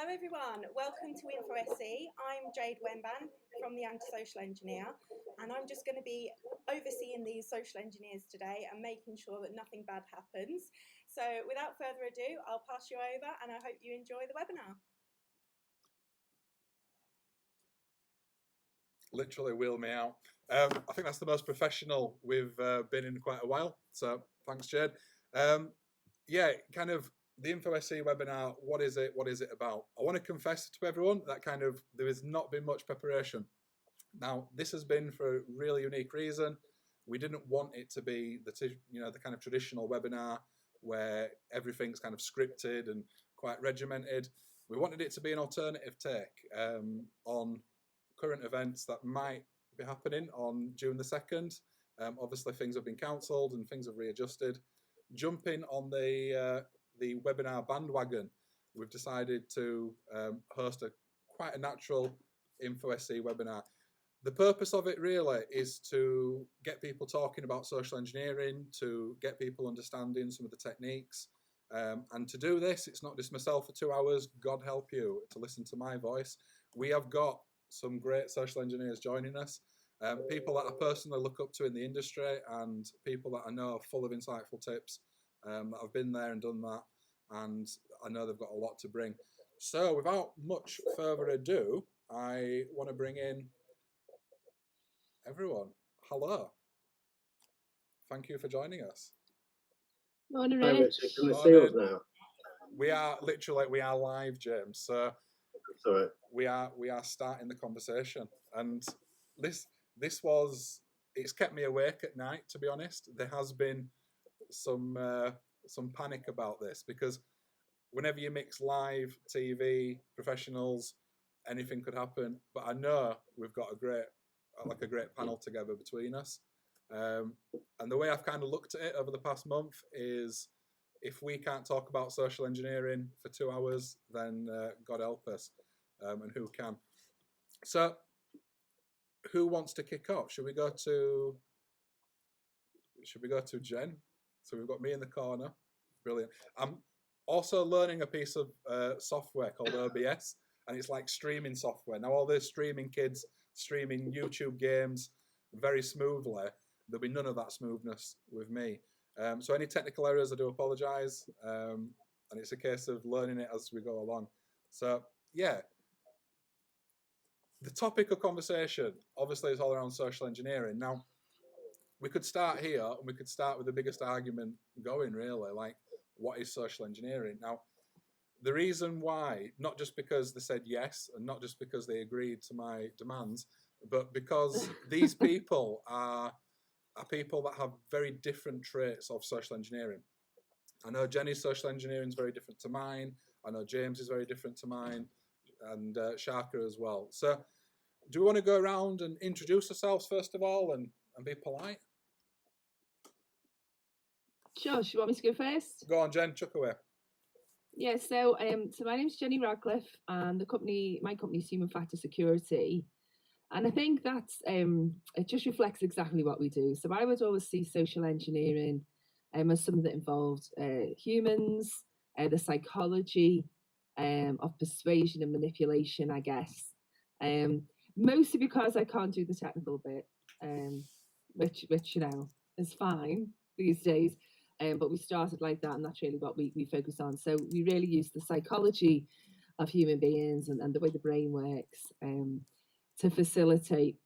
Hello everyone, welcome to InfoSE. I'm Jade Wemban from the Anti-Social Engineer, and I'm just going to be overseeing these social engineers today and making sure that nothing bad happens. So without further ado, I'll pass you over and I hope you enjoy the webinar. Literally wheel me out. I think that's the most professional we've been in quite a while, so thanks Jade. Yeah, kind of the InfoSE webinar, what is it about? I want to confess to everyone that there has not been much preparation. Now, this has been for a really unique reason. We didn't want it to be the kind of traditional webinar where everything's kind of scripted and quite regimented. We wanted it to be an alternative take on current events that might be happening on June the 2nd. Obviously, things have been cancelled and things have readjusted. Jumping on the webinar bandwagon, we've decided to host quite a natural InfoSE webinar. The purpose of it really is to get people talking about social engineering, to get people understanding some of the techniques. And to do this, it's not just myself for 2 hours, God help you, to listen to my voice. We have got some great social engineers joining us, people that I personally look up to in the industry and people that I know are full of insightful tips, that have been there and done that, and I know they've got a lot to bring. So without much further ado, I want to bring in everyone. Hello. Thank you for joining us. Morning, Hi, Rich. Richard. Can they see us now? We are live, James. So That's all right. we are starting the conversation, and it's kept me awake at night, to be honest. There has been some panic about this, because whenever you mix live TV, professionals, anything could happen. But I know we've got a great panel together between us. And the way I've kind of looked at it over the past month is, if we can't talk about social engineering for 2 hours, then God help us, and who can. So who wants to kick off? Should we go to Jen? So we've got me in the corner. Brilliant. I'm also learning a piece of software called OBS, and it's like streaming software. Now all the streaming kids streaming YouTube games very smoothly. There'll be none of that smoothness with me. So any technical errors, I do apologise. And it's a case of learning it as we go along. So yeah, the topic of conversation obviously is all around social engineering. Now, we could start here, and we could start with the biggest argument going, really, like, what is social engineering? Now, the reason why, not just because they said yes, and not just because they agreed to my demands, but because these people are people that have very different traits of social engineering. I know Jenny's social engineering is very different to mine. I know James is very different to mine, and Sharka as well. So do we want to go around and introduce ourselves first of all and be polite? Sure, you want me to go first? Go on, Jen, chuck away. Yeah, so my name's Jenny Radcliffe, and my company's Human Factor Security. And I think that's it just reflects exactly what we do. So I would always see social engineering as something that involved humans, the psychology of persuasion and manipulation, I guess. Mostly because I can't do the technical bit, which is fine these days. But we started like that, and that's really what we focus on. So we really use the psychology of human beings and the way the brain works to facilitate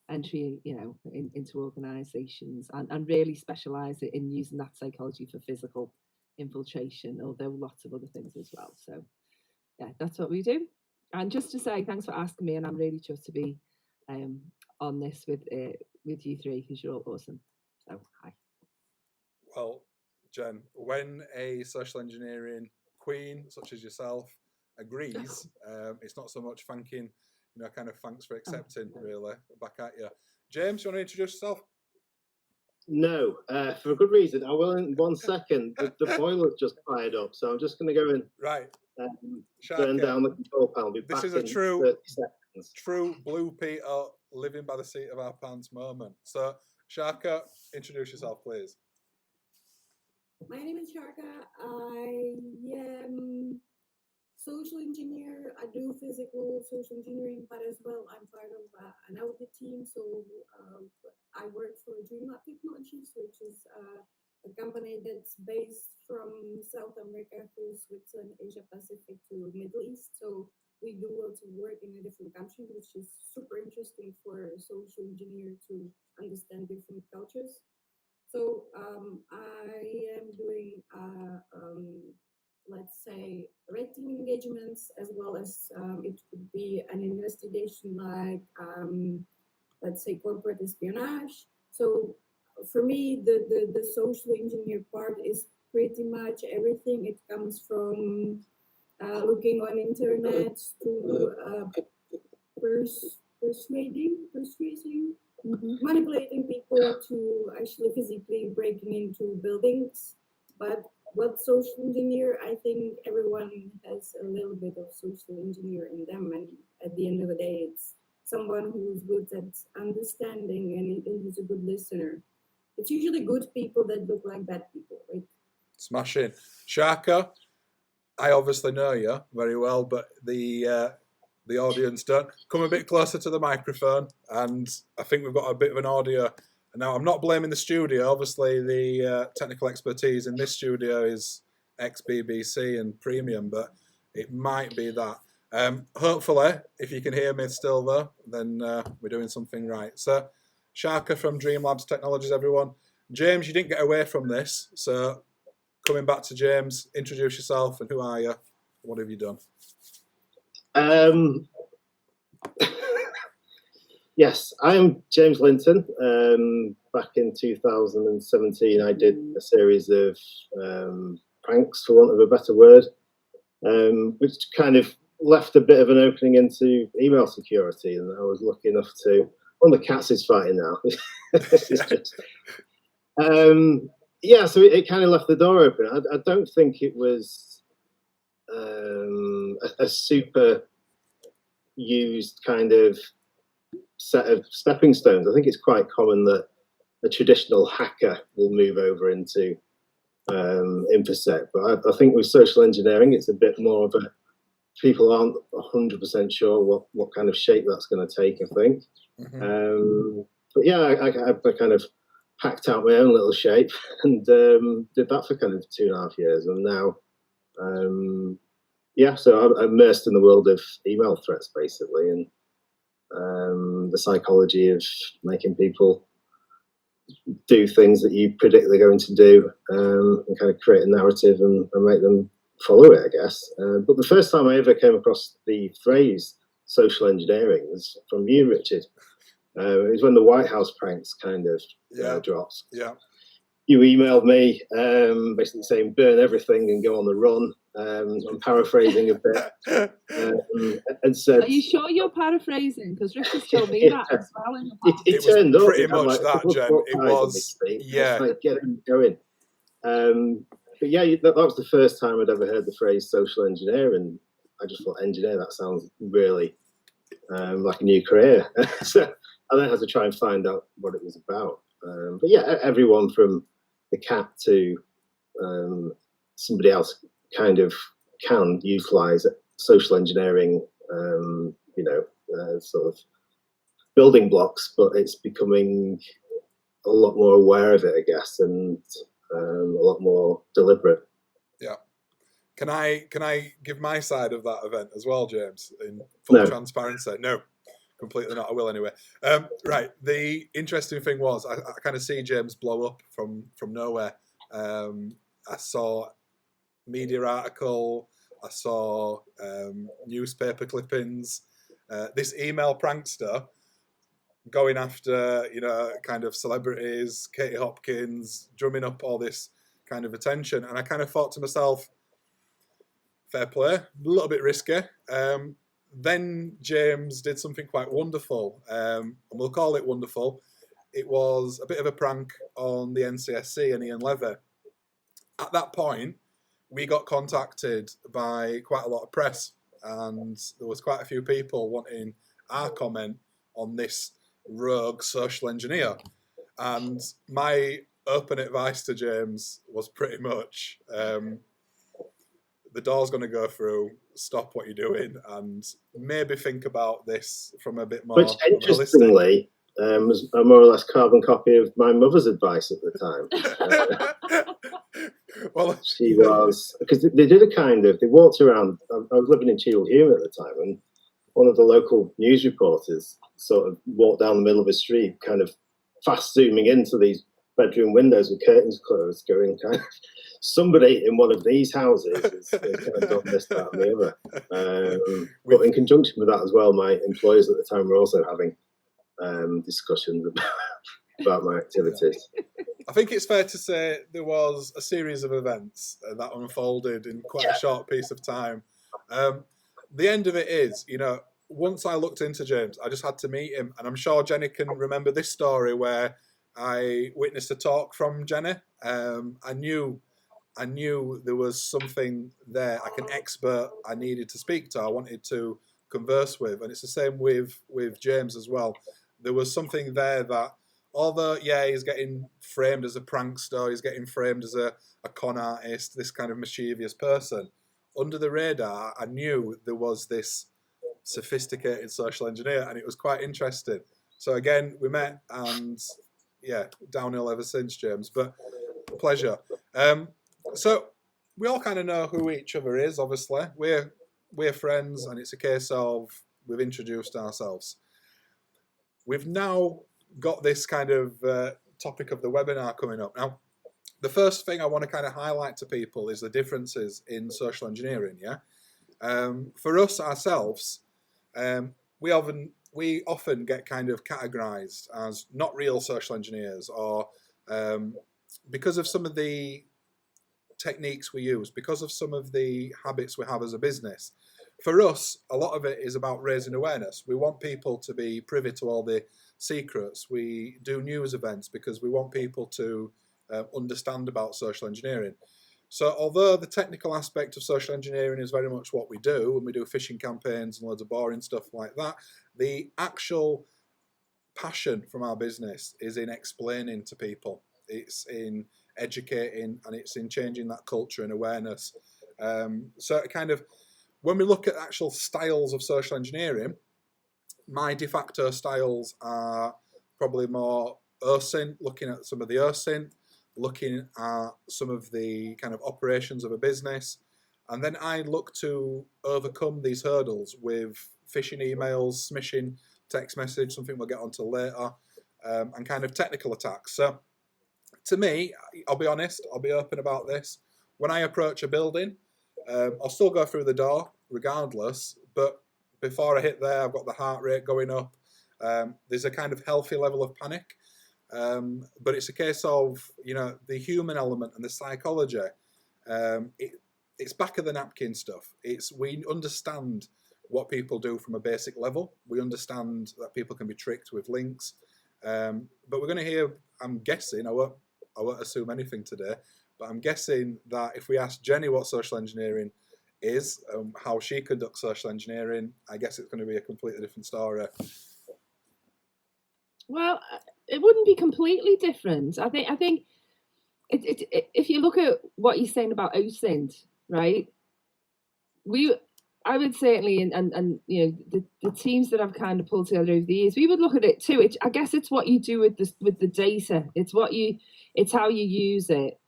entry, into organisations, and really specialise it in using that psychology for physical infiltration, although lots of other things as well. So yeah, that's what we do. And just to say, thanks for asking me, and I'm really just to be on this with you three, because you're all awesome. So hi. Well, Jen, when a social engineering queen such as yourself agrees, it's not so much thanking, kind of thanks for accepting, really, back at you. James, you want to introduce yourself? No, for a good reason. I will in 1 second. The boiler's just fired up, so I'm just going to go and turn down the control panel. This is a true Blue Peter living by the seat of our pants moment. So, Sharka, introduce yourself, please. My name is Sharka. I am social engineer. I do physical social engineering, but as well, I'm part of an audit team. So I work for DreamLab Technologies, which is a company that's based from South America through Switzerland, Asia Pacific to Middle East. So we do lots of work in a different country, which is super interesting for a social engineer to understand different cultures. So I am doing, let's say, red team engagements, as well as it could be an investigation like, let's say, corporate espionage. So for me, the social engineer part is pretty much everything. It comes from looking on internet to persuading, manipulating people to actually physically breaking into buildings. But what social engineer, I think everyone has a little bit of social engineer in them. And at the end of the day, it's someone who's good at understanding and who's a good listener. It's usually good people that look like bad people, right? Smashing. Shaka, I obviously know you very well, but the audience don't. Come a bit closer to the microphone, and I think we've got a bit of an audio. Now, I'm not blaming the studio. Obviously, the technical expertise in this studio is ex-BBC and premium, but it might be that. Hopefully, if you can hear me still though, then we're doing something right. So, Shaka from Dreamlabs Technologies, everyone. James, you didn't get away from this, so coming back to James, introduce yourself and who are you? What have you done? Yes, I'm James Linton. Back in 2017, I did a series of pranks, for want of a better word, which kind of left a bit of an opening into email security. And I was lucky enough to. One of the cats is fighting now. Yeah, so it kind of left the door open. I don't think it was a super used kind of set of stepping stones. I think it's quite common that a traditional hacker will move over into InfoSE, but I think with social engineering, it's a bit more of a, people aren't 100% sure what kind of shape that's going to take, I think. Mm-hmm. But yeah, I kind of hacked out my own little shape and did that for kind of 2.5 years. And now, yeah, so I'm immersed in the world of email threats, basically, and the psychology of making people do things that you predict they're going to do, and kind of create a narrative and make them follow it, I guess. But the first time I ever came across the phrase social engineering was from you, Richard. It was when the White House pranks kind of dropped. Yeah. You emailed me basically saying burn everything and go on the run. I'm paraphrasing a bit. And said, are you sure you're paraphrasing? Because Richard's told me that as well in the past. It turned up. Pretty much like that, Jen. It was, yeah. Like, get it going. But yeah, that was the first time I'd ever heard the phrase social engineer, and I just thought, engineer, that sounds really like a new career. So I then had to try and find out what it was about. But yeah, everyone from the cat to somebody else kind of can utilize social engineering, sort of building blocks, but it's becoming a lot more aware of it, I guess, and a lot more deliberate. Yeah. Can I give my side of that event as well, James, in full transparency? No. Completely not. I will anyway. Right. The interesting thing was I kind of see James blow up from nowhere. I saw media article. I saw newspaper clippings. This email prankster going after kind of celebrities, Katie Hopkins, drumming up all this kind of attention, and I kind of thought to myself, fair play, a little bit risky. Then James did something quite wonderful, and we'll call it wonderful. It was a bit of a prank on the NCSC and Ian Levy. At that point, we got contacted by quite a lot of press, and there was quite a few people wanting our comment on this rogue social engineer. And my open advice to James was pretty much, the door's going to go through, stop what you're doing, and maybe think about this from a bit more Which, holistic. interestingly, was a more or less carbon copy of my mother's advice at the time. Well, she was, because they did they walked around. I was living in Cheadle-Hulme at the time, and one of the local news reporters sort of walked down the middle of a street, kind of fast zooming into these bedroom windows with curtains closed, going kind of, somebody in one of these houses has kind of done this, that, and the other. But in conjunction with that as well, my employers at the time were also having discussions about my activities. I think it's fair to say there was a series of events that unfolded in quite a short piece of time. The end of it is, once I looked into James, I just had to meet him, and I'm sure Jenny can remember this story where I witnessed a talk from Jenny. I knew there was something there, like an expert I needed to speak to, I wanted to converse with, and it's the same with James as well. There was something there that, although, he's getting framed as a prankster, he's getting framed as a con artist, this kind of mischievous person, under the radar, I knew there was this sophisticated social engineer, and it was quite interesting. So again, we met, and downhill ever since, James, but pleasure. So we all kind of know who each other is, obviously. We're friends, and it's a case of we've introduced ourselves. We've now got this kind of topic of the webinar coming up. Now, the first thing I want to kind of highlight to people is the differences in social engineering, For us ourselves, we often get kind of categorized as not real social engineers, or because of some of the techniques we use, because of some of the habits we have as a business. For us, a lot of it is about raising awareness. We want people to be privy to all the secrets. We do news events because we want people to understand about social engineering. So although the technical aspect of social engineering is very much what we do, and we do phishing campaigns and loads of boring stuff like that, the actual passion from our business is in explaining to people. It's in educating, and it's in changing that culture and awareness. So kind of, when we look at actual styles of social engineering, my de facto styles are probably more OSINT, looking at some of the OSINT, looking at some of the kind of operations of a business, and then I look to overcome these hurdles with phishing emails, smishing text message, something we'll get onto later, and kind of technical attacks. So to me, I'll be honest, I'll be open about this. When I approach a building, I'll still go through the door regardless, but before I hit there, I've got the heart rate going up. There's a kind of healthy level of panic, but it's a case of, the human element and the psychology. It's back of the napkin stuff. We understand what people do from a basic level. We understand that people can be tricked with links, but we're going to hear, I'm guessing, I won't assume anything today, but I'm guessing that if we ask Jenny what social engineering is, how she conducts social engineering, I guess it's going to be a completely different story. Well, it wouldn't be completely different. I think if you look at what you're saying about OSINT, right? I would certainly, and the teams that I've kind of pulled together over the years, we would look at it too. I guess it's what you do with the data. It's how you use it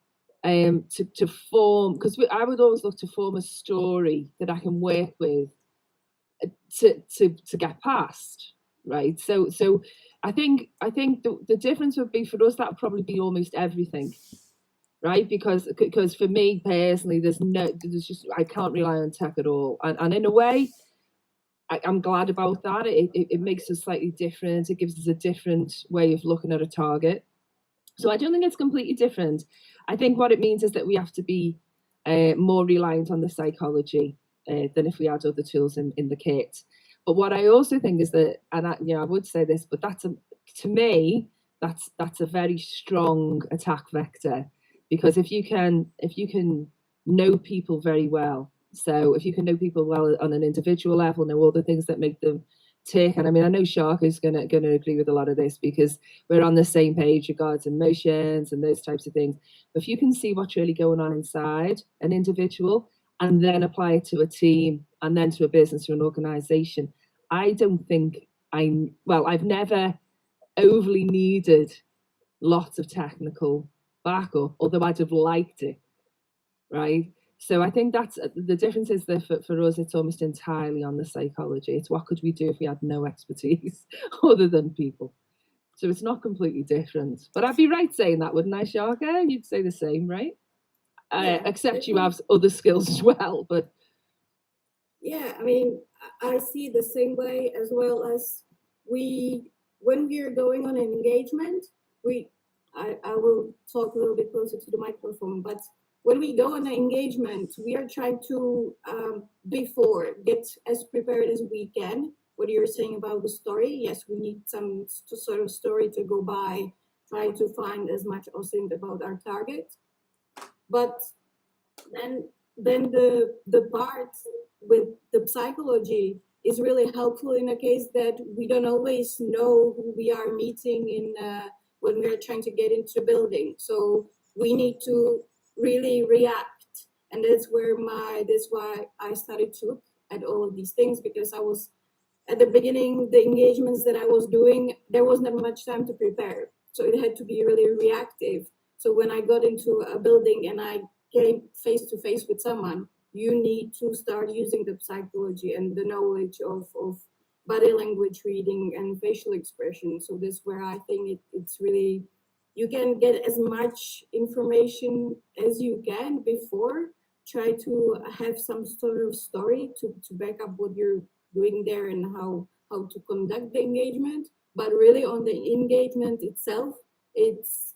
to form. Because I would always look to form a story that I can work with to get past, right? So I think the difference would be, for us, that would probably be almost everything. Right, because for me personally, I can't rely on tech at all, and in a way, I'm glad about that. It makes us slightly different. It gives us a different way of looking at a target. So I don't think it's completely different. I think what it means is that we have to be more reliant on the psychology than if we had other tools in the kit. But what I also think is that, and I would say this, but to me, that's a very strong attack vector. Because if you can know people very well, so if you can know people well on an individual level, know all the things that make them tick, and I mean, I know Shark is gonna agree with a lot of this because we're on the same page regards emotions and those types of things. But if you can see what's really going on inside an individual, and then apply it to a team and then to a business or an organization. I don't think I've never overly needed lots of technical backup, although I'd have liked it, right? So I think that's the difference is that for us, it's almost entirely on the psychology. It's what could we do if we had no expertise other than people. So it's not completely different. But I'd be right saying that, wouldn't I, Sharka? You'd say the same, right? Yeah, except you have other skills as well. But yeah, I mean, I see the same way, as well as when we are going on an engagement, I will talk a little bit closer to the microphone, but when we go on an engagement, we are trying to, before, get as prepared as we can. What you're saying about the story, yes, we need some sort of story to go by, try to find as much OSINT about our target. But then the part with the psychology is really helpful in a case that we don't always know who we are meeting in when we're trying to get into the building. So we need to really react, and that's why I started to look at all of these things, because I was at the beginning, the engagements that I was doing, there wasn't much time to prepare, so it had to be really reactive. So when I got into a building and I came face to face with someone, you need to start using the psychology and the knowledge of body language reading and facial expression. So this is where I think it's really, you can get as much information as you can before, try to have some sort of story to back up what you're doing there and how to conduct the engagement. But really on the engagement itself, it's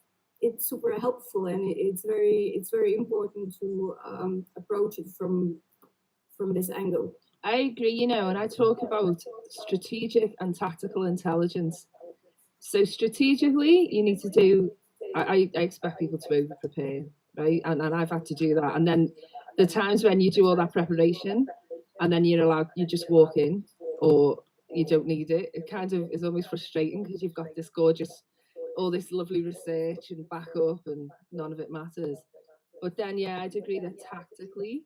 super helpful, and it's very important to approach it from this angle. I agree, and I talk about strategic and tactical intelligence. So strategically, you need to do, I expect people to over prepare, right? And I've had to do that. And then the times when you do all that preparation and then you just walk in, or you don't need it, it kind of is almost frustrating because you've got this gorgeous, all this lovely research and backup, and none of it matters. But then, yeah, I'd agree that tactically,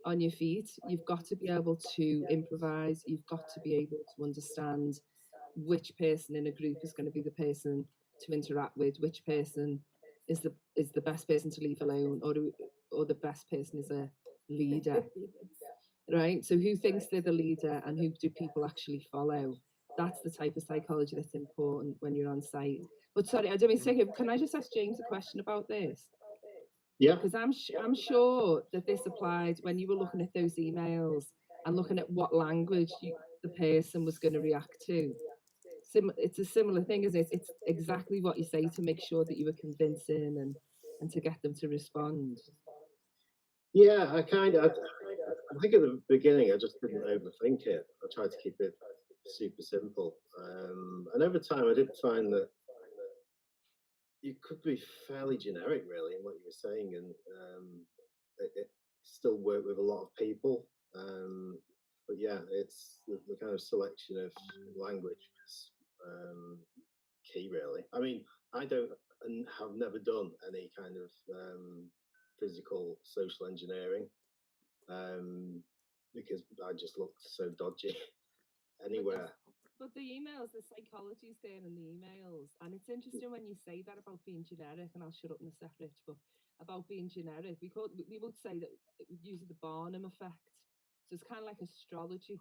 on your feet, you've got to be able to improvise, you've got to be able to understand which person in a group is going to be the person to interact with, which person is the best person to leave alone, or the best person is a leader, right? So who thinks they're the leader and who do people actually follow? That's the type of psychology that's important when you're on site. But sorry, I don't mean to take it. Can I just ask James a question about this? Yeah. Because I'm sure that this applied when you were looking at those emails and looking at what language the person was going to react to. It's a similar thing, isn't it? It's exactly what you say to make sure that you were convincing and to get them to respond. Yeah, I think at the beginning I just didn't overthink it. I tried to keep it super simple, and over time I did find that you could be fairly generic, really, in what you were saying, and it still worked with a lot of people. But yeah, it's the kind of selection of language was key, really. I mean, I don't and have never done any kind of physical social engineering because I just looked so dodgy anywhere. But the emails, the psychology's there in the emails, and it's interesting when you say that about being generic. And I'll shut up in a sec, Rich, but about being generic, we would say that it uses the Barnum effect. So it's kind of like astrology.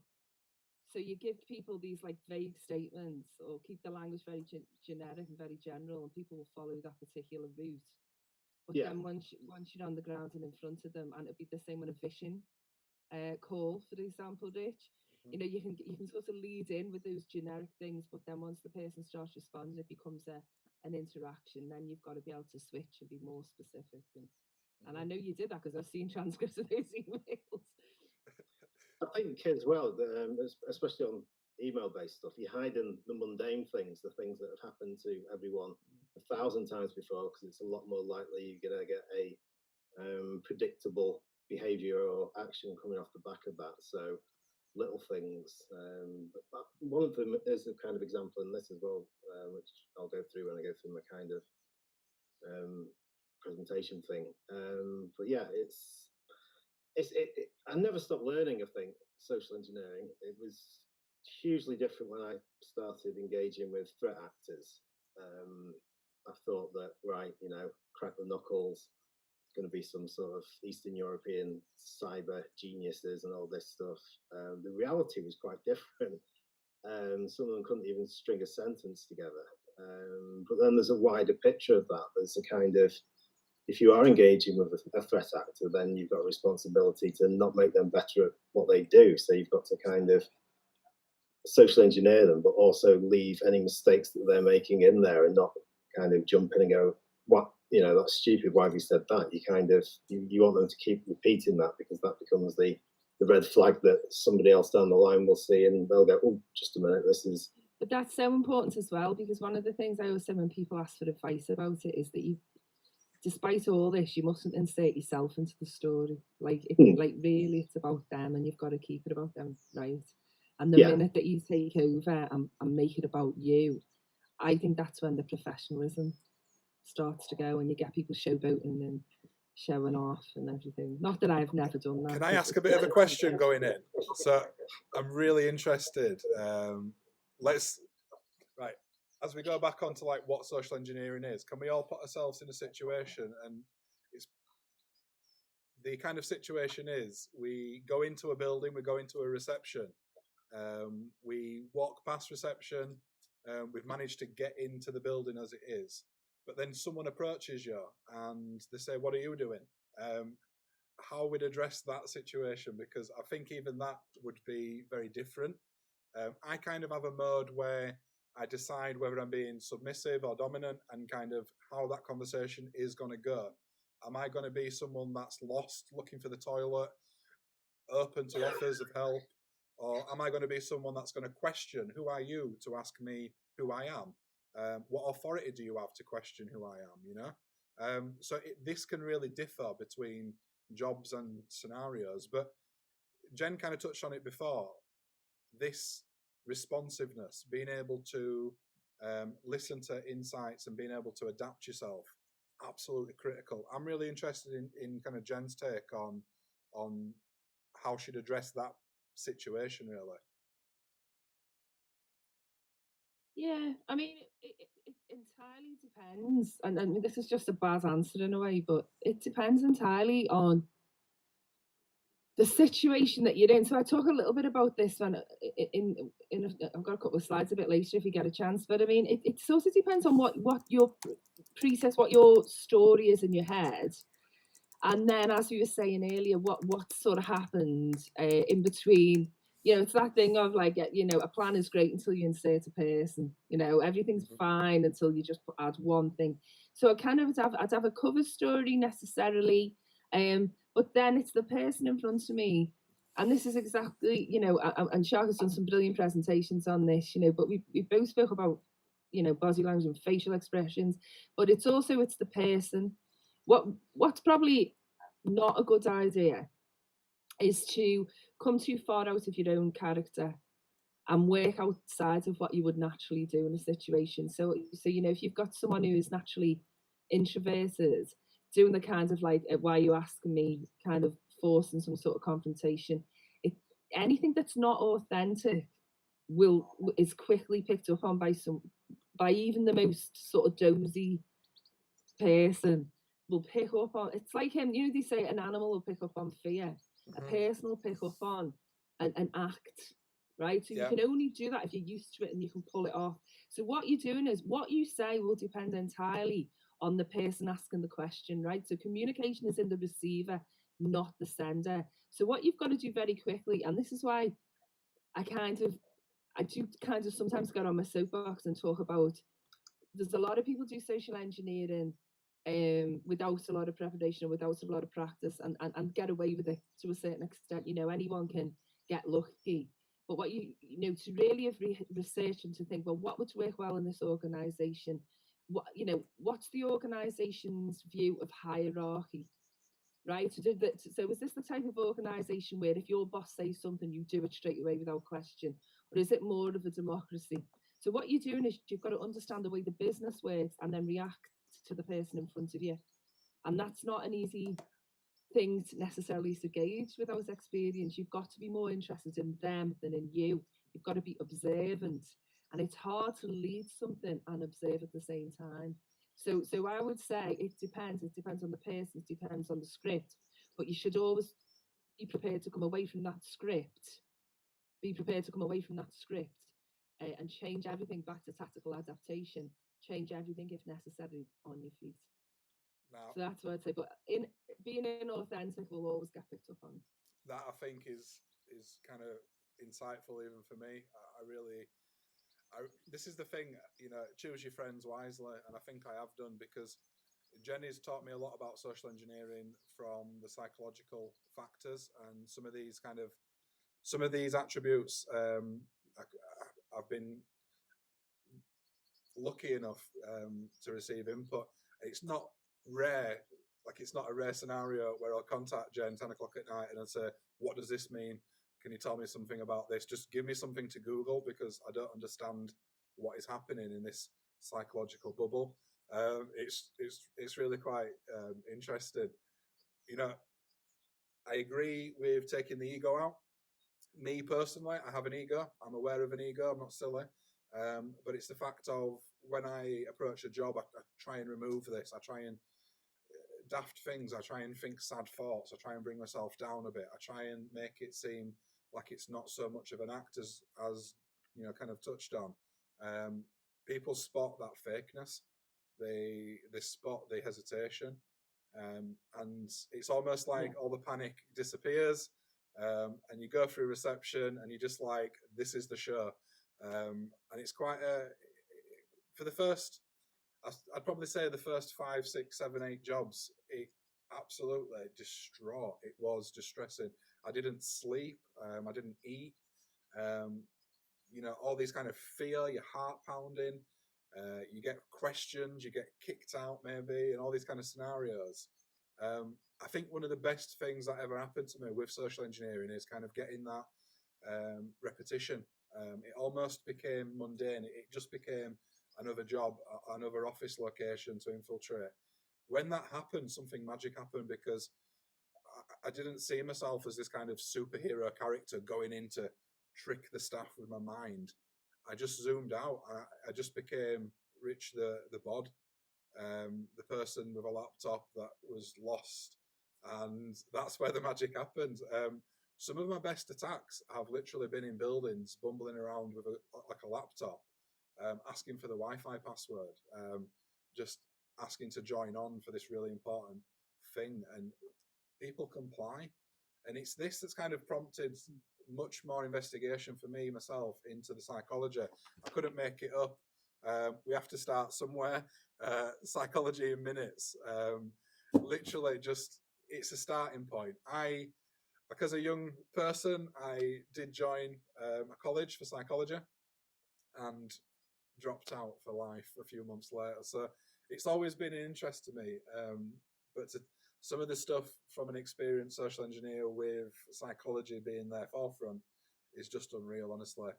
So you give people these like vague statements, or keep the language very generic and very general, and people will follow that particular route. But Yeah. then once you're on the ground and in front of them, and it'd be the same with a vision call, for example, Rich. You can sort of lead in with those generic things, but then once the person starts responding, it becomes an interaction. Then you've got to be able to switch and be more specific. And I know you did that because I've seen transcripts of those emails. I think as well, especially on email-based stuff, you hide in the mundane things, the things that have happened to everyone 1,000 times before, because it's a lot more likely you're going to get a predictable behavior or action coming off the back of that. So little things. One of them is a kind of example in this as well, which I'll go through when I go through my kind of presentation thing. But yeah, I never stopped learning. I think social engineering. It was hugely different when I started engaging with threat actors. I thought that, right, crack the knuckles, going to be some sort of Eastern European cyber geniuses and all this stuff. The reality was quite different. Some of them couldn't even string a sentence together. But then there's a wider picture of that. There's a kind of, if you are engaging with a threat actor, then you've got a responsibility to not make them better at what they do. So you've got to kind of social engineer them, but also leave any mistakes that they're making in there and not kind of jump in and go, what, that's stupid, why have you said that? You kind of, you want them to keep repeating that, because that becomes the red flag that somebody else down the line will see, and they'll go, oh, just a minute, this is... But that's so important as well, because one of the things I always say when people ask for advice about it is that you, despite all this, you mustn't insert yourself into the story. Like, really, it's about them, and you've got to keep it about them, right? And the minute that you take over and make it about you, I think that's when the professionalism starts to go, and you get people showboating and showing off and everything. Not that I've never done that. Can I ask a bit of a question going in? So I'm really interested. Right, as we go back onto like what social engineering is, can we all put ourselves in a situation, and it's the kind of situation is we go into a building, we go into a reception, we walk past reception, we've managed to get into the building as it is, but then someone approaches you and they say, what are you doing? How we'd address that situation, because I think even that would be very different. I kind of have a mode where I decide whether I'm being submissive or dominant, and kind of how that conversation is going to go. Am I going to be someone that's lost, looking for the toilet, open to offers of help? Or am I going to be someone that's going to question, who are you to ask me who I am? What authority do you have to question who I am, So this can really differ between jobs and scenarios. But Jen kind of touched on it before. This responsiveness, being able to listen to insights and being able to adapt yourself, absolutely critical. I'm really interested in kind of Jen's take on how she'd address that situation, really. Yeah, I mean, it entirely depends, and I mean, this is just a bad answer in a way, but it depends entirely on the situation that you're in. So I talk a little bit about this one I've got a couple of slides a bit later if you get a chance, but I mean, it sort of depends on what your process, what your story is in your head. And then, as we were saying earlier, what sort of happened in between. It's that thing of like, a plan is great until you insert a person. Everything's fine until you just add one thing. So I'd have a cover story necessarily, but then it's the person in front of me. And this is exactly, and Shark has done some brilliant presentations on this, but we both spoke about, body language and facial expressions, but it's the person. What's probably not a good idea is to come too far out of your own character and work outside of what you would naturally do in a situation. So if you've got someone who is naturally introverted, doing the kind of like, why are you asking me, kind of forcing some sort of confrontation, anything that's not authentic is quickly picked up on by even the most sort of dozy person. Will pick up on, it's like him, they say an animal will pick up on fear, a person will pick up on an act, right? So you can only do that if you're used to it and you can pull it off. So what you're doing is, what you say will depend entirely on the person asking the question, right? So communication is in the receiver, not the sender. So what you've got to do very quickly, and this is why I do sometimes get on my soapbox and talk about, there's a lot of people do social engineering without a lot of preparation, without a lot of practice, and get away with it to a certain extent. Anyone can get lucky. But what to really have researched and to think, well, what would work well in this organization? What's the organization's view of hierarchy, right? So is this the type of organization where if your boss says something, you do it straight away without question? Or is it more of a democracy? So what you're doing is you've got to understand the way the business works and then react to the person in front of you. And that's not an easy thing to necessarily to gauge without experience. You've got to be more interested in them than in you. You've got to be observant, and it's hard to lead something and observe at the same time. So I would say it depends. It depends on the person. It depends on the script. But you should always be prepared to come away from that script. Be prepared to come away from that script and change everything back to tactical adaptation. Change everything if necessary on your feet. Now, So that's what I'd say. But in being inauthentic will always get picked up on. that I think is kind of insightful even for me. This is the thing, choose your friends wisely, and I think I have done, because Jenny's taught me a lot about social engineering from the psychological factors, and some of these attributes. I've been lucky enough to receive input. It's not rare. It's not a rare scenario where I'll contact Jen 10 o'clock at night and I'll say, what does this mean? Can you tell me something about this? Just give me something to Google, because I don't understand what is happening in this psychological bubble. It's really quite interesting. I agree with taking the ego out. Me personally, I have an ego. I'm aware of an ego. I'm not silly. But it's the fact of when I approach a job, I try and remove this. I try and daft things. I try and think sad thoughts. I try and bring myself down a bit. I try and make it seem like it's not so much of an act as kind of touched on. People spot that fakeness. They spot the hesitation, and it's almost like all the panic disappears, and you go through reception and you're just like, this is the show. And it's quite for the first, I'd probably say the first 5, 6, 7, 8 jobs, it absolutely distraught. It was distressing. I didn't sleep. I didn't eat. All these kind of fear, your heart pounding. You get questions, you get kicked out maybe, and all these kind of scenarios. I think one of the best things that ever happened to me with social engineering is kind of getting that repetition. It almost became mundane. It just became another job, another office location to infiltrate. When that happened, something magic happened, because I didn't see myself as this kind of superhero character going in to trick the staff with my mind. I just zoomed out. I just became Rich the bod, the person with a laptop that was lost, and that's where the magic happened. Some of my best attacks have literally been in buildings, bumbling around with a laptop, asking for the Wi-Fi password, just asking to join on for this really important thing, and people comply. And it's this that's kind of prompted much more investigation for me myself into the psychology. I couldn't make it up. We have to start somewhere. Psychology in minutes. Literally, just it's a starting point. As a young person, I did join a college for psychology and dropped out for life a few months later. So it's always been an interest to me. But some of the stuff from an experienced social engineer with psychology being their forefront is just unreal, honestly.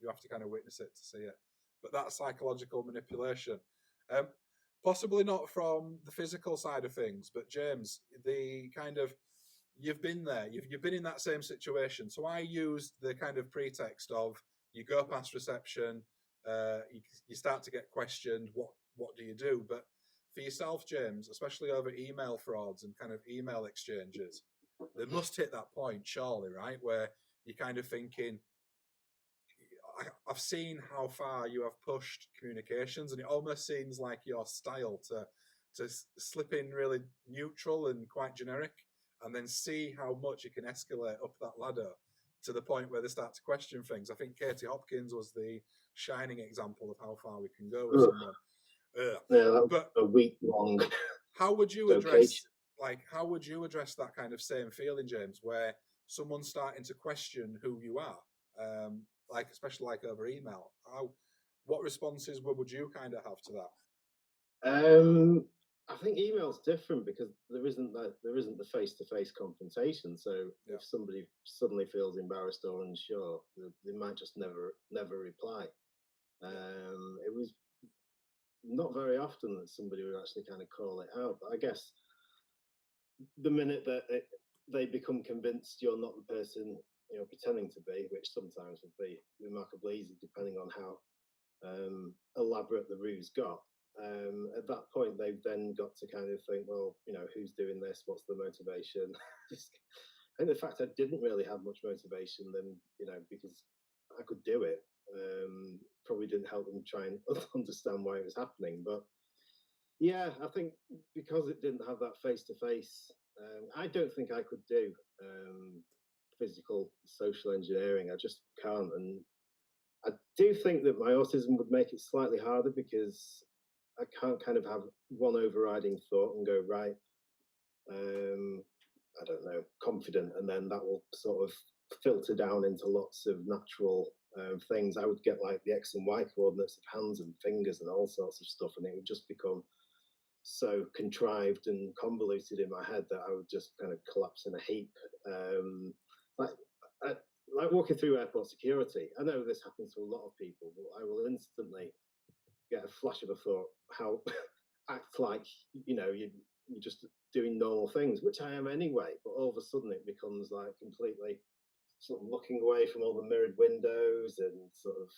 You have to kind of witness it to see it. But that psychological manipulation, possibly not from the physical side of things, but James, the kind of, you've been there, you've been in that same situation. So I used the kind of pretext of you go past reception, you start to get questioned, what do you do? But for yourself, James, especially over email frauds and kind of email exchanges, they must hit that point, surely, right? Where you're kind of thinking, I've seen how far you have pushed communications, and it almost seems like your style to slip in really neutral and quite generic, and then see how much you can escalate up that ladder to the point where they start to question things. I think Katie Hopkins was the shining example of how far we can go with someone. Yeah, but a week long. How would you address that kind of same feeling, James, where someone's starting to question who you are, especially over email? What responses would you kind of have to that? I think email's different because there isn't the face-to-face confrontation. So if somebody suddenly feels embarrassed or unsure, they might just never reply. It was not very often that somebody would actually kind of call it out. But I guess the minute that they become convinced you're not the person pretending to be, which sometimes would be remarkably easy depending on how elaborate the ruse got. At that point, they've then got to kind of think, well, who's doing this? What's the motivation? And the fact I didn't really have much motivation, then because I could do it, probably didn't help them try and understand why it was happening. But yeah, I think because it didn't have that face-to-face, I don't think I could do physical social engineering. I just can't. And I do think that my autism would make it slightly harder because I can't kind of have one overriding thought and go, right, I don't know, confident, and then that will sort of filter down into lots of natural things. I would get like the X and Y coordinates of hands and fingers and all sorts of stuff, and it would just become so contrived and convoluted in my head that I would just kind of collapse in a heap. Like walking through airport security, I know this happens to a lot of people, but I will instantly get a flash of a thought, how act like you're just doing normal things, which I am anyway, but all of a sudden it becomes like completely sort of looking away from all the mirrored windows and sort of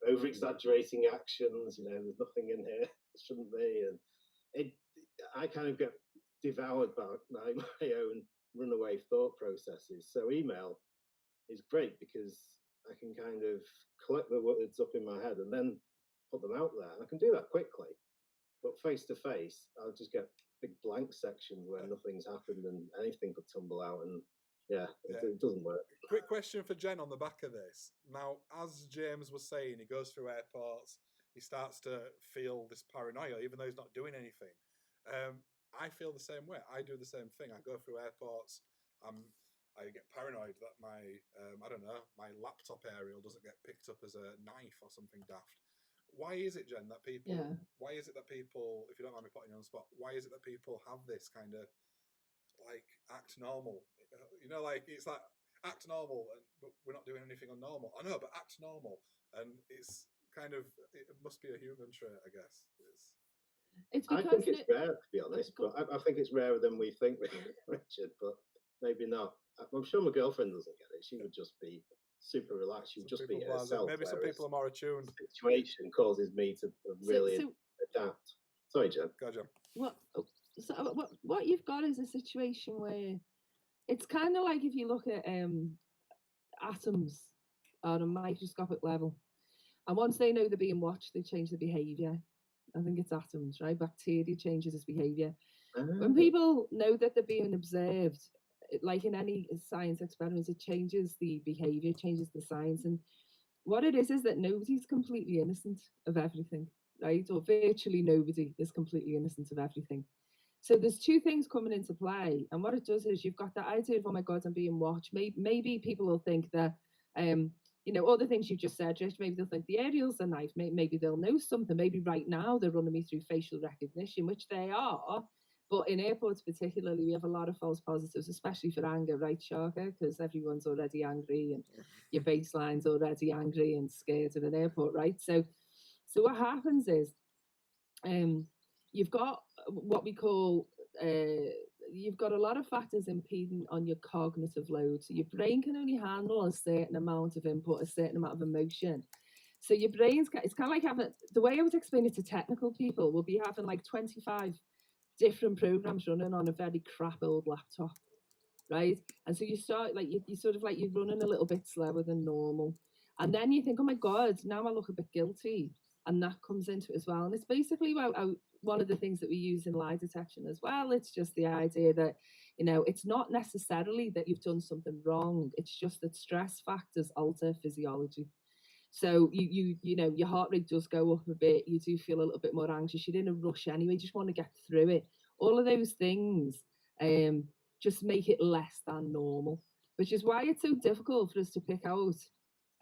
over exaggerating actions. There's nothing in here that shouldn't be, and I kind of get devoured by my own runaway thought processes. So email is great because I can kind of collect the words up in my head and then put them out there. And I can do that quickly. But face to face, I'll just get big blank sections where nothing's happened and anything could tumble out. And it doesn't work. Quick question for Jen on the back of this. Now, as James was saying, he goes through airports, he starts to feel this paranoia, even though he's not doing anything. I feel the same way. I do the same thing. I go through airports. I get paranoid that my laptop aerial doesn't get picked up as a knife or something daft. Why is it, Jen, that people? Yeah. Why is it that people? If you don't mind me putting you on the spot, why is it that people have this kind of like act normal? Like it's like act normal, but we're not doing anything unnormal. I know, but act normal, and it's kind of it must be a human trait, I guess. I think it's rare, to be honest, but I think it's rarer than we think, Richard. But maybe not. I'm sure my girlfriend doesn't get it. She would just be super relaxed. She would just be herself. Maybe some people are more attuned. The situation causes me to really adapt. Sorry, Jen. Go, Jen. What you've got is a situation where it's kind of like if you look at atoms on a microscopic level, and once they know they're being watched, they change their behaviour. I think it's atoms, right? Bacteria changes its behaviour. When people know that they're being observed, like in any science experiments, it changes the behaviour, changes the science. And what it is that nobody's completely innocent of everything, right? Or virtually nobody is completely innocent of everything. So there's two things coming into play. And what it does is you've got the idea of, oh my God, I'm being watched. Maybe people will think that, all the things you just said, Trish, maybe they'll think the aerials are nice. Maybe they'll know something. Maybe right now they're running me through facial recognition, which they are. But in airports particularly, we have a lot of false positives, especially for anger, right, Sharka? Because everyone's already angry and your baseline's already angry and scared at an airport, right? So what happens is you've got what we call, you've got a lot of factors impeding on your cognitive load. So your brain can only handle a certain amount of input, a certain amount of emotion. So your brain's, it's kind of like having, the way I would explain it to technical people will be having like 25 different programs running on a very crap old laptop, right? And so you start like you sort of like you're running a little bit slower than normal, and then you think, oh my God, now I look a bit guilty, and that comes into it as well. And it's basically about one of the things that we use in lie detection as well. It's just the idea that it's not necessarily that you've done something wrong. It's just that stress factors alter physiology. So your heart rate does go up a bit. You do feel a little bit more anxious. You're in a rush anyway. You just want to get through it. All of those things just make it less than normal, which is why it's so difficult for us to pick out.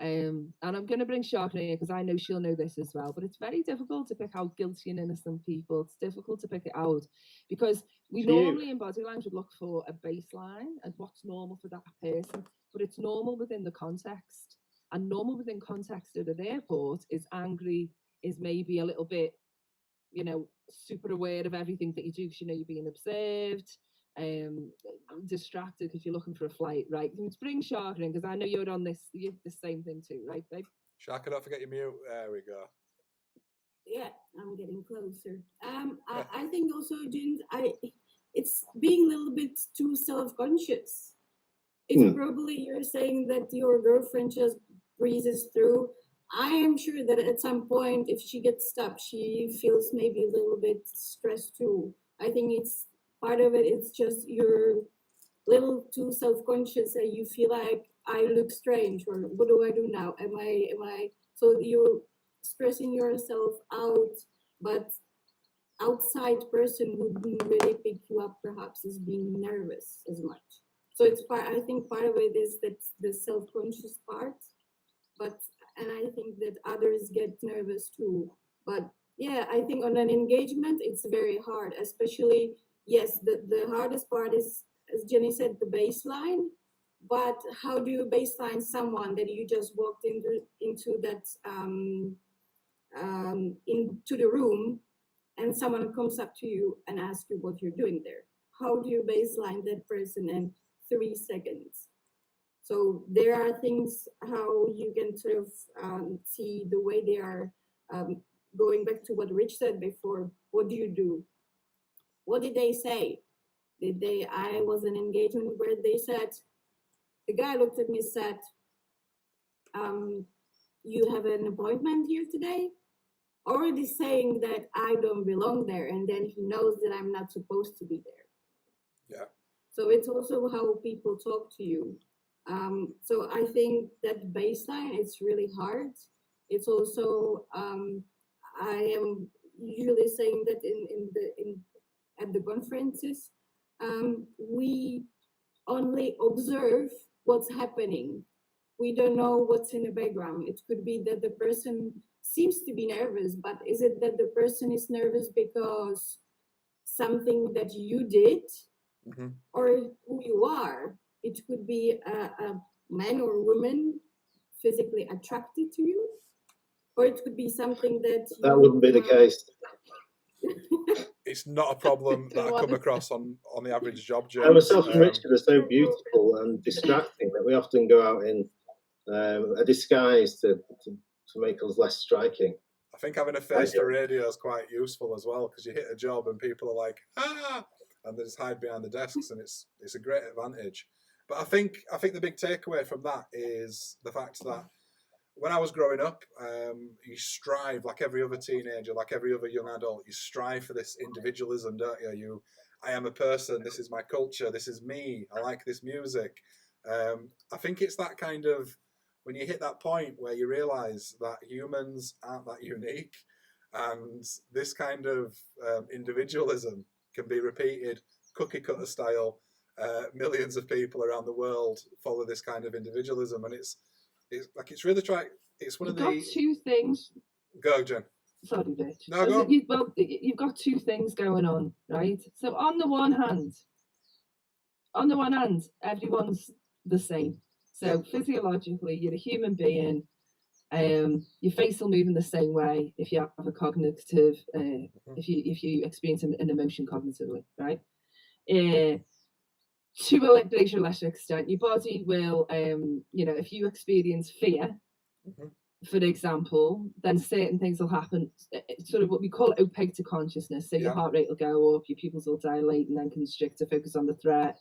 And I'm going to bring Shark in here because I know she'll know this as well. But it's very difficult to pick out guilty and innocent people. It's difficult to pick it out because we normally in body language would look for a baseline and what's normal for that person. But it's normal within the context. And normal within context at an airport is angry, is maybe a little bit super aware of everything that you do because you're being observed, distracted because you're looking for a flight, right? Let's bring Sharka in because I know you're on the same thing too, right, babe? Sharka, don't forget your mute. There we go. Yeah, I'm getting closer. I think also, James, it's being a little bit too self-conscious. It's probably you're saying that your girlfriend just breezes through. I am sure that at some point, if she gets stuck, she feels maybe a little bit stressed too. I think it's part of it. It's just you're a little too self-conscious and you feel like I look strange, or what do I do now? Am I? So you're stressing yourself out, but outside person wouldn't really pick you up perhaps as being nervous as much. So it's I think part of it is that the self-conscious part, and I think that others get nervous too. But yeah, I think on an engagement, it's very hard, especially, yes, the hardest part is, as Jenny said, the baseline. But how do you baseline someone that you just walked into that into the room, and someone comes up to you and asks you what you're doing there? How do you baseline that person in 3 seconds? So there are things how you can sort of see the way they are going back to what Rich said before. What do you do? What did they say? I was in engagement where they said, the guy looked at me and said, you have an appointment here today? Already saying that I don't belong there, and then he knows that I'm not supposed to be there. Yeah. So it's also how people talk to you. So I think that baseline, it's really hard. It's also I am usually saying that at the conferences, we only observe what's happening. We don't know what's in the background. It could be that the person seems to be nervous, but is it that the person is nervous because something that you did, or who you are? It could be a man or woman physically attracted to you, or it could be something that wouldn't be the case. It's not a problem that I come across on the average job, James. And myself and Richard are so beautiful and distracting that we often go out in a disguise to make us less striking. I think having a face for radio is quite useful as well, because you hit a job and people are like, and they just hide behind the desks, and it's a great advantage. But I think the big takeaway from that is the fact that when I was growing up, you strive, like every other teenager, like every other young adult, you strive for this individualism, don't you? I am a person, this is my culture, this is me, I like this music. I think it's that kind of, when you hit that point where you realise that humans aren't that unique, and this kind of individualism can be repeated cookie cutter style. Millions of people around the world follow this kind of individualism, and it's really it's one of the two things. Go, Jen. Sorry, Rich. No, go. You've got two things going on, right? So on the one hand, everyone's the same. So physiologically, you're a human being. Your face will move in the same way if you have a cognitive, if you experience an emotion cognitively, right? To a greater or lesser extent, your body will, if you experience fear, for example, then certain things will happen, sort of what we call opaque to consciousness. So your heart rate will go up, your pupils will dilate and then constrict to focus on the threat.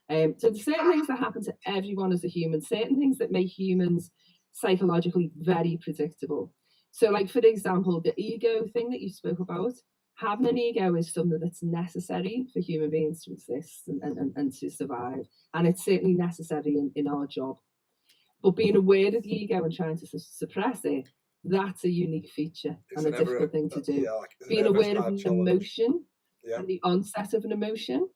So there's certain things that happen to everyone as a human, certain things that make humans psychologically very predictable. So like, for example, the ego thing that you spoke about, having an ego is something that's necessary for human beings to exist and to survive. And it's certainly necessary in our job. But being aware of the ego and trying to suppress it, that's a unique feature and a difficult thing to do. Being aware of an emotion and the onset of an emotion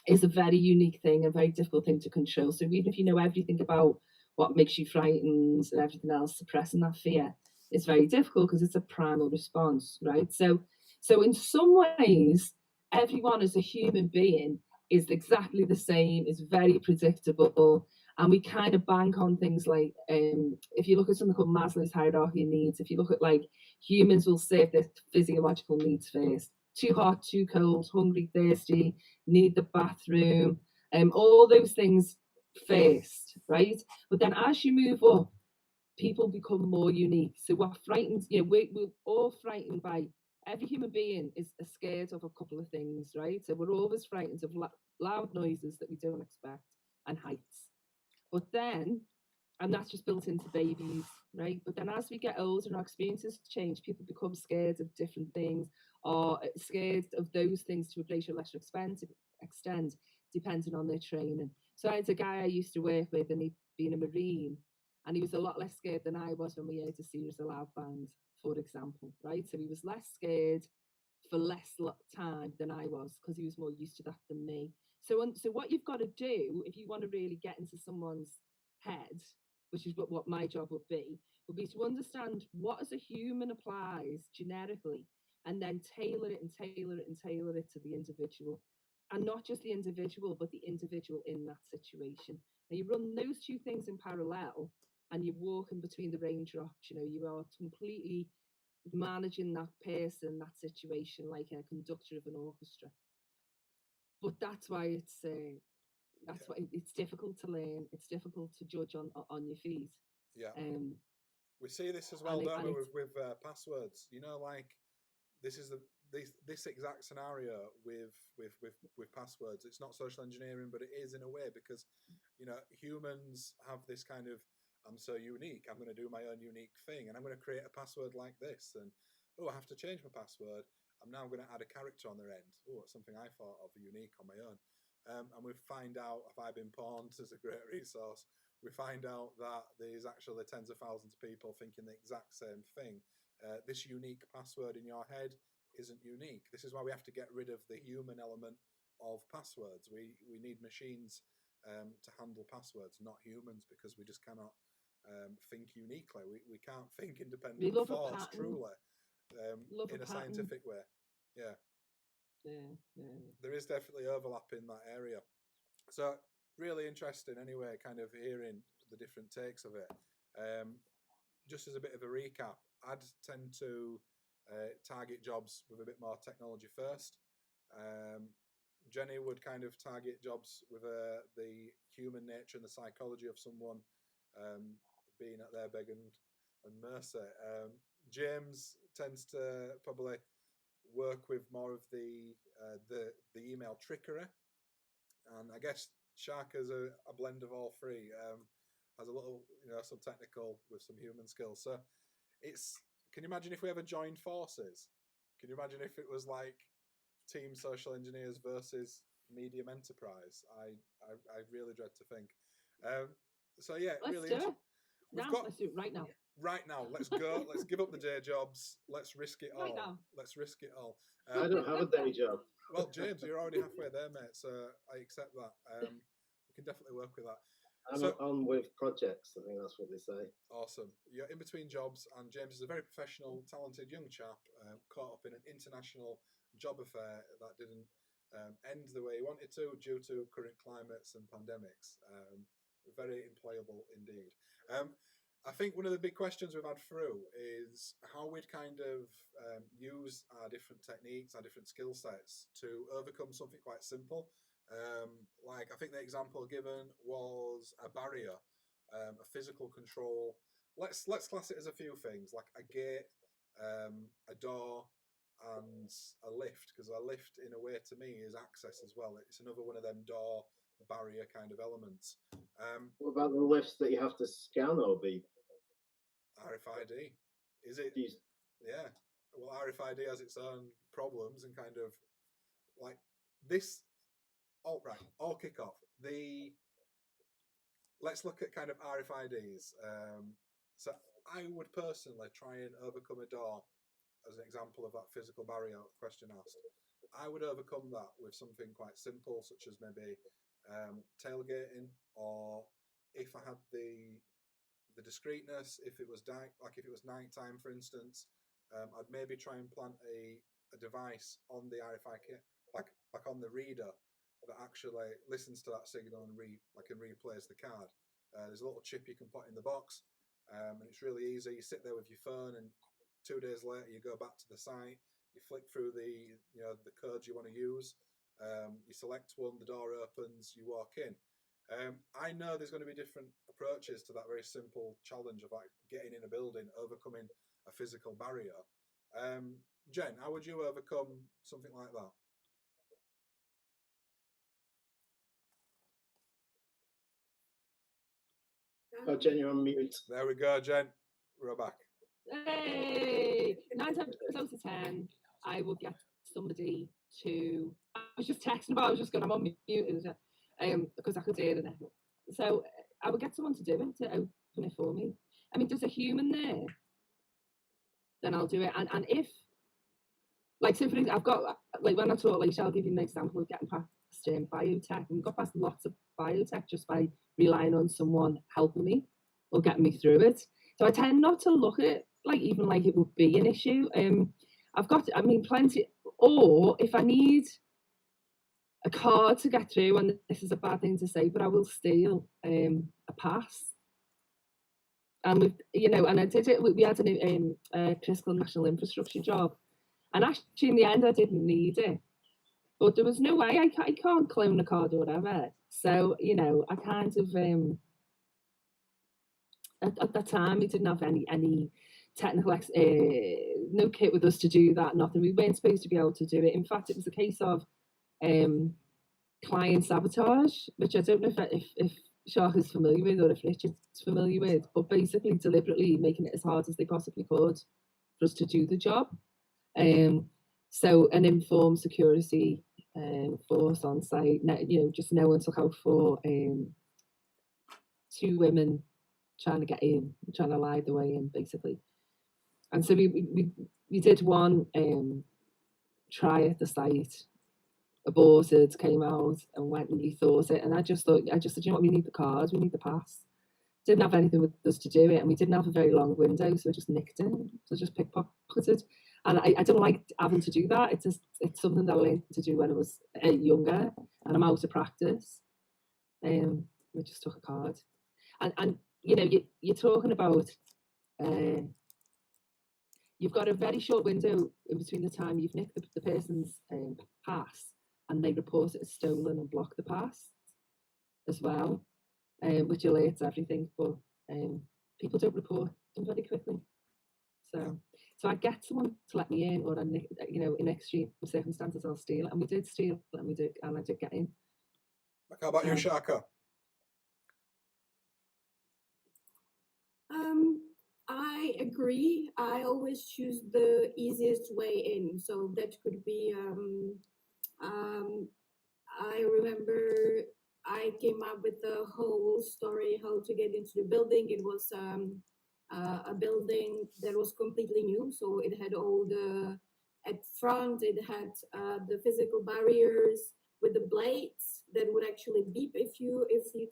is a very unique thing, a very difficult thing to control. So even if you know everything about what makes you frightened and everything else, suppressing that fear is very difficult because it's a primal response, right? So in some ways, everyone as a human being is exactly the same, is very predictable, And we kind of bank on things like, if you look at something called Maslow's hierarchy of needs, if you look at like humans will serve their physiological needs first. Too hot, too cold, hungry, thirsty, need the bathroom, all those things first, right? But then as you move up, people become more unique. So we're frightened, we're all frightened by, every human being is scared of a couple of things, right? So we're always frightened of loud noises that we don't expect and heights. But then, and that's just built into babies, right? But then as we get older and our experiences change, people become scared of different things, or scared of those things to a greater or lesser extent, depending on their training. So I had a guy I used to work with, and he'd been a Marine, and he was a lot less scared than I was when we heard a series of loud bangs, for example, right? So he was less scared for less time than I was, because he was more used to that than me. So what you've got to do if you want to really get into someone's head, which is what my job would be to understand what as a human applies generically, and then tailor it and tailor it and tailor it to the individual. And not just the individual, but the individual in that situation. Now you run those two things in parallel, and you walk in between the raindrops. You are completely managing that person, that situation, like a conductor of an orchestra. But that's why it's difficult to learn. It's difficult to judge on your feet. Yeah. We see this as well, don't we, with passwords? Like this is this exact scenario with passwords. It's not social engineering, but it is in a way, because humans have this kind of, I'm so unique, I'm going to do my own unique thing, and I'm going to create a password like this, and I have to change my password. I'm now going to add a character on their end. It's something I thought of unique on my own. And we find out, Have I Been Pawned as a great resource, we find out that there's actually tens of thousands of people thinking the exact same thing. This unique password in your head isn't unique. This is why we have to get rid of the human element of passwords. We need machines to handle passwords, not humans, because we just cannot think uniquely. We can't think independent thoughts truly in a scientific way. Yeah. There is definitely overlap in that area. So really interesting anyway, kind of hearing the different takes of it. Just as a bit of a recap, I'd tend to target jobs with a bit more technology first. Jenny would kind of target jobs with the human nature and the psychology of someone being at their beg and mercy. James tends to probably work with more of the email trickery, and I guess Shark is a blend of all three. Has a little, some technical with some human skills. So can you imagine if we ever joined forces? Can you imagine if it was like Team Social Engineers versus Medium Enterprise? I really dread to think. So yeah, let's really. Do it. Let's do it right now. Right now, let's go. Let's give up the day jobs. Let's risk it all. Right now. Let's risk it all. I don't have a day job. Well, James, you're already halfway there, mate. So I accept that. We can definitely work with that. I'm on with projects. I think that's what they say. Awesome. You're in between jobs, and James is a very professional, talented young chap caught up in an international job affair that didn't end the way he wanted to due to current climates and pandemics. Very employable indeed. I think one of the big questions we've had through is how we'd kind of use our different techniques, our different skill sets to overcome something quite simple. Like I think the example given was a barrier, a physical control. Let's class it as a few things, like a gate, a door, and a lift, because a lift in a way to me is access as well. It's another one of them door barrier kind of elements. What about the lifts that you have to scan or be? RFID. Is it? Yeah. Well, RFID has its own problems and kind of like this. Oh, right. I'll kick off. Let's look at kind of RFIDs. So I would personally try and overcome a door as an example of that physical barrier question asked. I would overcome that with something quite simple, such as maybe tailgating, or if I had the discreetness, if it was if it was nighttime, for instance, I'd maybe try and plant a device on the RFID, like on the reader, that actually listens to that signal and replays the card. There's a little chip you can put in the box, and it's really easy. You sit there with your phone, and 2 days later you go back to the site. You flick through the codes you want to use. You select one, the door opens, you walk in. I know there's going to be different approaches to that very simple challenge of like getting in a building, overcoming a physical barrier. Jen, how would you overcome something like that? Oh, Jen, you're on mute. There we go, Jen. We're back. Hey, 9 times out of 10, I would get somebody to. I was just texting about. I was just going. I'm on mute, because I could hear it. So I would get someone to do it, to open it for me. I mean, there's a human there, then I'll do it. And if, like, so for example, I've got, like, when I talk, like, I'll give you an example of getting past biotech. And we got past lots of biotech just by relying on someone helping me or getting me through it. So I tend not to look at it like even like it would be an issue. I've got, I mean, plenty. Or if I need a card to get through, and this is a bad thing to say, but I will steal a pass. And with, you know, and I did it. We had a critical national infrastructure job, and actually in the end I didn't need it, but there was no way I can't clone a card or whatever. So you know, I kind of at that time we didn't have any technical no kit with us to do that. Nothing. We weren't supposed to be able to do it. In fact, it was a case of client sabotage, which I don't know if Shark is familiar with or if Richard's familiar with, but basically deliberately making it as hard as they possibly could for us to do the job. So an informed security force on site, you know, just no one took out for 2 women trying to get in, trying to lie the way in, basically. And so we did one try at the site, aborted, came out and went and rethought it. And I just said, you know what, we need the card, we need the pass. Didn't have anything with us to do it, and we didn't have a very long window, so I just nicked it. So I just pickpocketed. And I don't like having to do that. It's something that I learned to do when I was younger, and I'm out of practice. I just took a card. And you know, you're talking about you've got a very short window in between the time you've nicked the person's pass and they report it as stolen and block the pass as well, which alerts everything, but people don't report them very quickly. So I get someone to let me in, or you know, in extreme circumstances I'll steal it, and we did steal it, and I did get in. How about you, Shaka? I agree. I always choose the easiest way in. So that could be, I remember I came up with the whole story how to get into the building. It was a building that was completely new. So it had all at front, it had the physical barriers with the blades that would actually beep if you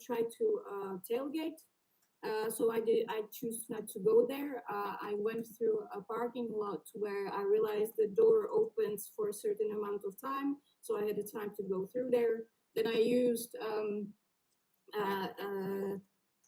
try to tailgate. So I choose not to go there. I went through a parking lot where I realized the door opens for a certain amount of time, so I had the time to go through there. Then I used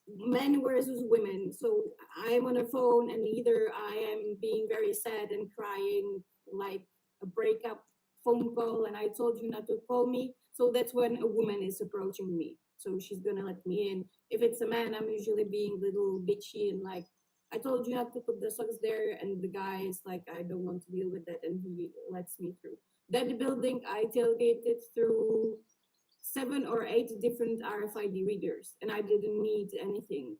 men versus women. So I'm on a phone, and either I am being very sad and crying, like a breakup phone call, and I told you not to call me. So that's when a woman is approaching me. So she's gonna let me in. If it's a man, I'm usually being a little bitchy and like, I told you not to put the socks there, and the guy is like, I don't want to deal with that, and he lets me through. That building, I tailgated through 7 or 8 different RFID readers, and I didn't need anything.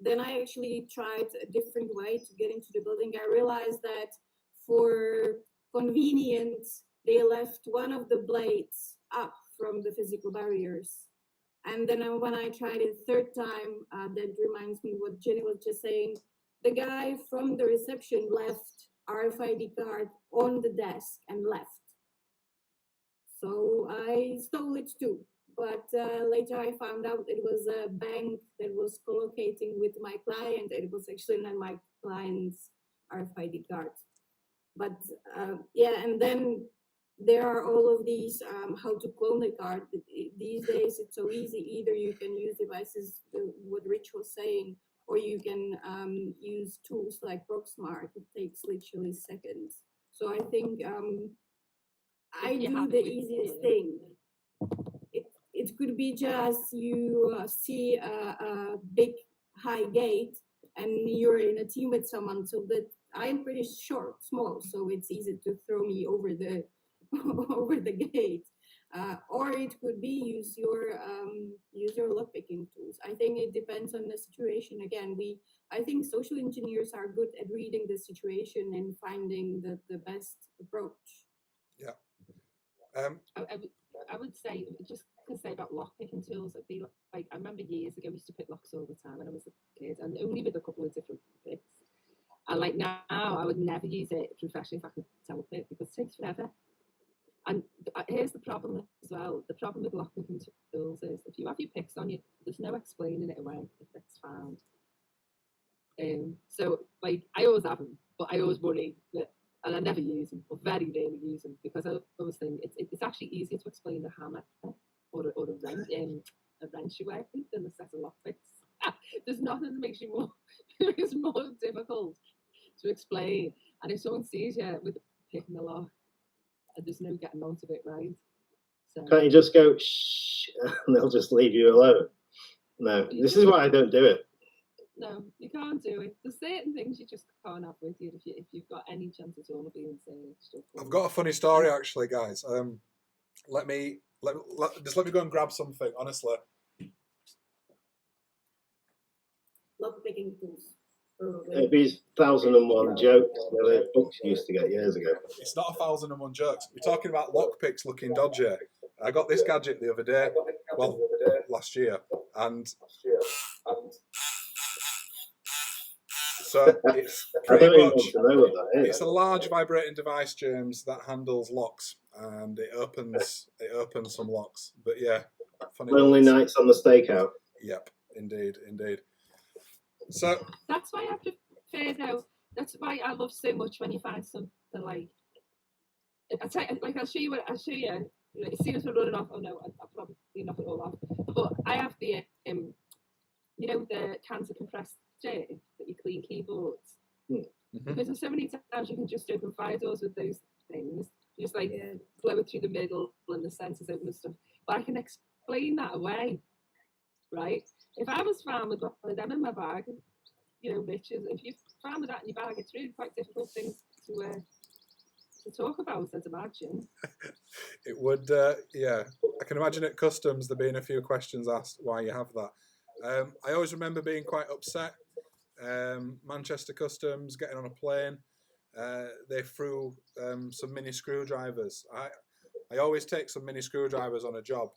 Then I actually tried a different way to get into the building. I realized that for convenience, they left one of the blades up from the physical barriers. And then when I tried it 3rd time, that reminds me what Jenny was just saying. The guy from the reception left RFID card on the desk and left. So I stole it too. But later I found out it was a bank that was collocating with my client. It was actually not my client's RFID card. But yeah, and then there are all of these how to clone a card. These days it's so easy. Either you can use devices, what Rich was saying, or you can use tools like Proxmark. It takes literally seconds. So I think I do the easiest thing. It could be just you see a big high gate and you're in a team with someone, so that I'm pretty short, small, so it's easy to throw me over the over the gate. Or it could be use your lockpicking tools. I think it depends on the situation. Again, I think social engineers are good at reading the situation and finding the best approach. Yeah. I would say, just to say about lock picking tools, it'd be like, I remember years ago we used to pick locks all the time when I was a kid, and only with a couple of different picks. And like now, I would never use it professionally if I could tell a pick, because it takes forever. And here's the problem as well. The problem with lock picking tools is if you have your picks on you, there's no explaining it away if it's found. So like I always have them, but I always worry that, and I never use them, or very rarely use them, because I always think it's actually easier to explain the hammer or a wrench away than a set of lockpicks. There's nothing that makes you more it's more difficult to explain. And if someone sees you with picking the lock, there's no getting out of it, right? So Can't you just go shh, and they'll just leave you alone? No, this is why I don't do it. no, you can't do it. There's certain things you just can't have with you if you've got any chance at all of being safe. I've got a funny story actually, guys. Let me go and grab something. Honestly, Lockpicking tools. It'd be 1001 jokes that books used to get years ago. it's not 1001 jokes. We're talking about lockpicks looking dodgy. I got this gadget the other day, well, last year, and so it's I pretty don't even much. want to know what that is. It's a large vibrating device, James, that handles locks, and it opens some locks. But yeah, funny. Lonely ones. nights on the stakeout. Yep, indeed. So that's why I prefer though. That's why I love so much when you find something like. I'll show you. As soon as we're running off. Oh no, I'll probably knock it all off. But I have the the cancer compressed jet that you clean keyboards. Because there's so many times you can just open fire doors with those things, just like blow it through the middle and the sensors open and stuff. But I can explain that away, right? If I was found with one of them in my bag, bitches, if you found with that in your bag, it's really quite difficult thing to talk about, I'd imagine. it would, yeah. I can imagine at customs there being a few questions asked why you have that. I always remember being quite upset. Manchester Customs, getting on a plane, they threw some mini screwdrivers. I always take some mini screwdrivers on a job,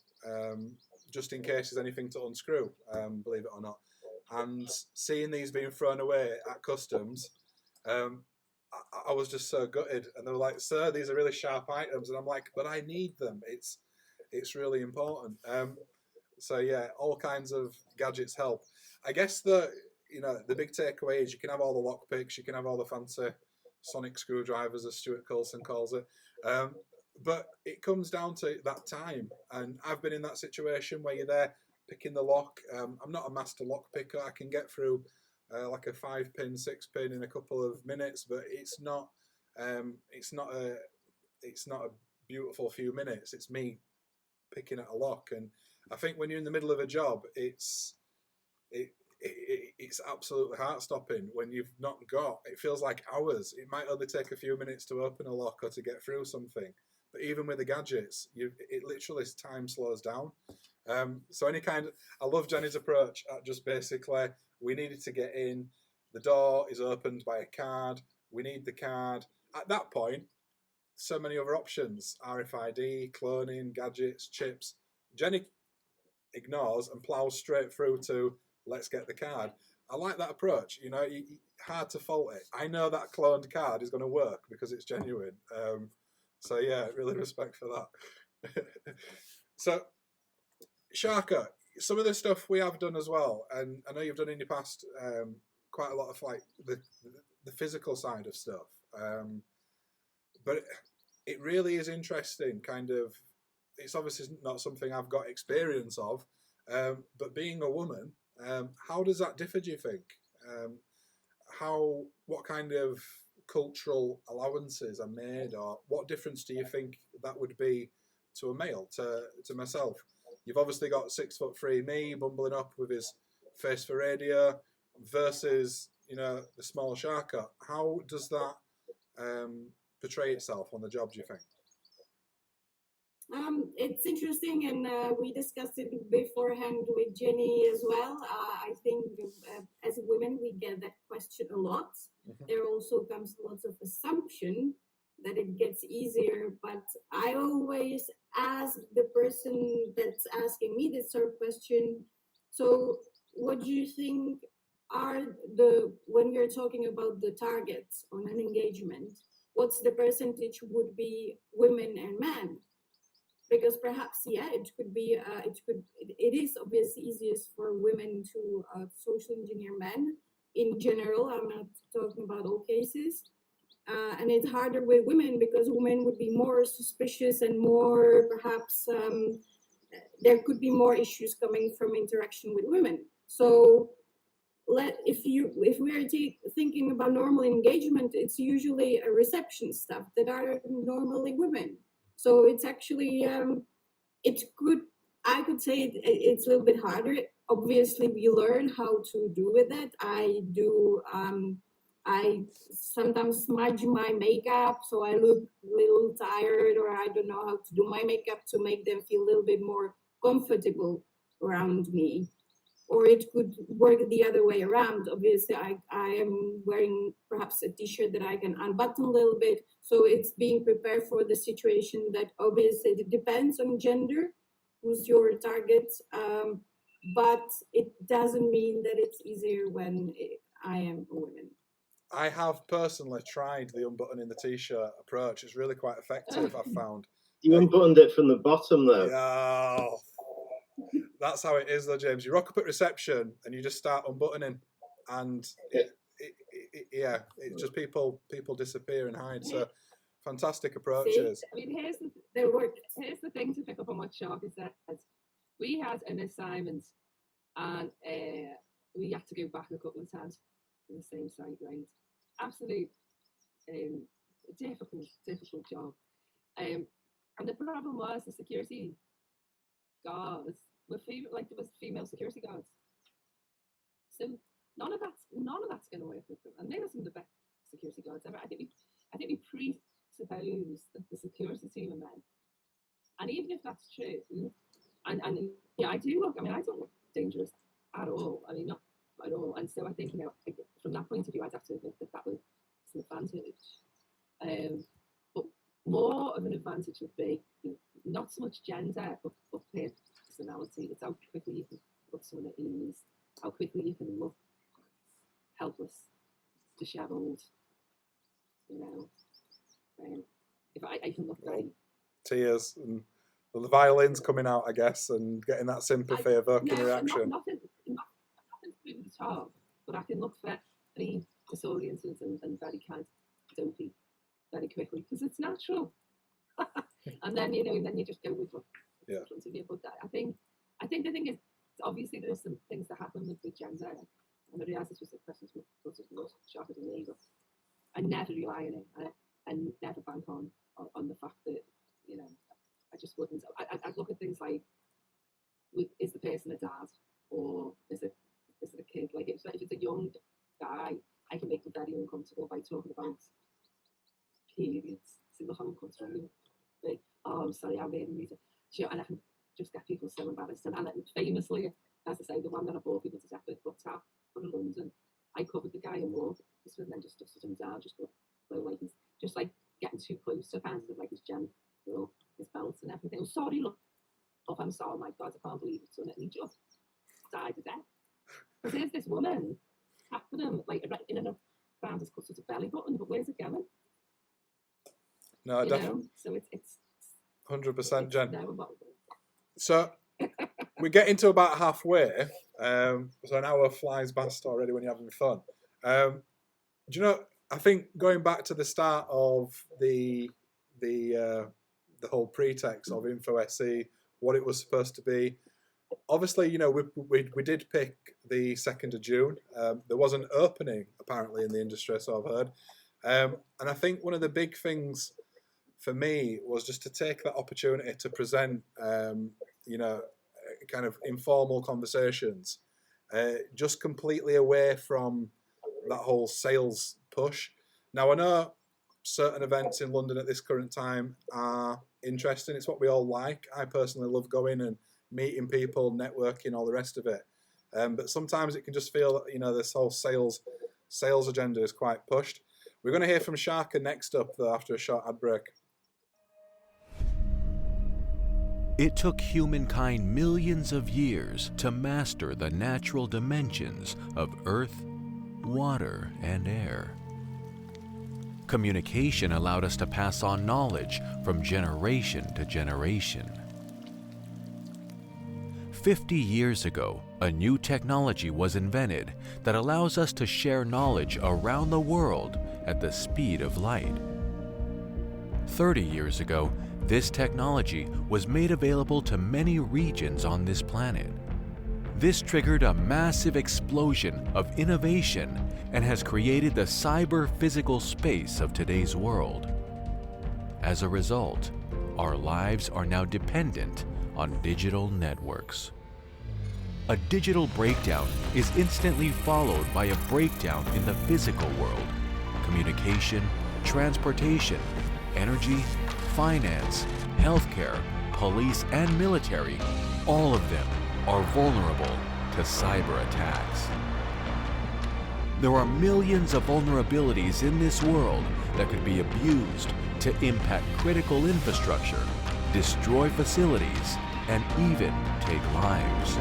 just in case there's anything to unscrew, believe it or not. And seeing these being thrown away at customs, I was just so gutted. And they were like, "Sir, these are really sharp items," and I'm like, "But I need them. It's really important." So yeah, all kinds of gadgets help. I guess the big takeaway is you can have all the lockpicks, you can have all the fancy sonic screwdrivers, as Stuart Coulson calls it, but it comes down to that time. And I've been in that situation where you're there picking the lock. I'm not a master lock picker. I can get through like a 5-pin, 6-pin in a couple of minutes, but it's not a beautiful few minutes. It's me picking at a lock. And I think when you're in the middle of a job, it's absolutely heart-stopping when you've not got. It feels like hours. It might only take a few minutes to open a lock or to get through something. But even with the gadgets, it literally time slows down. So I love Jenny's approach at just basically, we needed to get in. The door is opened by a card. We need the card. At that point, so many other options: RFID, cloning, gadgets, chips. Jenny ignores and plows straight through to let's get the card. I like that approach. Hard to fault it. I know that cloned card is going to work because it's genuine. So yeah, really respect for that. So Sharka, some of the stuff we have done as well, and I know you've done in your past quite a lot of like the physical side of stuff. But it really is interesting. Kind of, it's obviously not something I've got experience of, but being a woman, how does that differ? Do you think? What kind of cultural allowances are made, or what difference do you think that would be to a male, to myself? You've obviously got 6'3" me bumbling up with his face for radio versus, you know, the small Sharka. How does that portray itself on the job, do you think? It's interesting, and we discussed it beforehand with Jenny as well. I think as women, we get that question a lot. Mm-hmm. There also comes lots of assumption that it gets easier, but I always ask the person that's asking me this sort of question, so what do you think are when we're talking about the targets on an engagement, what's the percentage would be women and men? Because perhaps, yeah, it could be, it is obviously easiest for women to social engineer men in general. I'm not talking about all cases. And it's harder with women because women would be more suspicious and more, perhaps, there could be more issues coming from interaction with women. So if we are thinking about normal engagement, it's usually a reception staff that are normally women. So it's actually, it's good. I could say it's a little bit harder. Obviously, we learn how to do with it. I do. I sometimes smudge my makeup, so I look a little tired, or I don't know how to do my makeup to make them feel a little bit more comfortable around me. Or it could work the other way around. Obviously, I am wearing perhaps a t-shirt that I can unbutton a little bit. So it's being prepared for the situation that obviously it depends on gender, who's your target. But it doesn't mean that it's easier when I am a woman. I have personally tried the unbuttoning the t-shirt approach. It's really quite effective, I've found. You unbuttoned it from the bottom, though. Yeah. That's how it is, though, James. You rock up at reception and you just start unbuttoning, and it's just people disappear and hide. So fantastic approaches. I mean, here's the thing to pick up on what Sharka said. We had an assignment, and we had to go back a couple of times to the same site, right? Absolute difficult job. And the problem was the security guards were there was female security guards. So none of that's going to work with them. And they were some of the best security guards ever. I think we presuppose that the security team are men. And even if that's true, and yeah, I don't look dangerous at all. I mean, not at all. And so I think, you know, from that point of view, I'd have to admit that was an advantage. But more of an advantage would be not so much gender, but personality. It's how quickly you can put someone at ease, how quickly you can look helpless, dishevelled, you know. If I can look very... Tears and the violins coming out, I guess, and getting that sympathy, evoking reaction. Nothing to do with the top, but I can look very disoriented and very kind of dopey very quickly, because it's natural. And then, you know, then you just go with what in front of you. But I think the thing is, obviously there's some things that happen with gender, and I realise this was a question was more sharper than me, but I never rely on it. I never bank on the fact that, you know, I just wouldn't. I'd look at things like, is the person a dad, or is it a kid? Like if it's a young guy, I can make them very uncomfortable by talking about periods. So the whole country, like, oh, I'm sorry, I really need to. And I can just get people so embarrassed. And famously, as I say, the one that I brought people to death with, but in London, I covered the guy in water, and then just dusted him down, just just like getting too close to kind of like his general, his belts and everything. Oh, sorry, look, I'm sorry, oh my God, I can't believe it's done it. And he just died to death. Because here's this woman tapping him like in and around his sort of belly button, but where's it going? No, definitely. So it's 100%, Jen. No, so we get into about halfway. So an hour flies past already when you're having fun. Do you know? I think going back to the start of the the whole pretext of InfoSE, what it was supposed to be. Obviously, you know, we did pick the 2nd of June. There was an opening apparently in the industry, so I've heard. And I think one of the big things for me was just to take that opportunity to present, you know, kind of informal conversations, just completely away from that whole sales push. Now, I know certain events in London at this current time are interesting. It's what we all like. I personally love going and meeting people, networking, all the rest of it. But sometimes it can just feel that, you know, this whole sales agenda is quite pushed. We're going to hear from Sharka next up, though, after a short ad break. It took humankind millions of years to master the natural dimensions of earth, water, and air. Communication allowed us to pass on knowledge from generation to generation. 50 years ago, a new technology was invented that allows us to share knowledge around the world at the speed of light. 30 years ago, this technology was made available to many regions on this planet. This triggered a massive explosion of innovation and has created the cyber-physical space of today's world. As a result, our lives are now dependent on digital networks. A digital breakdown is instantly followed by a breakdown in the physical world. Communication, transportation, energy, finance, healthcare, police, and military, all of them are vulnerable to cyber attacks. There are millions of vulnerabilities in this world that could be abused to impact critical infrastructure, destroy facilities, and even take lives.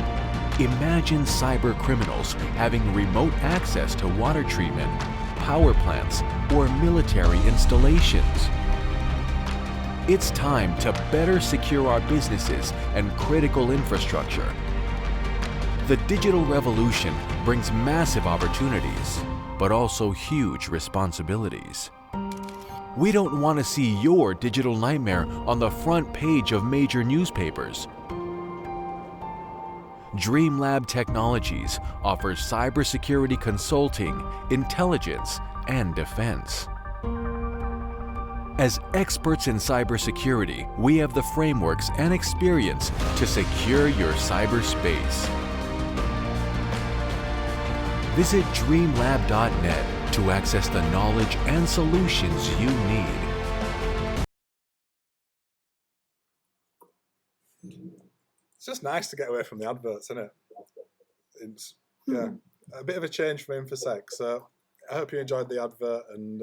Imagine cyber criminals having remote access to water treatment, power plants, or military installations. It's time to better secure our businesses and critical infrastructure. The digital revolution brings massive opportunities, but also huge responsibilities. We don't want to see your digital nightmare on the front page of major newspapers. DreamLab Technologies offers cybersecurity consulting, intelligence, and defense. As experts in cybersecurity, we have the frameworks and experience to secure your cyberspace. Visit dreamlab.net to access the knowledge and solutions you need. It's just nice to get away from the adverts, isn't it? It's, yeah, a bit of a change from InfoSec. So I hope you enjoyed the advert. And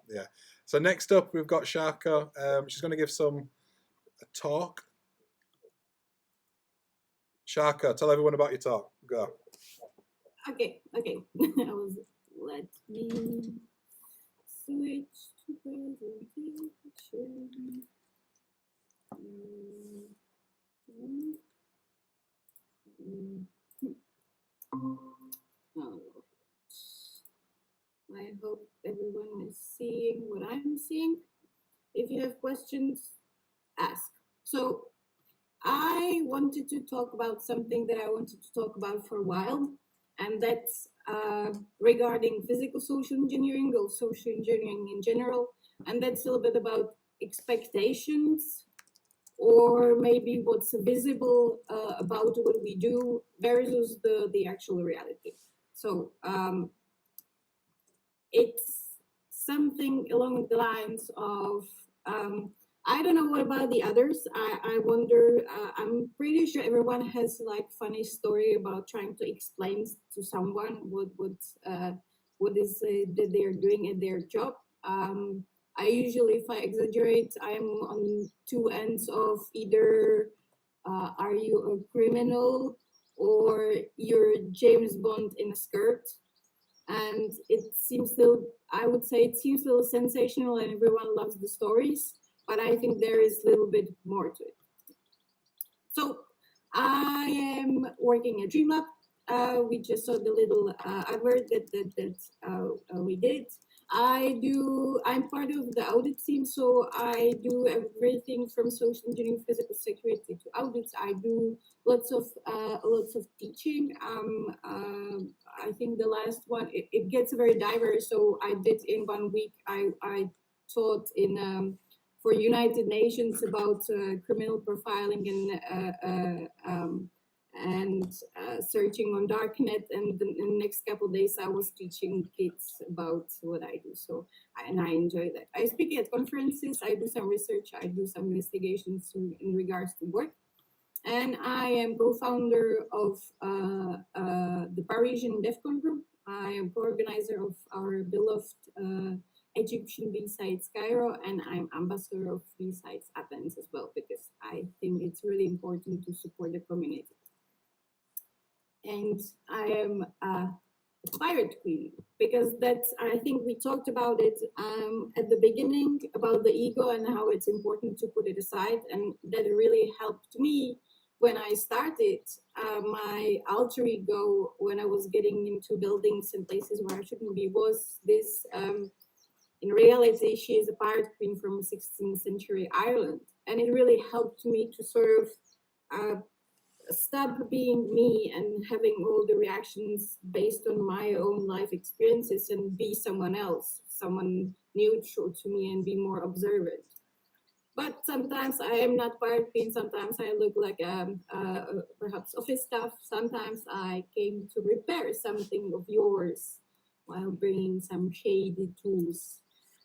yeah. So next up, we've got Sharka. She's going to give a talk. Sharka, tell everyone about your talk. Go. Okay. Let me switch to presentation. I hope everyone is seeing what I'm seeing. If you have questions, ask. So I wanted to talk about something that I wanted to talk about for a while, and that's regarding physical social engineering or social engineering in general, and that's a little bit about expectations, or maybe what's visible about what we do versus the actual reality. So it's something along the lines of, I don't know what about the others. I wonder, I'm pretty sure everyone has like funny story about trying to explain to someone what is that they're doing at their job. I usually, if I exaggerate, I'm on two ends of either are you a criminal or you're James Bond in a skirt. And it seems still, I would say it seems a little sensational and everyone loves the stories, but I think there is a little bit more to it. So I am working at DreamLab. We just saw the little advert that we did. I'm part of the audit team, so I do everything from social engineering, physical security to audits. I do lots of teaching. I think the last one, it gets very diverse. So I did in 1 week, I taught in for United Nations about criminal profiling and searching on darknet, and in the next couple of days I was teaching kids about what I do. So and I enjoy that. I speak at conferences, I do some research, I do some investigations in regards to work, and I am co-founder of the Parisian DEFCON group. I am co-organizer of our beloved Egyptian B-Sides Cairo, and I'm ambassador of B-Sides Athens as well, because I think it's really important to support the community. And I am a pirate queen, because that's, I think we talked about it at the beginning, about the ego and how it's important to put it aside, and that really helped me when I started my alter ego, when I was getting into buildings and places where I shouldn't be, was this, in reality, she is a pirate queen from 16th century Ireland. And it really helped me to sort of stop being me and having all the reactions based on my own life experiences and be someone else, someone neutral to me, and be more observant. But sometimes I am not pirate queen, sometimes I look like perhaps office staff, sometimes I came to repair something of yours while bringing some shady tools.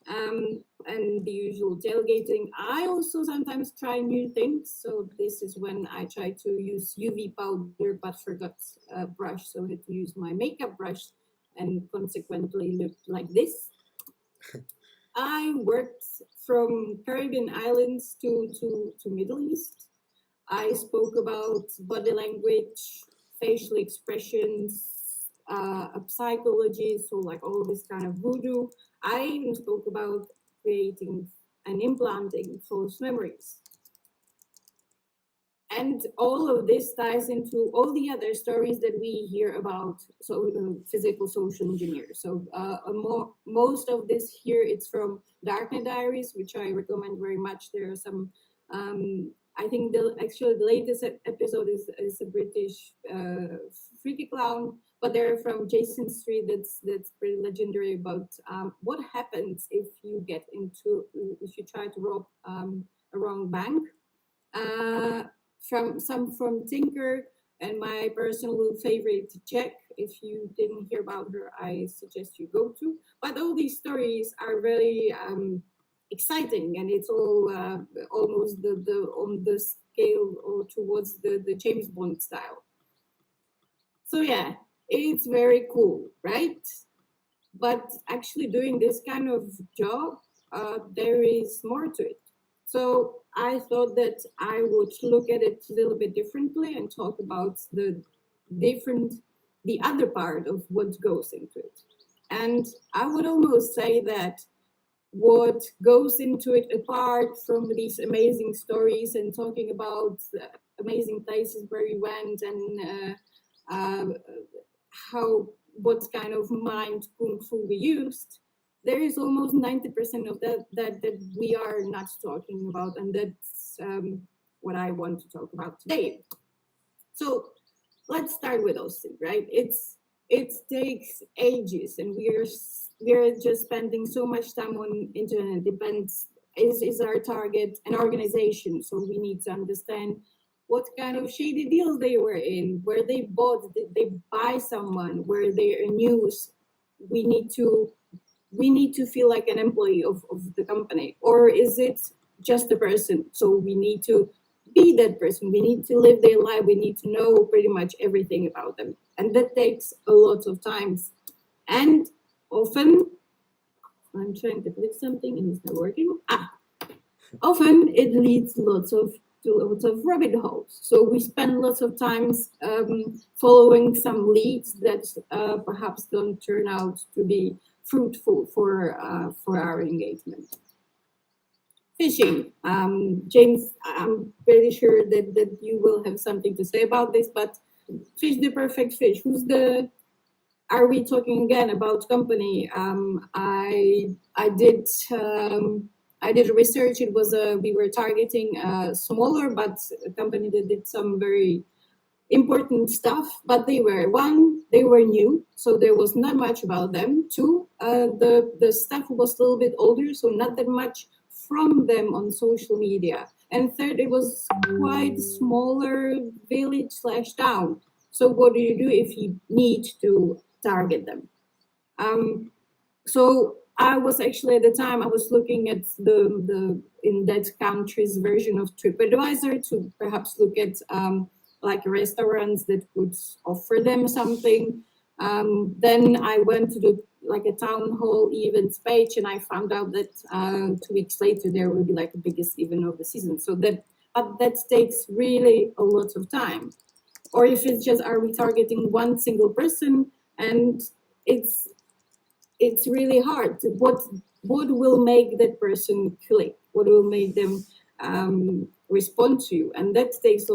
And the usual tailgating. I also sometimes try new things. So this is when I try to use UV powder but forgot a brush, so I had to use my makeup brush and consequently looked like this. I worked from Caribbean islands to Middle East. I spoke about body language, facial expressions, psychology, so like all this kind of voodoo. I even spoke about creating and implanting false memories. And all of this ties into all the other stories that we hear about physical social engineers. So most of this here, it's from Darknet Diaries, which I recommend very much. There are some, I think the latest episode is a British freaky clown, but they're from Jason Street. That's pretty legendary about what happens if you try to rob a wrong bank. From Tinker, and my personal favorite, Jack. If you didn't hear about her, I suggest you go to. But all these stories are very exciting, and it's all almost on the scale or towards the James Bond style. So yeah, it's very cool, right? But actually doing this kind of job, there is more to it. So I thought that I would look at it a little bit differently and talk about the other part of what goes into it. And I would almost say that what goes into it, apart from these amazing stories and talking about amazing places where we went and what kind of mind kung fu we used, there is almost 90% of that we are not talking about, and that's what I want to talk about today. So let's start with those things, right? It takes ages, and we're just spending so much time on internet. Depends, is our target an organization? So we need to understand what kind of shady deals they were in, where they bought, did they buy someone, where they are news. We need to feel like an employee of the company, or is it just a person? So we need to be that person. We need to live their life. We need to know pretty much everything about them. And that takes a lot of times. And often, I'm trying to click something and it's not working. Often it leads to lots of rabbit holes. So we spend lots of times following some leads that perhaps don't turn out to be fruitful for our engagement. Phishing. James, I'm pretty sure that you will have something to say about this, but fish the perfect fish. Who's the are we talking again about company? I did research. It was we were targeting a smaller but a company that did some very important stuff, but they were new, so there was not much about them. Two, the staff was a little bit older, so not that much from them on social media. And third, it was quite smaller village / town. So what do you do if you need to target them? So I was actually at the time I was looking at the in that country's version of TripAdvisor to perhaps look at like restaurants that could offer them something. Then I went to the like a town hall events page, and I found out that 2 weeks later there will be like the biggest event of the season. So that takes really a lot of time. Or if it's just are we targeting one single person, and it's really hard. What will make that person click? What will make them respond to you? And that takes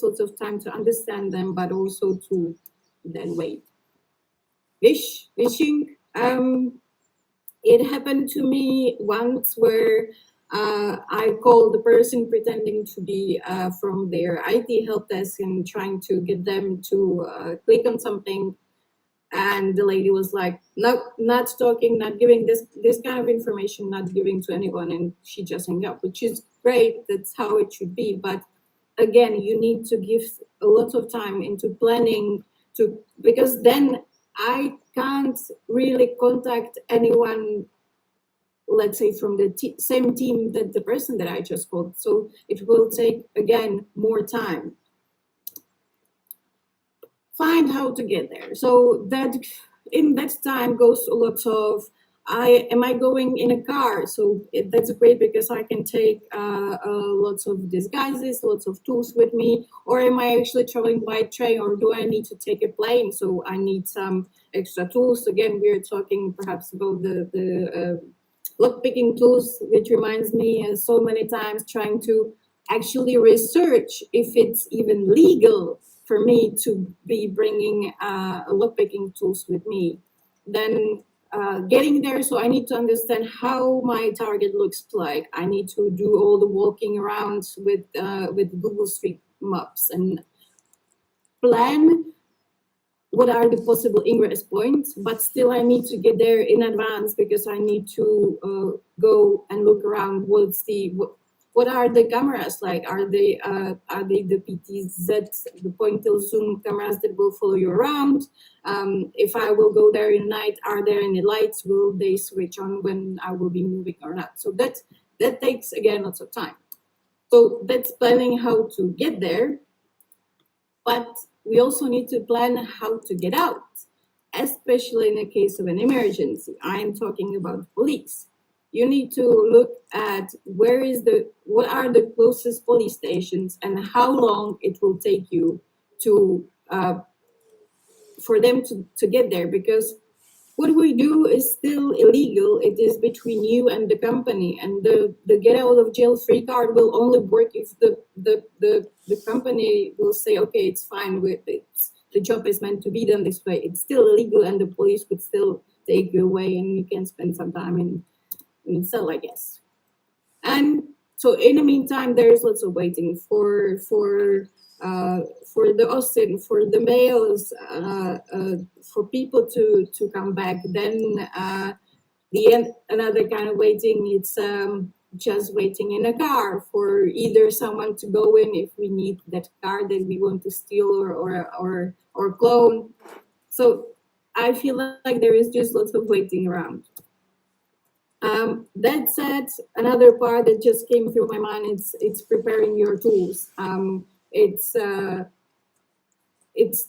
lots of time to understand them, but also to then wait. Wishing. It happened to me once where I called the person pretending to be from their IT help desk and trying to get them to click on something. And the lady was like, no, not talking, not giving this kind of information, not giving to anyone. And she just hung up, which is great. That's how it should be. But again, you need to give a lot of time into planning because then I can't really contact anyone, let's say from the same team that the person that I just called. So it will take, again, more time. Find how to get there. So that in that time goes a lot of am I going in a car? So that's great because I can take lots of disguises, lots of tools with me. Or am I actually traveling by train, or do I need to take a plane? So I need some extra tools. Again, we're talking perhaps about the lockpicking tools, which reminds me so many times trying to actually research if it's even legal for me to be bringing lockpicking tools with me. Then getting there, so I need to understand how my target looks like. I need to do all the walking around with Google Street Maps and plan what are the possible ingress points, but still I need to get there in advance because I need to go and look around. What are the cameras like? Are they the PTZ, the point till zoom cameras that will follow you around? If I will go there in night, are there any lights? Will they switch on when I will be moving or not? So that takes, again, lots of time. So that's planning how to get there, but we also need to plan how to get out, especially in the case of an emergency. I am talking about police. You need to look at what are the closest police stations and how long it will take you to for them to get there, because what we do is still illegal. It is between you and the company, and the get out of jail free card will only work if the company will say, okay, it's fine with it. The job is meant to be done this way. It's still illegal, and the police could still take you away, and you can spend some time in cell, I guess. And so in the meantime, there's lots of waiting for the OSINT, for the mails, for people to come back. Then another kind of waiting, it's just waiting in a car for either someone to go in if we need that car that we want to steal or clone. So I feel like there is just lots of waiting around. That said, another part that just came through my mind, it's preparing your tools. It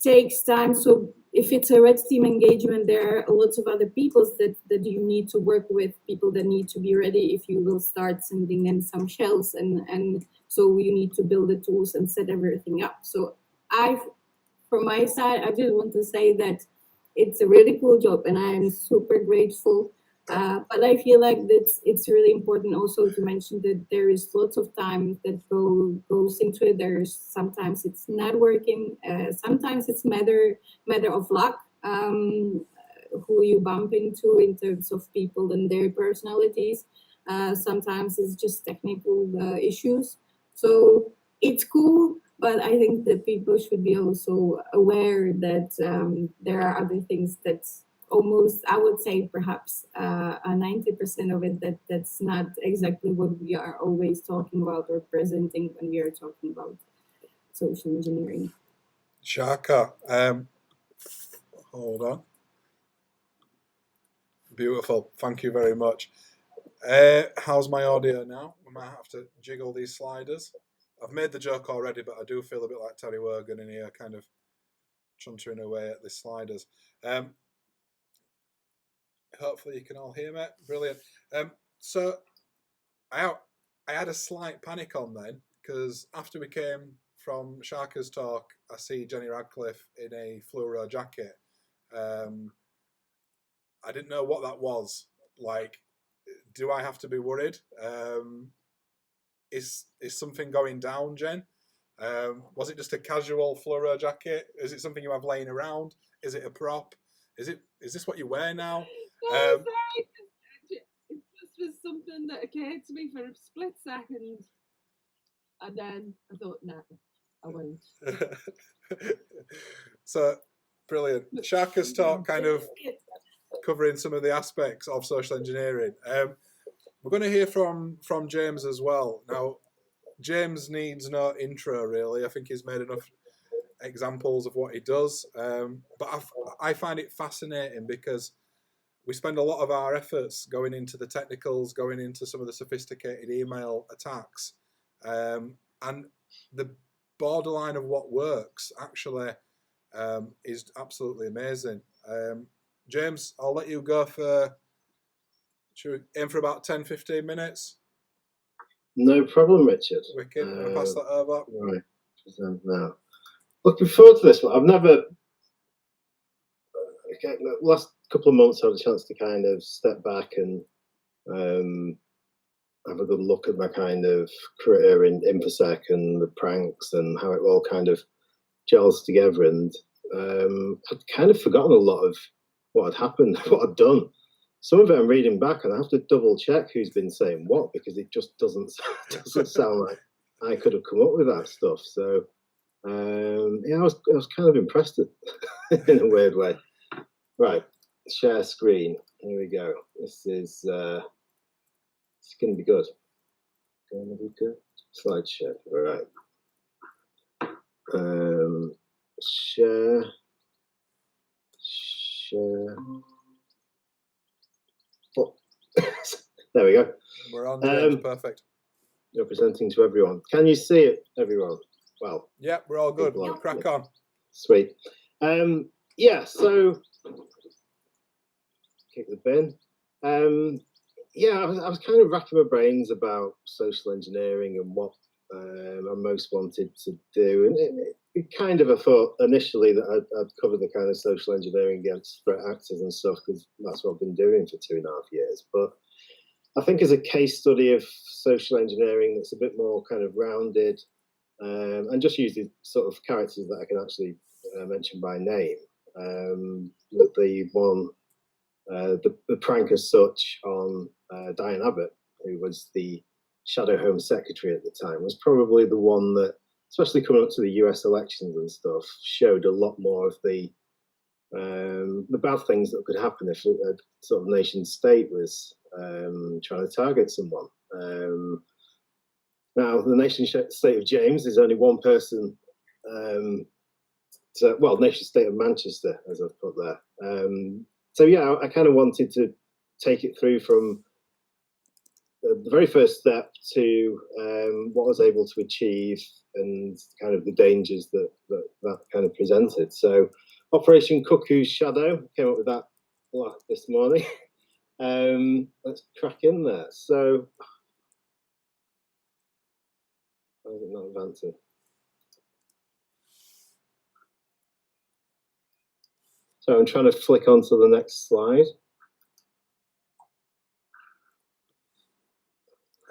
takes time. So if it's a red team engagement, there are lots of other people that you need to work with, people that need to be ready if you will start sending them some shells. And so you need to build the tools and set everything up. So from my side, I just want to say that it's a really cool job and I'm super grateful. But I feel like it's really important also to mention that there is lots of time that goes into it. Sometimes it's not working. Sometimes it's matter of luck. who you bump into in terms of people and their personalities. Sometimes it's just technical issues. So it's cool, but I think that people should be also aware that there are other things that almost, I would say perhaps 90% of it that's not exactly what we are always talking about or presenting when we are talking about social engineering. Shaka, hold on. Beautiful. Thank you very much. How's my audio now? We might have to jiggle these sliders. I've made the joke already, but I do feel a bit like Terry Wogan in here, kind of chuntering away at the sliders. Hopefully you can all hear me. Brilliant. So I had a slight panic on then, because after we came from Shaka's talk, I see Jenny Radcliffe in a fluoro jacket. I didn't know what that was. Like, do I have to be worried? Is something going down, Jen? Was it just a casual fluoro jacket? Is it something you have laying around? Is it a prop? Is this what you wear now? No, sorry. It just was something that occurred to me for a split second, and then I thought, no, I won't. So, brilliant. Shaka's talk kind of covering some of the aspects of social engineering. We're going to hear from James as well. Now, James needs no intro, really. I think he's made enough examples of what he does. But I find it fascinating because we spend a lot of our efforts going into the technicals, going into some of the sophisticated email attacks. And the borderline of what works actually is absolutely amazing. James, I'll let you go for, should we aim for about 10-15 minutes? No problem, Richard. Wicked. I'll pass that over. Right, present now. Looking forward to this one. I've never, the last couple of months, I had a chance to kind of step back and have a good look at my kind of career in InfoSec and the pranks and how it all kind of gels together. And I'd kind of forgotten a lot of what had happened, what I'd done. Some of it I'm reading back and I have to double check who's been saying what, because it just doesn't sound like I could have come up with that stuff. So yeah, I was kind of impressed in a weird way. Right, share screen. Here we go. This is it's going to be good. Going to be good. Slideshow. All right. Share. Oh. There we go. We're on, James. Perfect. You're presenting to everyone. Can you see it, everyone? Well. Yeah, we're all good. We'll crack on. Sweet. Yeah, so kick the bin. Yeah, I was kind of racking my brains about social engineering and what I most wanted to do. And it kind of, I thought initially that I'd cover the kind of social engineering against threat actors and stuff, because that's what I've been doing for 2.5 years. But I think as a case study of social engineering that's a bit more kind of rounded, and just use the sort of characters that I can actually mention by name. With the one, the prank as such on Diane Abbott, who was the Shadow Home Secretary at the time, was probably the one that, especially coming up to the US elections and stuff, showed a lot more of the bad things that could happen if a sort of nation state was trying to target someone. Now, the nation state of James is only one person. Well, nation state of Manchester, as I've put there. So yeah, I kind of wanted to take it through from the very first step to what I was able to achieve and kind of the dangers that kind of presented. So Operation Cuckoo's Shadow, came up with that this morning. Let's crack in there. So, why is it not advancing? So I'm trying to flick onto the next slide.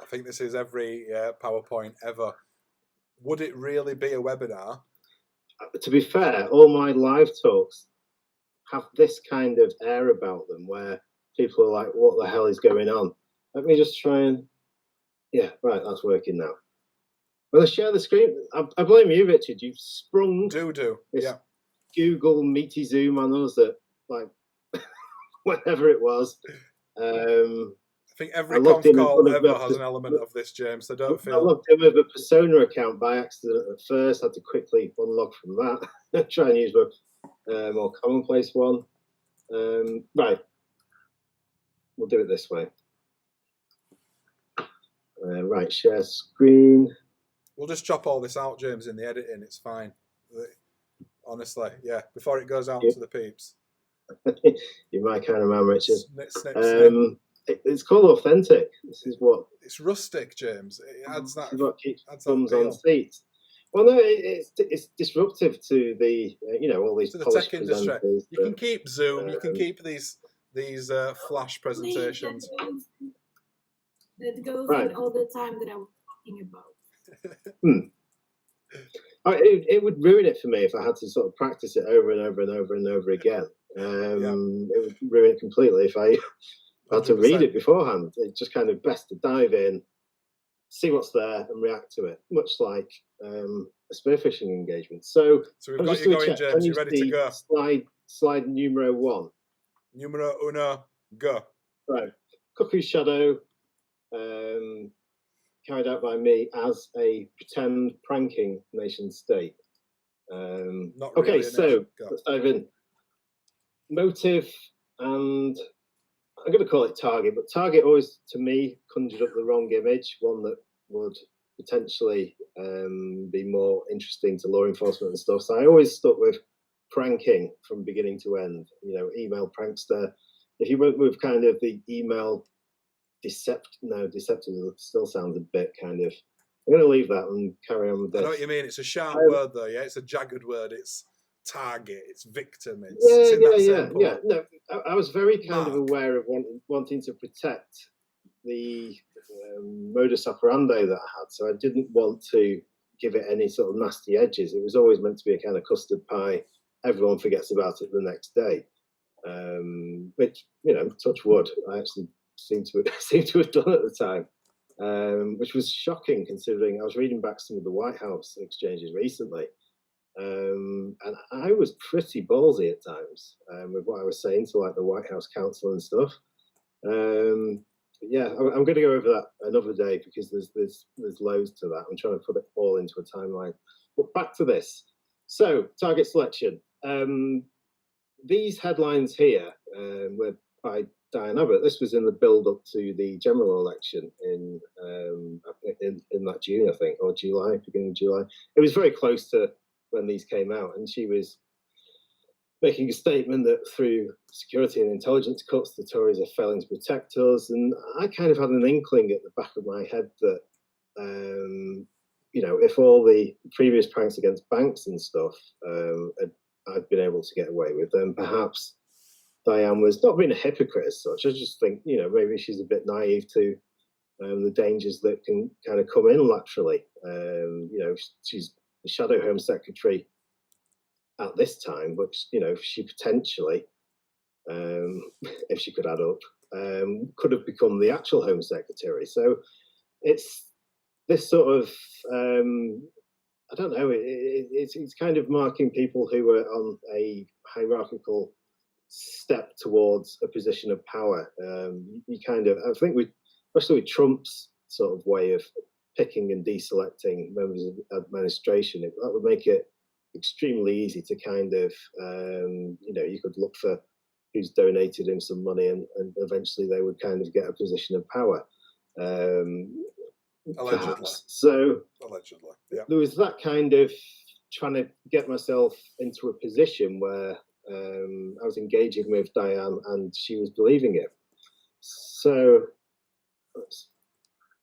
I think this is every PowerPoint ever. Would it really be a webinar? To be fair, all my live talks have this kind of air about them where people are like, what the hell is going on? Let me just try and, yeah, right, that's working now. When I share the screen, I blame you, Richard. You've sprung this Google Meaty Zoom on us at like whatever it was. I think every conf call ever has an element of this, James. So don't feel. I logged in with a Persona account by accident at first. Had to quickly unlog from that. Try and use a more commonplace one. Right, we'll do it this way. Right, share screen. We'll just chop all this out, James, in the editing. It's fine. Honestly, yeah. Before it goes out to the peeps. You're my kind of man, Richard. Snip. It's called authentic. This is what. It's rustic, James. It adds that. This is what keeps thumbs on seats. Well, no, it's disruptive to the all these to the tech industry. You can keep Zoom. You can keep these flash presentations. That goes right. in all the time that I'm talking about. It would ruin it for me if I had to sort of practice it over and over and over and over again. It would ruin it completely if I had to read it beforehand. It's just kind of best to dive in, see what's there, and react to it, much like a spearfishing engagement. So we've got you going, James. You ready to go? Slide numero 1. Numero uno, go. Right. Cuckoo Shadow, carried out by me as a pretend pranking nation state. Not really so let's dive in. Motive, and I'm going to call it target, but target always, to me, conjured up the wrong image, one that would potentially be more interesting to law enforcement and stuff. So I always stuck with pranking from beginning to end, email prankster. If you went with kind of the email deceptive still sounds a bit kind of. I'm going to leave that and carry on with this. I know what you mean. It's a sharp word, though. Yeah, it's a jagged word. It's target. It's victim. It's No, I was very kind of aware of wanting to protect the modus operandi that I had, so I didn't want to give it any sort of nasty edges. It was always meant to be a kind of custard pie. Everyone forgets about it the next day. Which, touch wood, I actually seem to have done at the time, which was shocking considering I was reading back some of the White House exchanges recently, and I was pretty ballsy at times with what I was saying to like the White House counsel and stuff. I'm going to go over that another day because there's loads to that. I'm trying to put it all into a timeline. But back to this. So target selection. These headlines here were by Diane Abbott. This was in the build-up to the general election in that June, I think, or July, beginning of July. It was very close to when these came out, and she was making a statement that through security and intelligence cuts, the Tories are failing to protect us. And I kind of had an inkling at the back of my head that, if all the previous pranks against banks and stuff I'd been able to get away with, then perhaps Diane was not being a hypocrite as such. I just think, maybe she's a bit naive to the dangers that can kind of come in laterally. She's the Shadow Home Secretary at this time, but, she potentially, if she could add up, could have become the actual Home Secretary. So it's this sort of, I don't know, it's kind of marking people who are on a hierarchical step towards a position of power. You kind of, I think, especially with Trump's sort of way of picking and deselecting members of administration, that would make it extremely easy to kind of, you could look for who's donated him some money, and eventually they would kind of get a position of power. Allegedly. Perhaps. So allegedly, yeah. There was that kind of trying to get myself into a position where I was engaging with Diane and she was believing it. So let's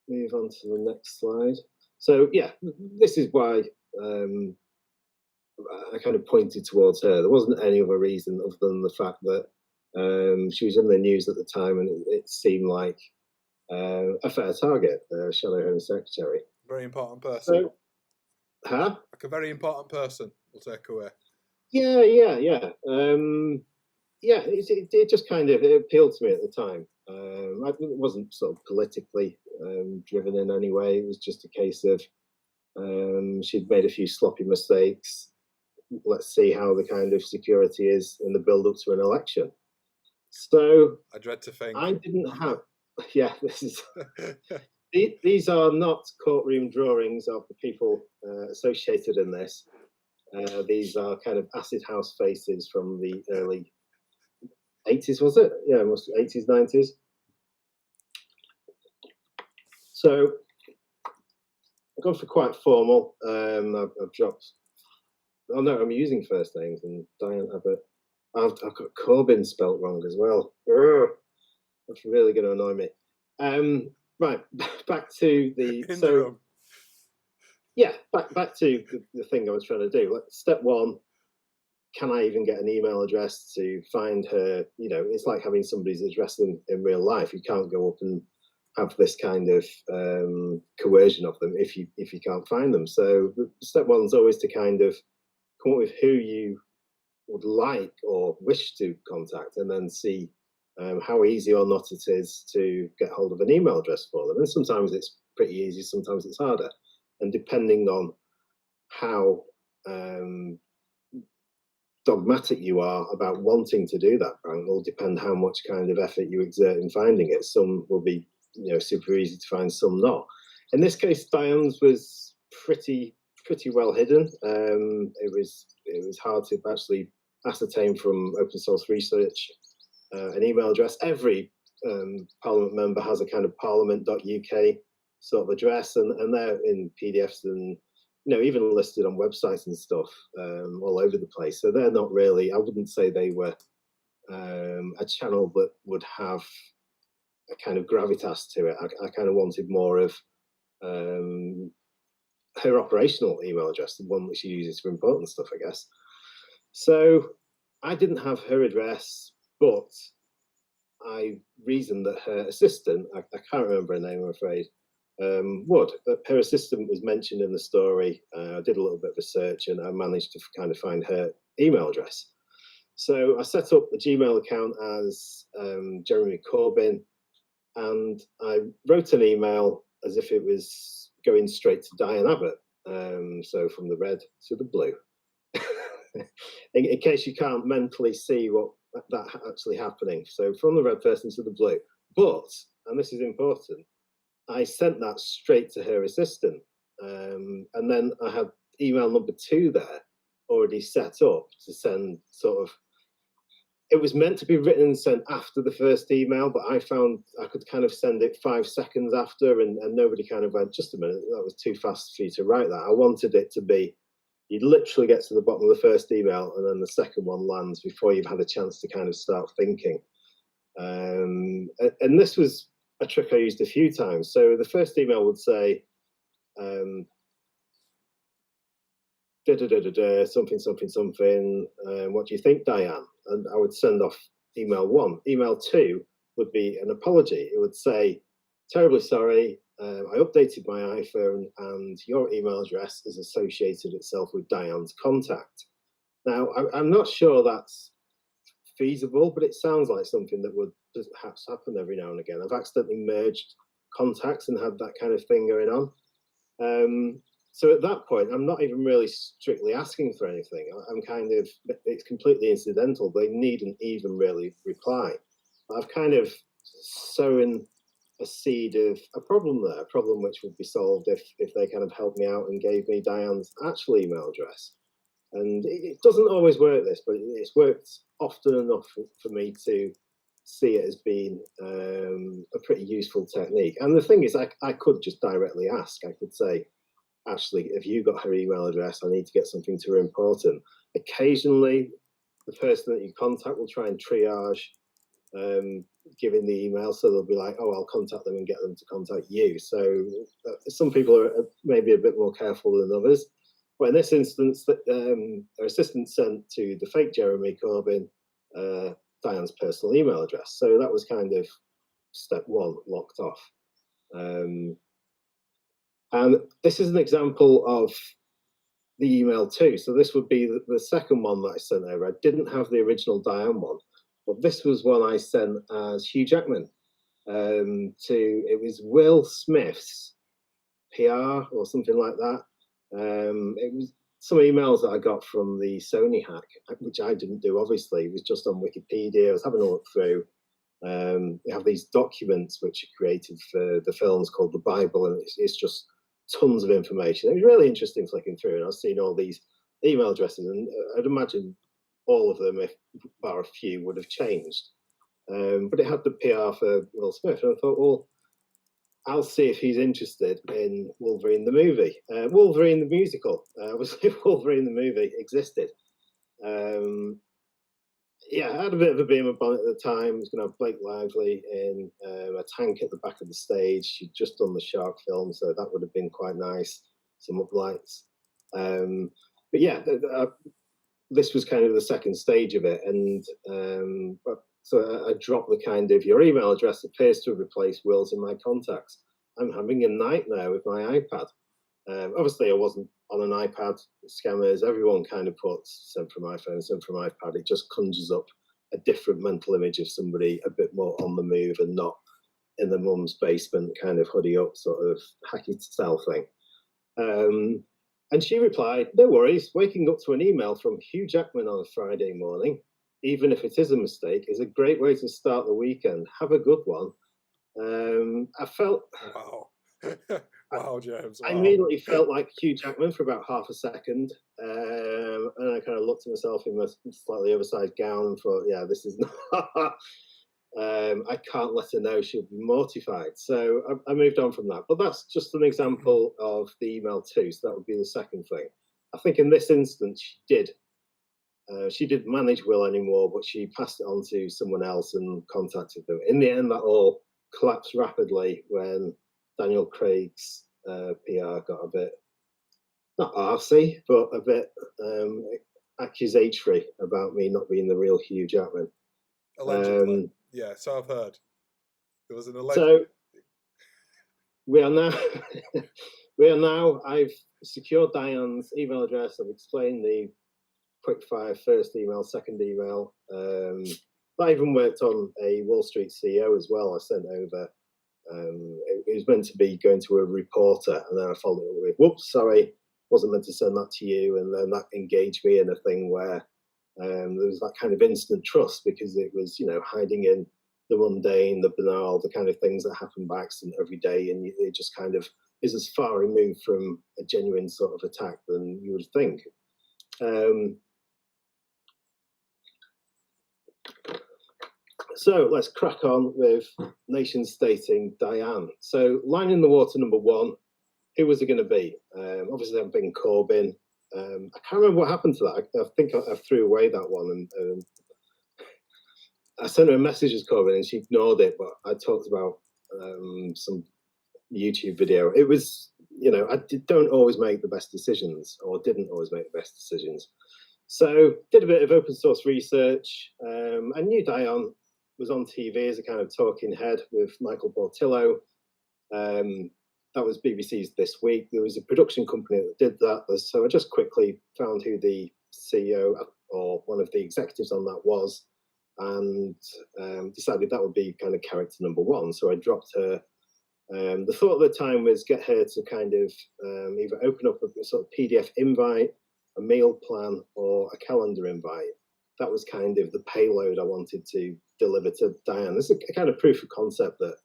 move on to the next slide. So yeah, this is why I kind of pointed towards her. There wasn't any other reason other than the fact that she was in the news at the time, and it seemed like a fair target, Shadow Home Secretary. Very important person. So, like a very important person, we'll take away. Yeah. yeah, it just kind of it appealed to me at the time. It wasn't sort of politically driven in any way. It was just a case of she'd made a few sloppy mistakes. Let's see how the kind of security is in the build-up to an election. So I dread to think. I didn't have. Yeah, this is. These are not courtroom drawings of the people associated in this. These are kind of acid house faces from the early 80s, was it? Yeah, it was 80s, 90s. So I've gone for quite formal. I've dropped. Oh no, I'm using first names and Diane Abbott. I've got Corbyn spelt wrong as well. Urgh, that's really going to annoy me. Right, back to the yeah, back to the thing I was trying to do. Like, step one, can I even get an email address to find her? You know, it's like having somebody's address in real life. You can't go up and have this kind of coercion of them if you can't find them. So step one is always to kind of come up with who you would like or wish to contact, and then see how easy or not it is to get hold of an email address for them. And sometimes it's pretty easy, sometimes it's harder. And depending on how dogmatic you are about wanting to do that prank will depend how much kind of effort you exert in finding it. Some will be, you know, super easy to find, some not. In this case, Diane's was pretty well hidden. It was hard to actually ascertain from open source research an email address. Every Parliament member has a kind of parliament.uk sort of address, and they're in PDFs and, you know, even listed on websites and stuff all over the place. So they're not really, I wouldn't say they were a channel that would have a kind of gravitas to it. I kind of wanted more of her operational email address, the one that she uses for important stuff, I guess. So I didn't have her address, but I reasoned that her assistant, I can't remember her name, I'm afraid, would. But her assistant was mentioned in the story. I did a little bit of research and I managed to kind of find her email address. So I set up a Gmail account as Jeremy Corbyn, and I wrote an email as if it was going straight to Diane Abbott. So from the red to the blue. in case you can't mentally see what that actually happening. So from the red person to the blue. But, and this is important, I sent that straight to her assistant. And then I had email number 2 there already set up to send sort of, it was meant to be written and sent after the first email, but I found I could kind of send it 5 seconds after, and nobody kind of went, just a minute, that was too fast for you to write that. I wanted it to be, you'd literally get to the bottom of the first email and then the second one lands before you've had a chance to kind of start thinking. And this was a trick I used a few times. So the first email would say, something, something, something. What do you think, Diane? And I would send off email 1. Email 2 would be an apology. It would say, terribly sorry, I updated my iPhone and your email address has associated itself with Diane's contact. Now, I'm not sure that's feasible, but it sounds like something that would perhaps happen every now and again. I've accidentally merged contacts and had that kind of thing going on. So at that point, I'm not even really strictly asking for anything. I'm kind of, it's completely incidental. They needn't even really reply. I've kind of sown a seed of a problem there, a problem which would be solved if they kind of helped me out and gave me Diane's actual email address. And it doesn't always work this, but it's worked often enough for me to see it as being a pretty useful technique. And the thing is, I could just directly ask. I could say, Ashley, have you got her email address? I need to get something to her important. Occasionally, the person that you contact will try and triage giving the email, so they'll be like, oh, I'll contact them and get them to contact you. So some people are maybe a bit more careful than others. But in this instance, her assistant sent to the fake Jeremy Corbyn Diane's personal email address. So that was kind of step 1 locked off. And this is an example of the email 2. So this would be the second one that I sent over. I didn't have the original Diane one, but this was one I sent as Hugh Jackman. It was Will Smith's PR or something like that. It was some emails that I got from the Sony hack, which I didn't do, obviously. It was just on Wikipedia. I was having a look through. We have these documents which are created for the films called the Bible, and it's just tons of information. It was really interesting flicking through, and I was seeing all these email addresses, and I'd imagine all of them, if bar a few, would have changed. But it had the PR for Will Smith, and I thought, well, I'll see if he's interested in Wolverine the movie. Wolverine the musical. Obviously, Wolverine the movie existed. Yeah, I had a bit of a beamer bonnet at the time. I was going to have Blake Lively in a tank at the back of the stage. She'd just done the Shark film, so that would have been quite nice. Some uplights. But yeah, this was kind of the second stage of it. And so I dropped the kind of, your email address appears to have replaced Will's in my contacts. I'm having a nightmare with my iPad. Obviously, I wasn't on an iPad. Scammers, everyone kind of puts sent from iPhone, sent from iPad. It just conjures up a different mental image of somebody a bit more on the move and not in the mum's basement, kind of hoodie up, sort of hacky style thing. And she replied, "No worries, waking up to an email from Hugh Jackman on a Friday morning, even if it is a mistake, is a great way to start the weekend. Have a good one." I felt... Wow. Wow, James. Wow. I immediately felt like Hugh Jackman for about half a second. And I kind of looked at myself in my slightly oversized gown and thought, yeah, this is not... I can't let her know, she'll be mortified. So I moved on from that. But that's just an example of the email too. So that would be the second thing. I think in this instance, she didn't manage Will anymore, but she passed it on to someone else and contacted them. In the end, that all collapsed rapidly when Daniel Craig's PR got a bit, not arsey, but a bit accusatory about me not being the real Hugh Jackman. Allegedly. Yeah, so I've heard. There was an alleged... So we are now, I've secured Diane's email address. I've explained the quickfire first email, second email. I even worked on a Wall Street CEO as well. I sent over, it was meant to be going to a reporter, and then I followed it up with, whoops, sorry, wasn't meant to send that to you. And then that engaged me in a thing where there was that kind of instant trust, because it was, you know, hiding in the mundane, the banal, the kind of things that happen by accident every day. And it just kind of is as far removed from a genuine sort of attack than you would think. So let's crack on with nation stating Diane. So line in the water number one, who was it going to be? Obviously, I've been Corbyn. I can't remember what happened to that. I think I threw away that one, and I sent her a message as Corbyn, and she ignored it. But I talked about some YouTube video. It was, you know, I don't always make the best decisions, or didn't always make the best decisions. So did a bit of open source research. I knew Diane was on TV as a kind of talking head with Michael Portillo. That was BBC's This Week. There was a production company that did that. So I just quickly found who the CEO or one of the executives on that was, and decided that would be kind of character number one. So I dropped her. The thought at the time was get her to kind of either open up a sort of PDF invite, a meal plan, or a calendar invite. That was kind of the payload I wanted to deliver to Diane. This is a kind of proof of concept that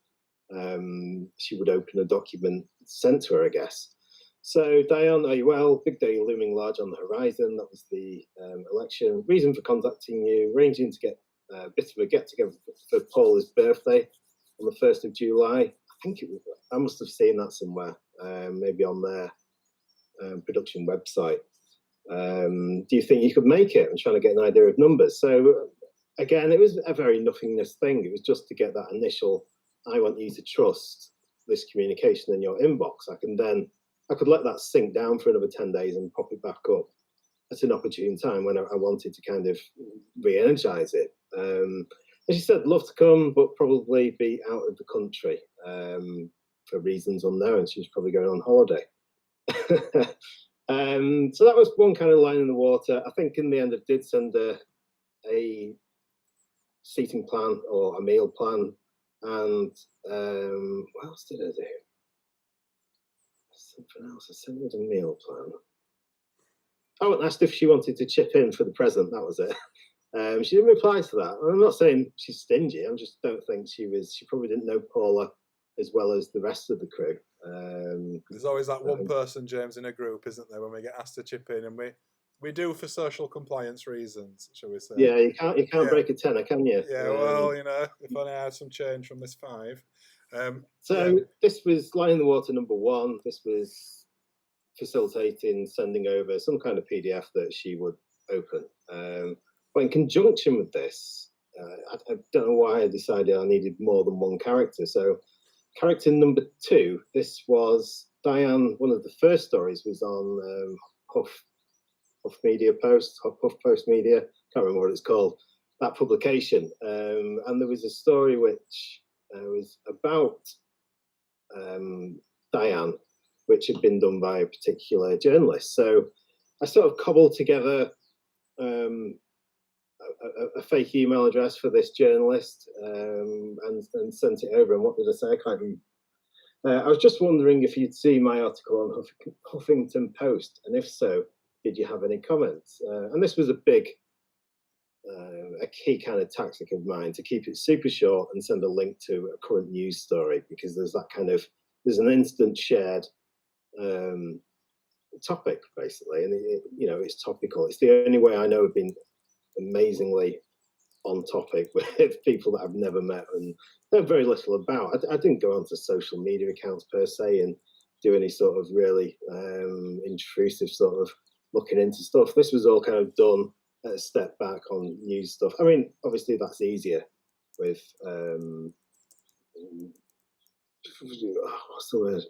she would open a document sent to her, I guess. So, Diane, are you well? Big day looming large on the horizon. That was the election. Reason for contacting you, arranging to get a bit of a get-together for Paula's birthday on the 1st of July. I think it was, I must have seen that somewhere, maybe on their production website. Do you think you could make it? I'm trying to get an idea of numbers. So, again, it was a very nothingness thing. It was just to get that initial, I want you to trust this communication in your inbox. I could let that sink down for another 10 days and pop it back up at an opportune time when I wanted to kind of re-energize it. And she said, love to come, but probably be out of the country for reasons unknown. She was probably going on holiday. So that was one kind of line in the water. I think in the end I did send her a seating plan or a meal plan, and what else did I do? Something else. I sent her the meal plan. Oh, and asked if she wanted to chip in for the present. That was it. She didn't reply to that. I'm not saying she's stingy. I just don't think she was. She probably didn't know Paula as well as the rest of the crew. There's always that one person, James, in a group, isn't there, when we get asked to chip in, and we do for social compliance reasons, shall we say? Yeah, you can't break a tenner, can you? Yeah, well, you know, if only I had some change from this 5. So this was line in the water number 1. This was facilitating sending over some kind of PDF that she would open. But in conjunction with this, I don't know why I decided I needed more than one character. So character number 2, this was Diane. One of the first stories was on Huff Media Post, Huff Post Media. Can't remember what it's called. That publication, and there was a story which was about Diane, which had been done by a particular journalist. So I sort of cobbled together a fake email address for this journalist and sent it over. And what did I say? I can't remember. I was just wondering if you'd see my article on Huffington Post, and if so, did you have any comments? And this was a key kind of tactic of mine, to keep it super short and send a link to a current news story, because there's there's an instant shared topic basically, and it's topical. It's the only way I know of being amazingly on topic with people that I've never met and know very little about. I didn't go onto social media accounts per se and do any sort of really intrusive sort of looking into stuff. This was all kind of done at a step back on news stuff. I mean, obviously that's easier with what's the word?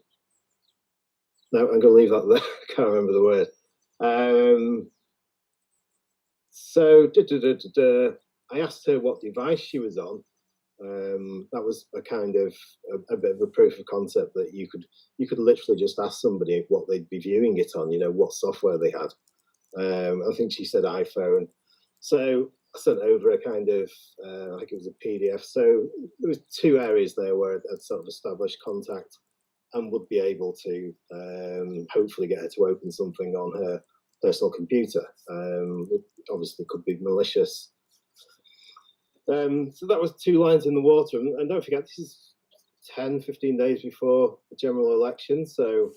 No, I'm going to leave that there. I can't remember the word. So I asked her what device she was on. That was a kind of a bit of a proof of concept that you could literally just ask somebody what they'd be viewing it on, what software they had. I think she said iPhone. So I sent over a kind of, I think it was a PDF. So there was 2 areas there where I'd sort of established contact and would be able to hopefully get her to open something on her personal computer. It obviously could be malicious. So that was 2 lines in the water. And don't forget, this is 10, 15 days before the general election. So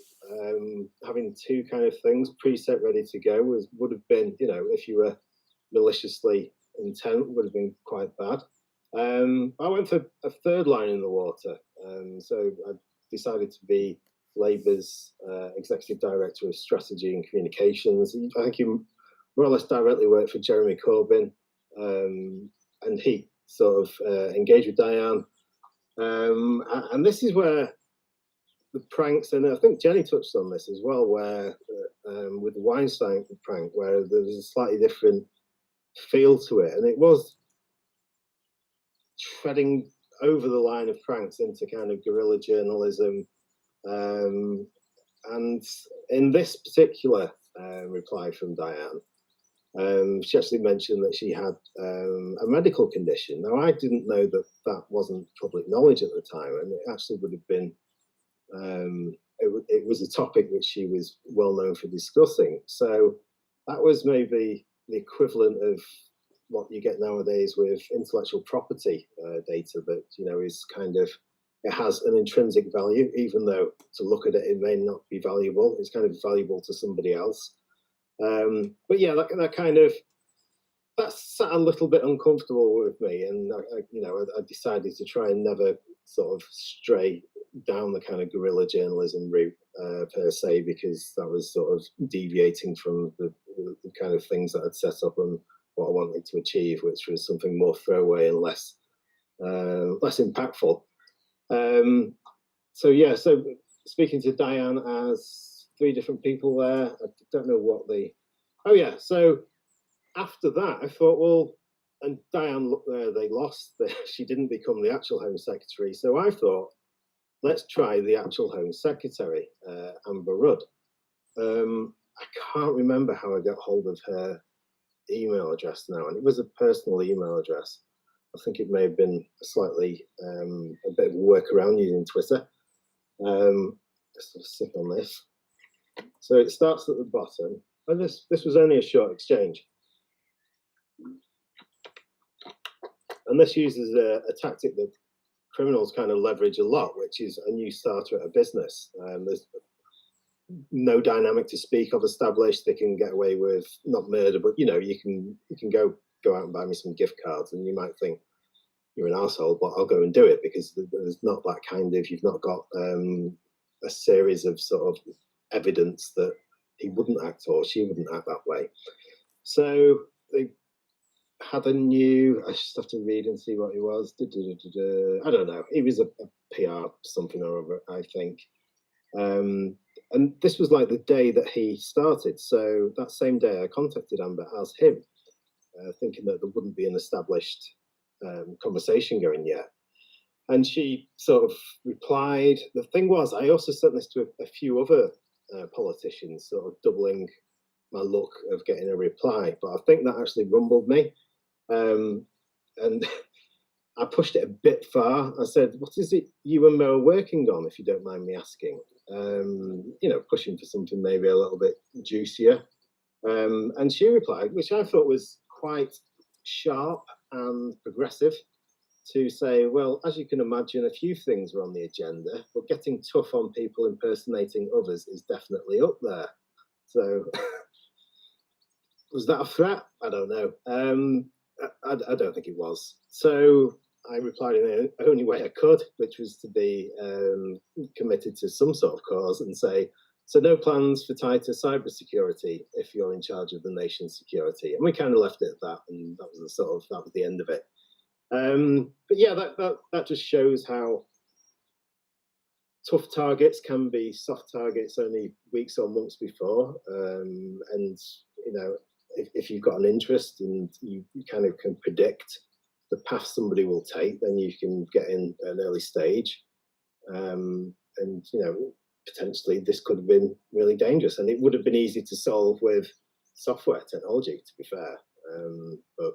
having 2 kind of things preset ready to go would have been, if you were maliciously intent, would have been quite bad. I went for a 3rd line in the water. So I decided to be Labour's Executive Director of Strategy and Communications. I think he more or less directly worked for Jeremy Corbyn, and he sort of engaged with Diane. And this is where the pranks, and I think Jenny touched on this as well, where with the Weinstein prank, where there was a slightly different feel to it, and it was treading over the line of pranks into kind of guerrilla journalism. And in this particular reply from Diane, she actually mentioned that she had a medical condition. Now, I didn't know that wasn't public knowledge at the time, and it actually would have been, it was a topic which she was well known for discussing. So that was maybe the equivalent of what you get nowadays with intellectual property data that, is kind of, it has an intrinsic value, even though to look at it, it may not be valuable. It's kind of valuable to somebody else. But yeah, that sat a little bit uncomfortable with me, and I decided to try and never sort of stray down the kind of guerrilla journalism route per se, because that was sort of deviating from the kind of things that I'd set up and what I wanted to achieve, which was something more throwaway and less impactful. So speaking to Diane as 3 different people there, I don't know what so after that I thought, well, and Diane, look there, they lost. She didn't become the actual Home Secretary. So I thought, let's try the actual Home Secretary, Amber Rudd. I can't remember how I got hold of her email address now, and it was a personal email address. I think it may have been slightly a bit of a workaround using Twitter. Just sort of stick on this. So it starts at the bottom, and this was only a short exchange. And this uses a tactic that criminals kind of leverage a lot, which is a new starter at a business. There's no dynamic to speak of established. They can get away with not murder, but you can go out and buy me some gift cards, and you might think you're an arsehole, but I'll go and do it because there's not that kind of, you've not got a series of sort of evidence that he wouldn't act or she wouldn't act that way. So they had a new, I just have to read and see what he was. I don't know. He was a PR something or other, I think. And this was like the day that he started. So that same day I contacted Amber as him, thinking that there wouldn't be an established conversation going yet. And she sort of replied. The thing was, I also sent this to a few other politicians, sort of doubling my luck of getting a reply. But I think that actually rumbled me. And I pushed it a bit far. I said, what is it you and Mo are working on, if you don't mind me asking? Pushing for something maybe a little bit juicier. And she replied, which I thought was quite sharp and progressive, to say, well, as you can imagine, a few things are on the agenda, but getting tough on people impersonating others is definitely up there. So was that a threat? I don't know. I don't think it was. So I replied in the only way I could, which was to be committed to some sort of cause and say, so no plans for tighter cybersecurity if you're in charge of the nation's security. And we kind of left it at that, and that was the end of it. But yeah, that just shows how tough targets can be soft targets only weeks or months before. And if you've got an interest and you kind of can predict the path somebody will take, then you can get in at an early stage. And potentially this could have been really dangerous, and it would have been easy to solve with software technology, to be fair. But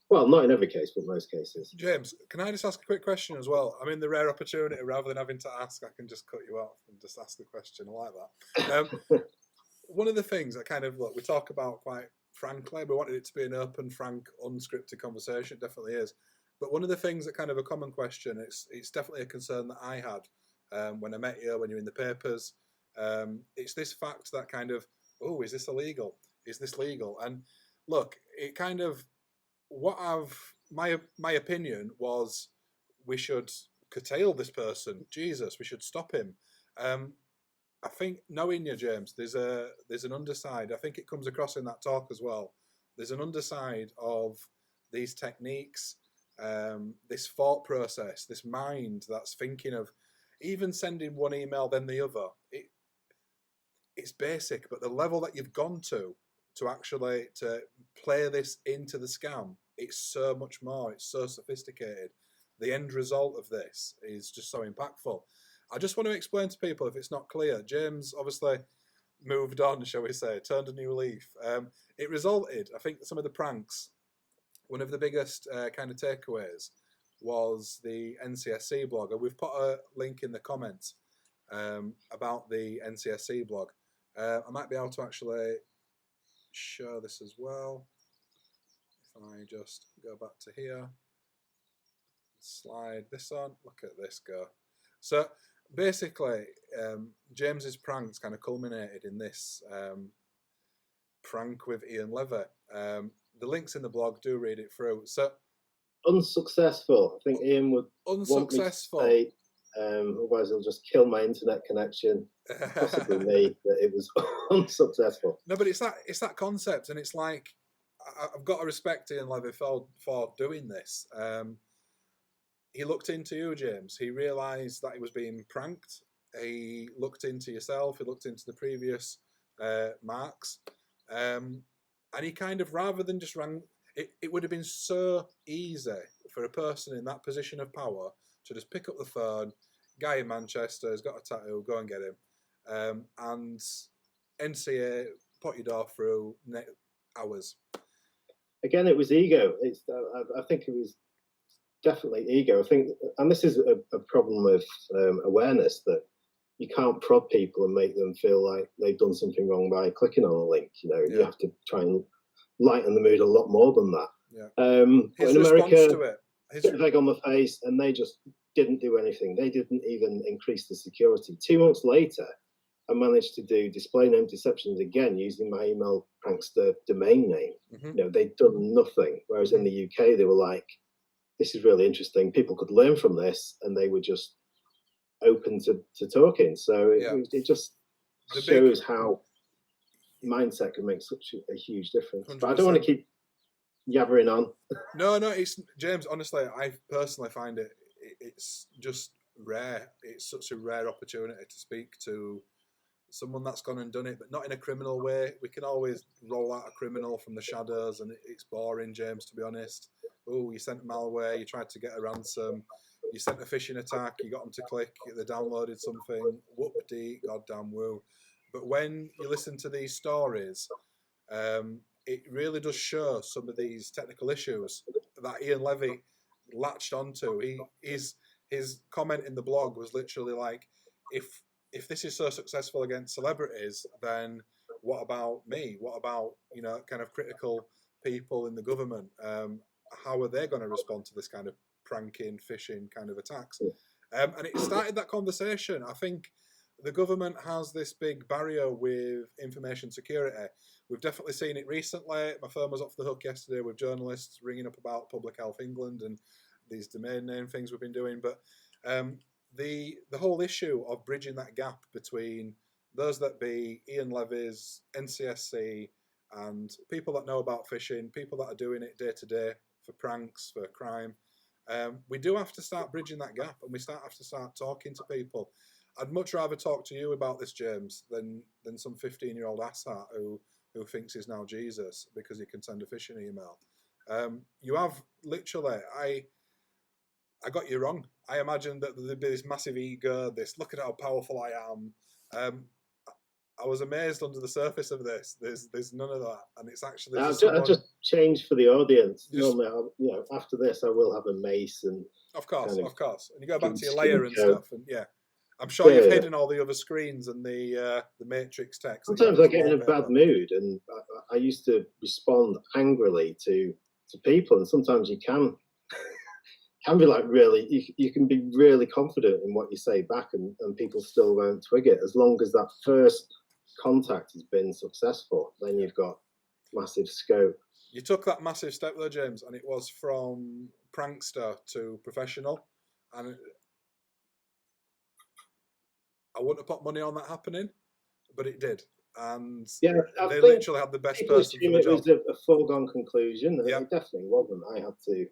well, not in every case, but most cases. James, can I just ask a quick question as well? I mean, the rare opportunity, rather than having to ask, I can just cut you off and just ask the question. I like that. One of the things that kind of, we talk about quite frankly, we wanted it to be an open, frank, unscripted conversation. It definitely is. But one of the things that kind of a common question, it's definitely a concern that I had when I met you, when you're in the papers. It's this fact that kind of, oh, is this illegal? Is this legal? And look, it kind of, my opinion was we should curtail this person. Jesus, we should stop him. I think, knowing you, James, there's an underside. I think it comes across in that talk as well. There's an underside of these techniques, this thought process, this mind that's thinking of even sending one email then the other. It's basic, but the level that you've gone to actually to play this into the scam, it's so much more. It's so sophisticated. The end result of this is just so impactful. I just want to explain to people, if it's not clear, James obviously moved on, shall we say, turned a new leaf. It resulted, I think, some of the pranks, one of the biggest kind of takeaways was the NCSC blog. And we've put a link in the comments about the NCSC blog. I might be able to actually show this as well. If I just go back to here, slide this on, look at this go. So basically, James's pranks kind of culminated in this prank with Ian Levy. The link's in the blog, do read it through. So unsuccessful. I think Ian would unsuccessful. Want me to say, otherwise he'll just kill my internet connection. Possibly me, that it was unsuccessful. No, but it's that concept, and it's like I've got to respect Ian Levy for doing this. He looked into you, James. He realised that he was being pranked. He looked into yourself. He looked into the previous marks, and he kind of, rather than just rang. It would have been so easy for a person in that position of power to just pick up the phone. Guy in Manchester has got a tattoo. Go and get him. And NCA put your door through hours. Again, it was ego. I think it was definitely ego. I think, and this is a problem with awareness, that you can't prod people and make them feel like they've done something wrong by clicking on a link. You know, you have to try and lighten the mood a lot more than that. But His in response America, to it, bit of egg on the face, and they just didn't do anything. They didn't even increase the security. 2 months later, I managed to do display name deceptions again using my email prankster domain name. You know, they'd done nothing. Whereas in the UK, they were like, this is really interesting. People could learn from this, and they were just open to talking. So it just shows how mindset can make such a huge difference. 100%. But I don't want to keep yabbering on. No, it's James. Honestly, I personally find it's just rare. It's such a rare opportunity to speak to someone that's gone and done it, but not in a criminal way. We can always roll out a criminal from the shadows, and it's boring, James, to be honest. Oh, you sent malware, you tried to get a ransom, you sent a phishing attack, you got them to click, they downloaded something, whoop-dee, goddamn woo. But when you listen to these stories, it really does show some of these technical issues that Ian Levy latched onto. His comment in the blog was literally like, if this is so successful against celebrities, then what about me? What about, you know, kind of critical people in the government? How are they going to respond to this kind of pranking, phishing kind of attacks? And it started that conversation. I think the government has this big barrier with information security. We've definitely seen it recently. My firm was off the hook yesterday with journalists ringing up about Public Health England and these domain name things we've been doing. But the whole issue of bridging that gap between those that be Ian Levy's, NCSC, and people that know about phishing, people that are doing it day to day for pranks, for crime, we do have to start bridging that gap, and we have to start talking to people. I'd much rather talk to you about this, James, than some 15-year-old asshat who thinks he's now Jesus because he can send a phishing email. You have literally, I got you wrong. I imagined that there'd be this massive ego, this look at how powerful I am. I was amazed under the surface of this. There's none of that, and it's actually I've just changed for the audience. Normally, after this, I will have a mace and of course, and you go back to your layer and stuff, and I'm sure you've hidden all the other screens and the matrix text. Sometimes I get in a bad mood, and I used to respond angrily to people, and sometimes you can be like really, you can be really confident in what you say back, and people still won't twig it. As long as that first contact has been successful, then you've got massive scope. You took that massive step though, James, and it was from prankster to professional, and I wouldn't have put money on that happening, but it did. And they literally had the best person for the job. It was a foregone conclusion, and it definitely wasn't. I had to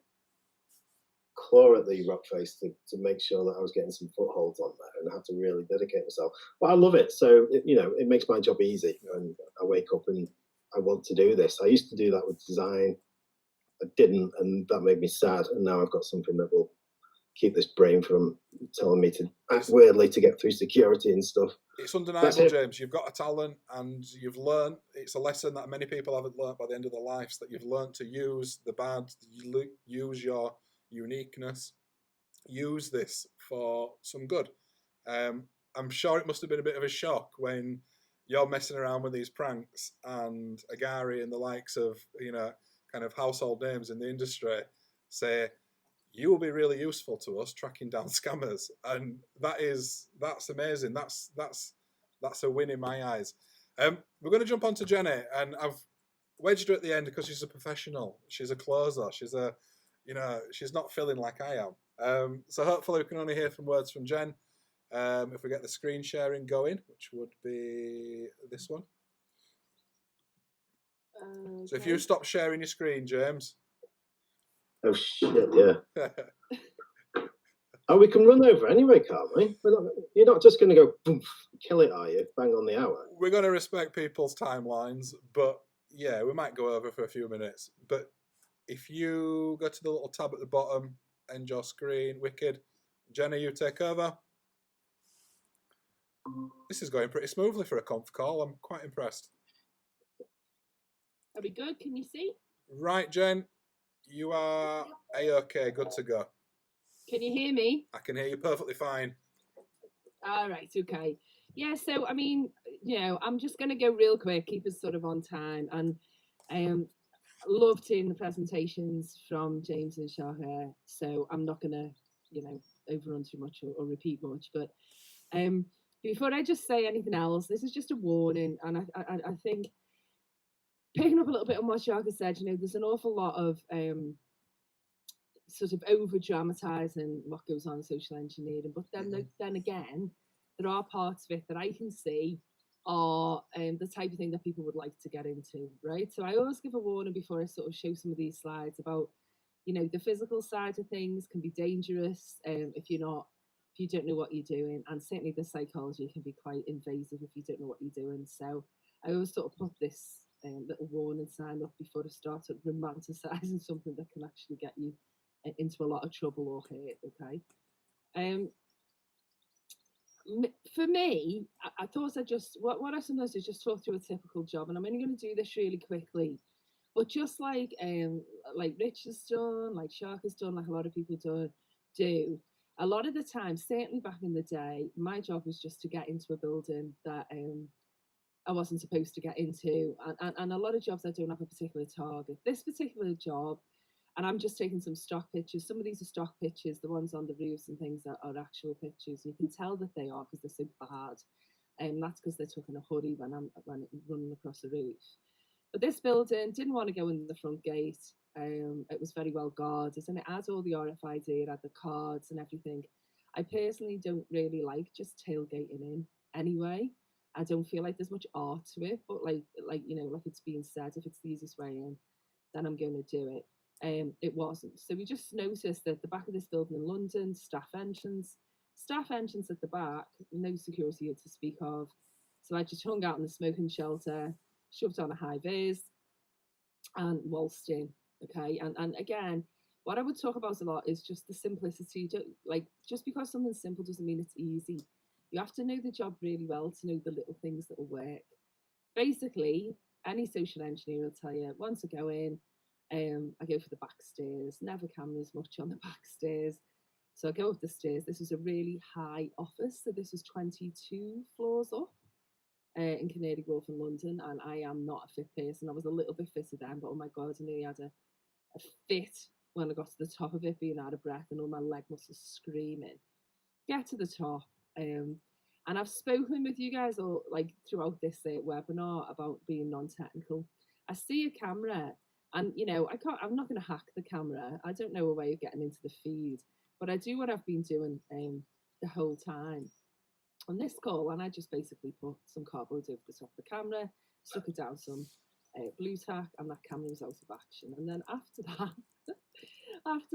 claw at the rock face to make sure that I was getting some footholds on there, and I had to really dedicate myself. But I love it, so it makes my job easy, and I wake up and I want to do this. I used to do that with design. I didn't, and that made me sad, and now I've got something that will keep this brain from telling me to act weirdly to get through security and stuff. It's undeniable, James. You've got a talent, and you've learned. It's a lesson that many people haven't learned by the end of their lives, that you've learned to use the bad, use your uniqueness, use this for some good. I'm sure it must have been a bit of a shock when you're messing around with these pranks and Agari and the likes of, kind of household names in the industry say, you will be really useful to us tracking down scammers. And that's amazing. That's a win in my eyes. We're going to jump on to Jenny, and I've wedged her at the end because she's a professional. She's a closer. She's she's not filling like I am. So hopefully we can only hear from words from Jen. If we get the screen sharing going, which would be this one. Okay. So if you stop sharing your screen, James. Oh shit! Yeah. Oh, we can run over anyway, can't we? You're not just going to go boom, kill it, are you? Bang on the hour. We're going to respect people's timelines, but yeah, we might go over for a few minutes. But if you go to the little tab at the bottom, end your screen, wicked. Jenny, you take over. This is going pretty smoothly for a conf call. I'm quite impressed. Are we good? Can you see? Right, Jen, you are A-OK, good to go. Can you hear me? I can hear you perfectly fine. All right, okay. Yeah, so I mean, I'm just going to go real quick, keep us sort of on time. And loved seeing the presentations from James and Shaka, so I'm not going to, overrun too much or repeat much. But before I just say anything else, this is just a warning. And I think, picking up a little bit on what Shaka said, there's an awful lot of sort of over dramatizing what goes on in social engineering, but then again, there are parts of it that I can see are the type of thing that people would like to get into, right? So I always give a warning before I sort of show some of these slides about, the physical side of things can be dangerous if you don't know what you're doing, and certainly the psychology can be quite invasive if you don't know what you're doing. So I always sort of put this little warning sign up before I start sort of romanticizing something that can actually get you into a lot of trouble or hurt. Okay. For me, I thought what I sometimes do is just talk through a typical job, and I'm only going to do this really quickly. But just like Rich has done, like Shark has done, like a lot of people do, a lot of the time, certainly back in the day, my job was just to get into a building that I wasn't supposed to get into, and a lot of jobs I don't have a particular target. This particular job, and I'm just taking some stock pictures. Some of these are stock pictures. The ones on the roofs and things are actual pictures. You can tell that they are because they're so bad. And that's because they're took in a hurry when I'm running across the roof. But this building didn't want to go in the front gate. It was very well guarded, and it had all the RFID, it had the cards and everything. I personally don't really like just tailgating in anyway. I don't feel like there's much art to it, but like it's being said, if it's the easiest way in, then I'm going to do it. It wasn't. So we just noticed that the back of this building in London, staff entrance at the back, no security to speak of. So I just hung out in the smoking shelter, shoved on a high vis, and waltzed in. Okay, and again, what I would talk about a lot is just the simplicity. Just because something's simple doesn't mean it's easy. You have to know the job really well to know the little things that will work. Basically, any social engineer will tell you, once I go in, I go for the back stairs, never cameras much on the back stairs. So I go up the stairs. This is a really high office. So this is 22 floors up in Canary Wharf in London. And I am not a fit person. I was a little bit fitter then, but oh my God, I nearly had a fit when I got to the top of it, being out of breath and all my leg muscles screaming. Get to the top. And I've spoken with you guys all throughout this webinar about being non-technical. I see a camera. And, I'm not going to hack the camera. I don't know a way of getting into the feed, but I do what I've been doing the whole time on this call. And I just basically put some cardboard over the top of the camera, stuck it down some blue tack, and that camera was out of action. And then after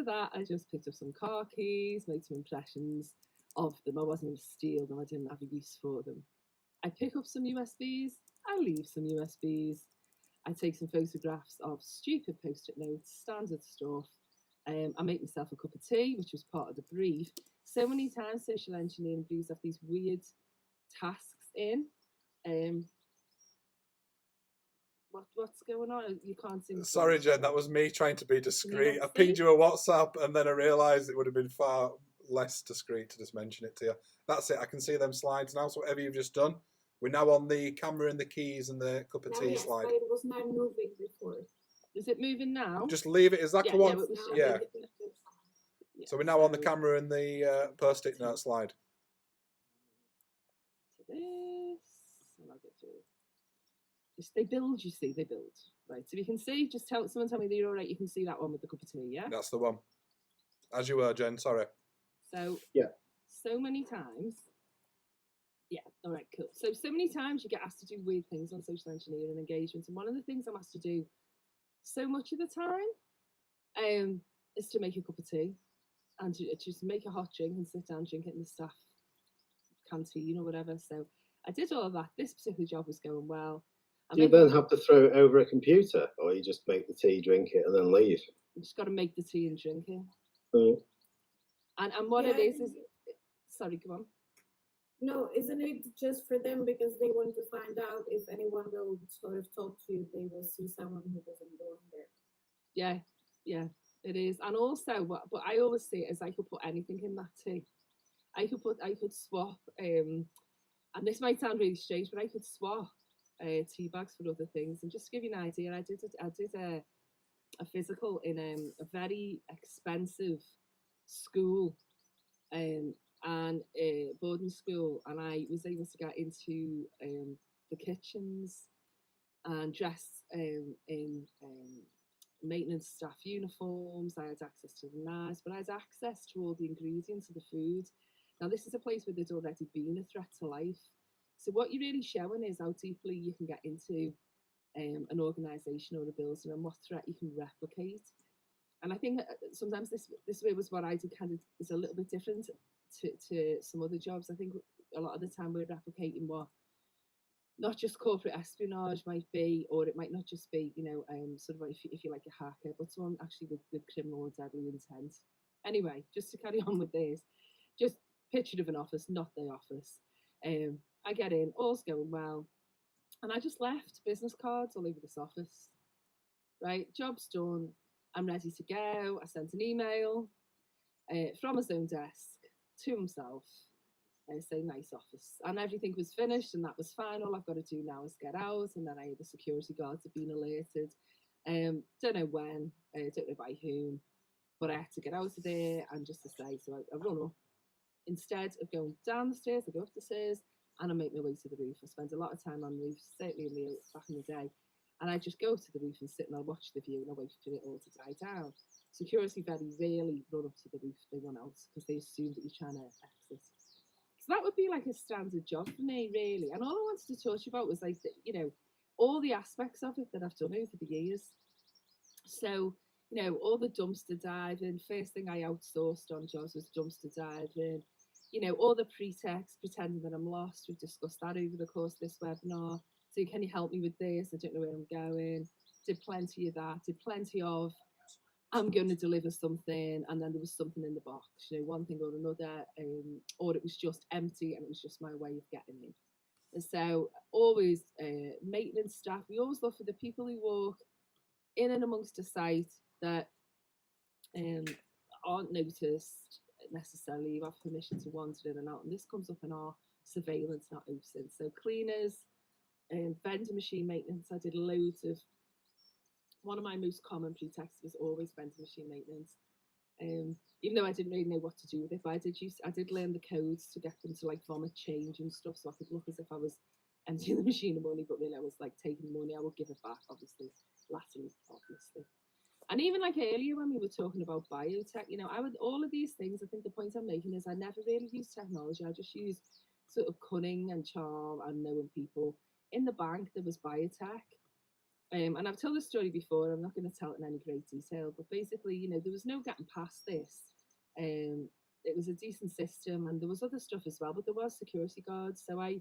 that, I just picked up some car keys, made some impressions of them. I wasn't going to steal them. I didn't have a use for them. I pick up some USBs. I leave some USBs. I take some photographs of stupid post-it notes, standard stuff. I make myself a cup of tea, which was part of the brief. So many times social engineering briefs have these weird tasks in. What's going on? You can't see me. Sorry, Jen, that was me trying to be discreet. I pinged you a WhatsApp and then I realised it would have been far less discreet to just mention it to you. That's it. I can see them slides now. So whatever you've just done, we're now on the camera and the keys and the cup of tea slide. But it was not moving before. Is it moving now? Just leave it exactly what. Yeah. So we're now on the camera and the post-it note slide. To this, and I'll get through. Just they build, you see, they build. Right. So if you can see, just someone tell me that you're all right. You can see that one with the cup of tea, yeah? That's the one. As you were, Jen. Sorry. So yeah. So many times. Yeah, all right, cool. So many times you get asked to do weird things on social engineering engagements, and one of the things I'm asked to do so much of the time is to make a cup of tea and to just make a hot drink and sit down, drink it in the staff canteen or whatever. So I did all of that. This particular job was going well. Do you then have to throw it over a computer, or you just make the tea, drink it, and then leave? You just got to make the tea and drink it. Mm. And what it is sorry, go on. No, isn't it just for them because they want to find out if anyone will sort of talk to you, they will see someone who doesn't belong there? Yeah. It is, and also, but I always see it as I could put anything in that tea. I could swap, and this might sound really strange, but I could swap tea bags for other things. And just to give you an idea, I did a physical in a very expensive school, and a boarding school, and I was able to get into the kitchens and dress in maintenance staff uniforms. I had access to the knives, but I had access to all the ingredients of the food. Now, this is a place where there's already been a threat to life. So what you're really showing is how deeply you can get into an organisation or a building and what threat you can replicate. And I think sometimes this way was what I did kind of is a little bit different to some other jobs. I think a lot of the time we're replicating what not just corporate espionage might be, or it might not just be, sort of like if you like a hacker, but someone actually with criminal or deadly intent. Anyway, just to carry on with this, just picture of an office, not the office. I get in, all's going well, and I just left business cards all over this office. Right, job's done. I'm ready to go. I sent an email from his own desk to himself, say nice office, and everything was finished, and that was fine. All I've got to do now is get out, and then the security guards have been alerted. Don't know when, don't know by whom, but I had to get out of there, and just to say, so I run up. Instead of going down the stairs, I go up the stairs, and I make my way to the roof. I spend a lot of time on the roof, certainly back in the day. And I just go to the roof and sit and I watch the view and I wait for it all to die down. Security very rarely run up to the roof, they run out because they assume that you're trying to exit. So that would be like a standard job for me, really. And all I wanted to talk to you about was like, all the aspects of it that I've done over the years. So, all the dumpster diving, first thing I outsourced on jobs was dumpster diving. All the pretext, pretending that I'm lost. We've discussed that over the course of this webinar. So can you help me with this? I don't know where I'm going. Did plenty of that. Did plenty of, I'm going to deliver something, and then there was something in the box, one thing or another, or it was just empty and it was just my way of getting in. And so always maintenance staff, we always look for the people who walk in and amongst a site that aren't noticed necessarily. You have permission to wander in and out, and this comes up in our surveillance, not OSINT. So cleaners, vending machine maintenance. I did loads of, one of my most common pretexts was always vending machine maintenance. Even though I didn't really know what to do with it, but I did learn the codes to get them to like vomit change and stuff, so I could look as if I was emptying the machine of money, but really I was like taking money. I would give it back, obviously, Latin, obviously. And even like earlier when we were talking about biotech, all of these things, I think the point I'm making is I never really use technology. I just use sort of cunning and charm and knowing people. In the bank, there was biotech. And I've told this story before, I'm not going to tell it in any great detail, but basically, there was no getting past this. It was a decent system, and there was other stuff as well, but there was security guards. So I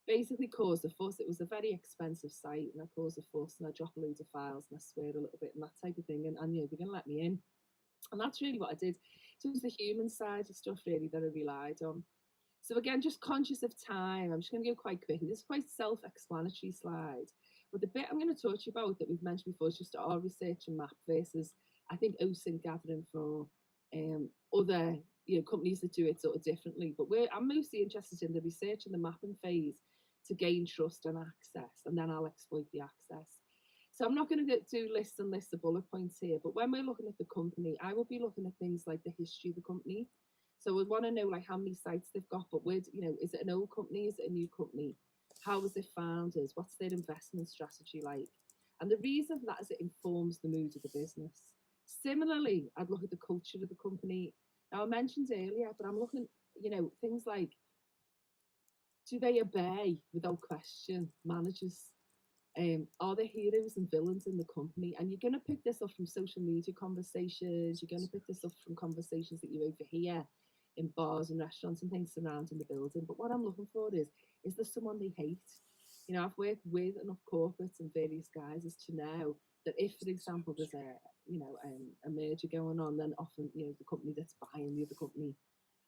basically caused a fuss. It was a very expensive site, and I caused a fuss, and I dropped loads of files, and I swear a little bit, and that type of thing, and they're going to let me in. And that's really what I did. So it was the human side of stuff, really, that I relied on. So again, just conscious of time, I'm just going to go quite quickly. This is quite self-explanatory slide. But the bit I'm going to talk to you about that we've mentioned before is just our research and map versus, I think, OSINT gathering from other companies that do it sort of differently. But I'm mostly interested in the research and the mapping phase to gain trust and access, and then I'll exploit the access. So I'm not going to do lists and lists of bullet points here, but when we're looking at the company, I will be looking at things like the history of the company. So we want to know like how many sites they've got, but is it an old company? Is it a new company? How was it founded? What's their investment strategy like? And the reason for that is it informs the mood of the business. Similarly, I'd look at the culture of the company. Now I mentioned earlier, but I'm looking, things like, do they obey without question managers? Are there heroes and villains in the company? And you're going to pick this up from social media conversations. You're going to pick this up from conversations that you overhear in bars and restaurants and things surrounding the building. But what I'm looking for is there someone they hate? I've worked with enough corporates and various guys as to know that if, for example, there's a merger going on, then often, the company that's buying the other company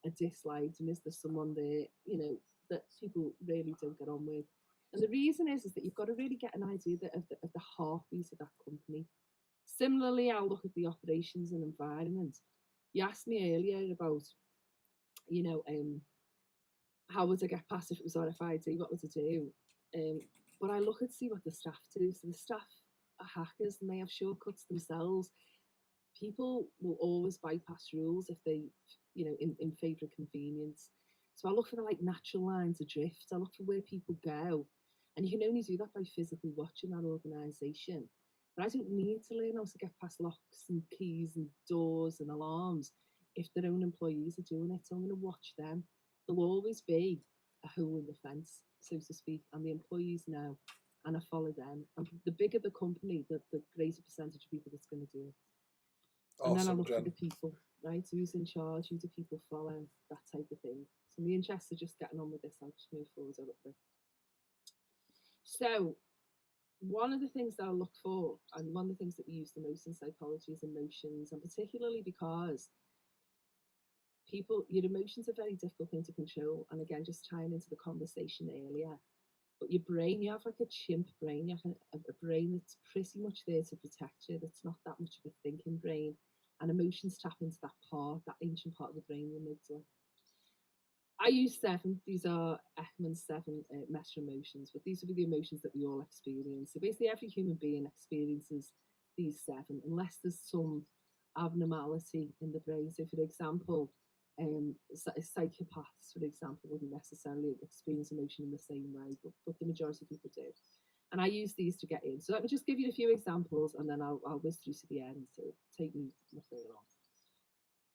are disliked. And is there someone there, that people really don't get on with? And the reason is that you've got to really get an idea of the heartbeat of that company. Similarly, I'll look at the operations and environment. You asked me earlier about, how would I get past if it was RFID? What would I do? But I look and see what the staff do. So the staff are hackers and they have shortcuts themselves. People will always bypass rules if they, in favour of convenience. So I look for the natural lines of drift. I look for where people go. And you can only do that by physically watching that organisation. But I don't need to learn how to get past locks and keys and doors and alarms if their own employees are doing it. So I'm going to watch them. There'll always be a hole in the fence, so to speak, and the employees know, and I follow them. And the bigger the company, the greater percentage of people that's going to do it. And then I look for the people, right? So who's in charge? Who do people follow? That type of thing. So in the interest of just getting on with this, I'll just move forward a little bit. So one of the things that I look for, and one of the things that we use the most in psychology, is emotions, and particularly because your emotions are a very difficult thing to control. And again, just tying into the conversation earlier, but your brain, you have like a chimp brain, you have a brain that's pretty much there to protect you, that's not that much of a thinking brain, and emotions tap into that ancient part of the brain, the amygdala. I use 7. These are Ekman's 7 meta emotions, but these would be the emotions that we all experience. So basically every human being experiences these 7, unless there's some abnormality in the brain. So for example, psychopaths, for example, wouldn't necessarily experience emotion in the same way, but the majority of people do. And I use these to get in. So let me just give you a few examples, and then I'll whiz through to the end, so it'll take me not very long.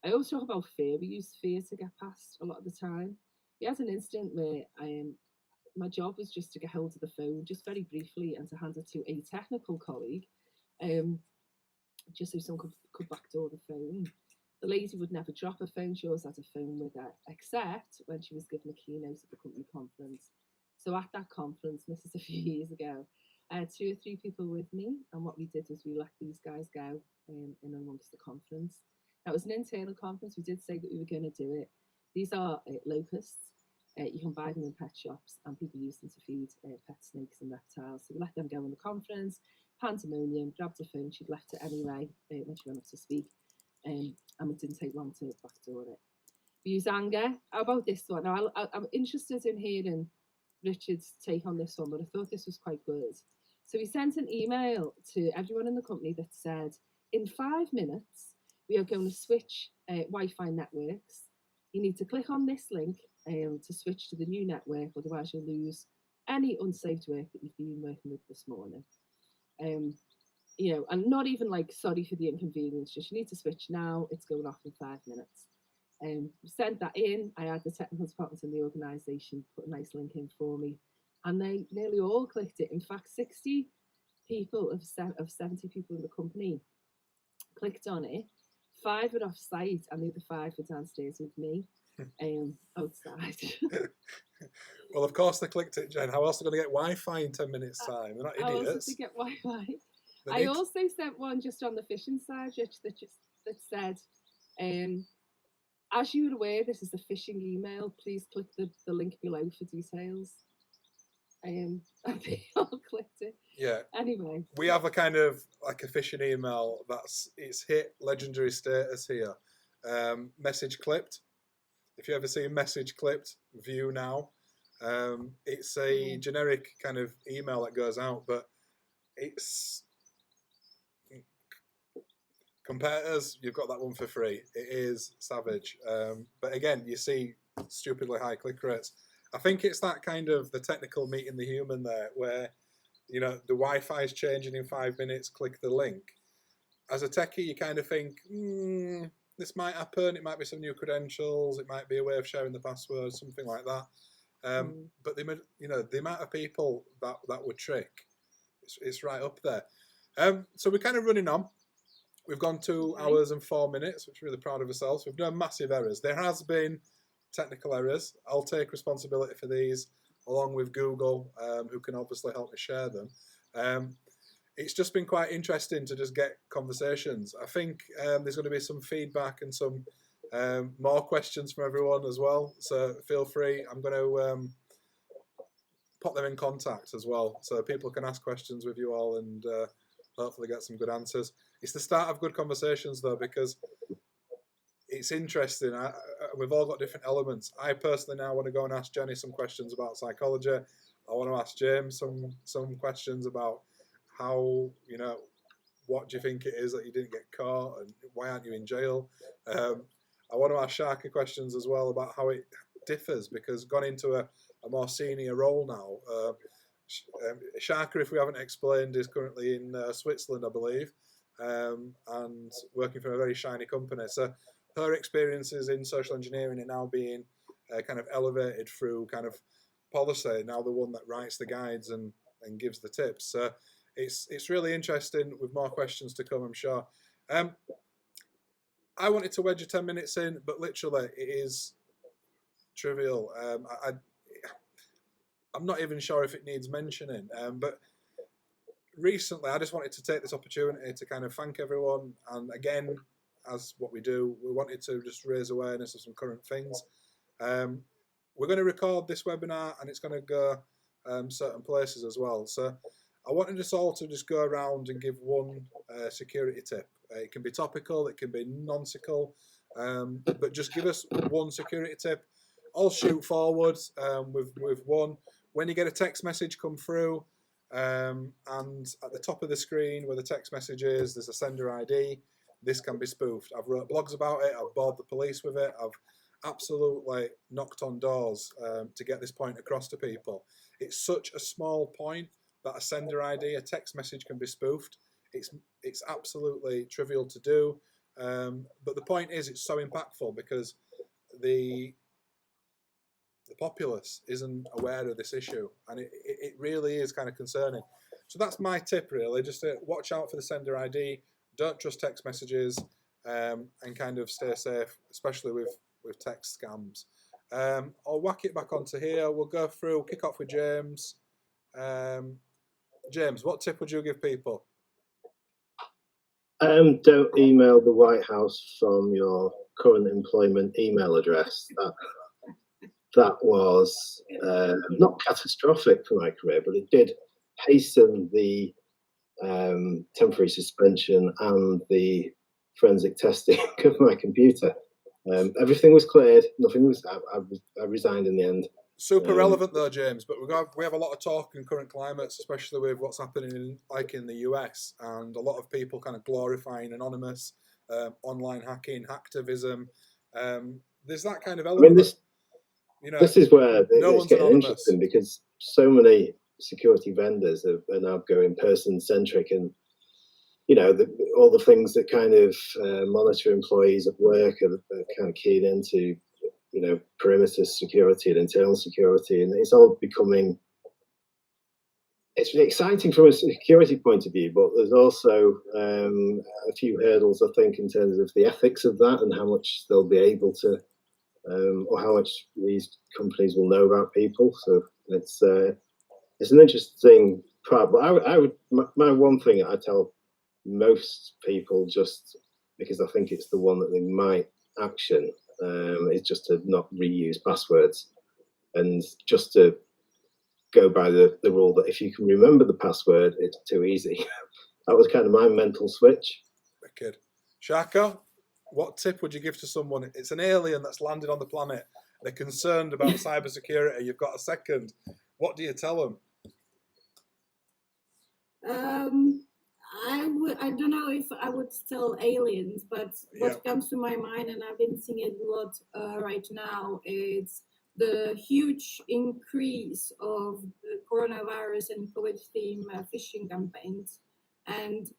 I always talk about fear. We use fear to get past a lot of the time. We had an incident where my job was just to get hold of the phone, just very briefly, and to hand it to a technical colleague, just so someone could backdoor the phone. The lady would never drop a phone. She always had a phone with her, except when she was given a keynote at the company conference. So at that conference, this is a few years ago, I had 2 or 3 people with me, and what we did was we let these guys go in amongst the conference. That was an internal conference. We did say that we were going to do it. These are locusts. You can buy them in pet shops, and people use them to feed pet snakes and reptiles. So we let them go in the conference, pandemonium, grabbed her phone. She'd left it anyway when she went up to speak. And it didn't take long to backdoor it. We use anger. How about this one? Now, I'm interested in hearing Richard's take on this one, but I thought this was quite good. So we sent an email to everyone in the company that said, in 5 minutes, we are going to switch Wi-Fi networks. You need to click on this link to switch to the new network, otherwise you'll lose any unsaved work that you've been working with this morning. And not even like, sorry for the inconvenience, just you need to switch now, it's going off in 5 minutes. We sent that in. I had the technical department in the organisation put a nice link in for me, and they nearly all clicked it. In fact, 60 people of 70 people in the company clicked on it. 5 were off site, and the other 5 were downstairs with me outside. Well, of course they clicked it, Jen. How else are they going to get Wi-Fi in 10 minutes' time? They're not idiots. How else did they get Wi-Fi? I also sent one just on the phishing side, Rich, that said, as you are aware, this is a phishing email. Please click the link below for details. And they all clicked it. Yeah. Anyway. We have a kind of like a phishing email it's hit legendary status here. Message clipped. If you ever see a message clipped, view now. It's a generic kind of email that goes out, but it's competitors, you've got that one for free. It is savage. But again, you see stupidly high click rates. I think it's that kind of the technical meeting the human there, where the Wi-Fi is changing in 5 minutes, click the link. As a techie, you kind of think, this might happen, it might be some new credentials, it might be a way of sharing the password, something like that. But the amount of people that would trick, it's right up there. So we're kind of running on. We've gone 2 hours and 4 minutes, which we're really proud of ourselves. We've done massive errors. There has been technical errors. I'll take responsibility for these, along with Google, who can obviously help me share them. It's just been quite interesting to just get conversations. I think there's going to be some feedback and some more questions from everyone as well. So feel free. I'm going to put them in contact as well, so people can ask questions with you all and hopefully get some good answers. It's the start of good conversations though, because it's interesting. We've all got different elements. I personally now want to go and ask Jenny some questions about psychology. I want to ask James some questions about how, what do you think it is that you didn't get caught, and why aren't you in jail? I want to ask Sharka questions as well about how it differs, because gone into a more senior role now. Sharka, if we haven't explained, is currently in Switzerland, I believe, and working for a very shiny company. So her experiences in social engineering are now being kind of elevated through kind of policy, now the one that writes the guides and gives the tips. So it's really interesting, with more questions to come, I'm sure. I wanted to wedge 10 minutes in, but literally it is trivial. I'm not even sure if it needs mentioning, but recently I just wanted to take this opportunity to kind of thank everyone, and again, as what we do, we wanted to just raise awareness of some current things. We're going to record this webinar and it's going to go certain places as well. So I wanted us all to just go around and give one security tip. It can be topical, it can be non-sical, but just give us one security tip. I'll shoot forward with one. When you get a text message come through, and at the top of the screen where the text message is, there's a sender ID. This can be spoofed. I've wrote blogs about it. I've bored the police with it. I've absolutely knocked on doors to get this point across to people. It's such a small point that a sender ID, a text message, can be spoofed. It's absolutely trivial to do, but the point is, it's so impactful because the populace isn't aware of this issue, and it really is kind of concerning. So that's my tip, really. Just to watch out for the sender ID. Don't trust text messages, and kind of stay safe, especially with text scams. I'll whack it back onto here. We'll go through, kick off with James. James, what tip would you give people? Don't email the White House from your current employment email address. That was not catastrophic for my career, but it did hasten the temporary suspension and the forensic testing of my computer. Everything was cleared. Nothing was. I resigned in the end. Super relevant though, James. But we have a lot of talk in current climates, especially with what's happening in the US, and a lot of people kind of glorifying anonymous online hacking, hacktivism. There's that kind of element. This is where it's getting interesting, because so many security vendors are now going person-centric, and all the things that kind of monitor employees at work are kind of keyed into perimeter security and internal security, and it's all becoming. It's really exciting from a security point of view, but there's also a few hurdles, I think, in terms of the ethics of that and how much they'll be able to. Or how much these companies will know about people. So it's an interesting part. But I would my one thing I tell most people, just because I think it's the one that they might action, is just to not reuse passwords, and just to go by the rule that if you can remember the password, it's too easy. That was kind of my mental switch. Wicked. Sharka, what tip would you give to someone? It's an alien that's landed on the planet. They're concerned about cybersecurity. You've got a second. What do you tell them? I don't know if I would tell aliens, but what comes to my mind, and I've been seeing it a lot right now, is the huge increase of the coronavirus and COVID theme phishing campaigns. And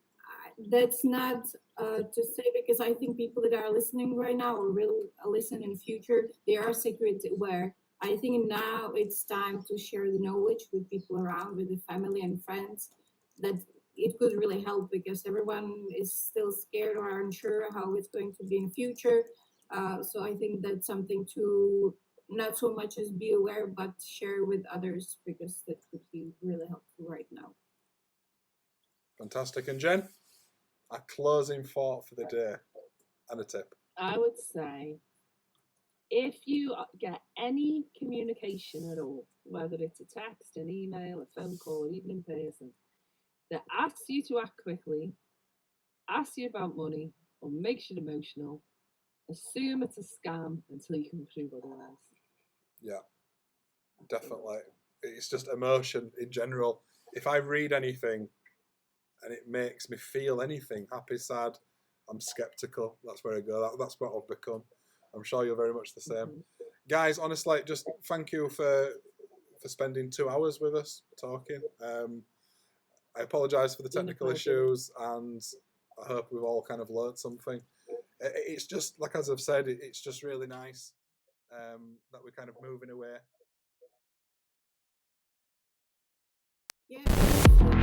that's not to say, because I think people that are listening right now or will listen in the future, they are security aware. I think now it's time to share the knowledge with people around, with the family and friends, that it could really help, because everyone is still scared or unsure how it's going to be in the future. So I think that's something to not so much as be aware, but share with others, because that could be really helpful right now. Fantastic. And Jen, a closing thought for the day and a tip. I would say, if you get any communication at all, whether it's a text, an email, a phone call, even in person, that asks you to act quickly, asks you about money, or makes you emotional, assume it's a scam until you can prove otherwise. Yeah, definitely. It's just emotion in general. If I read anything and it makes me feel anything, happy, sad, I'm skeptical. That's where I go. That's what I've become. I'm sure you're very much the same. Mhm. Guys, honestly, just thank you for spending 2 hours with us talking. I apologise for the Been a technical pleasure. issues, and I hope we've all kind of learnt something. It's just, like as I've said, it's just really nice that we're kind of moving away. Yeah.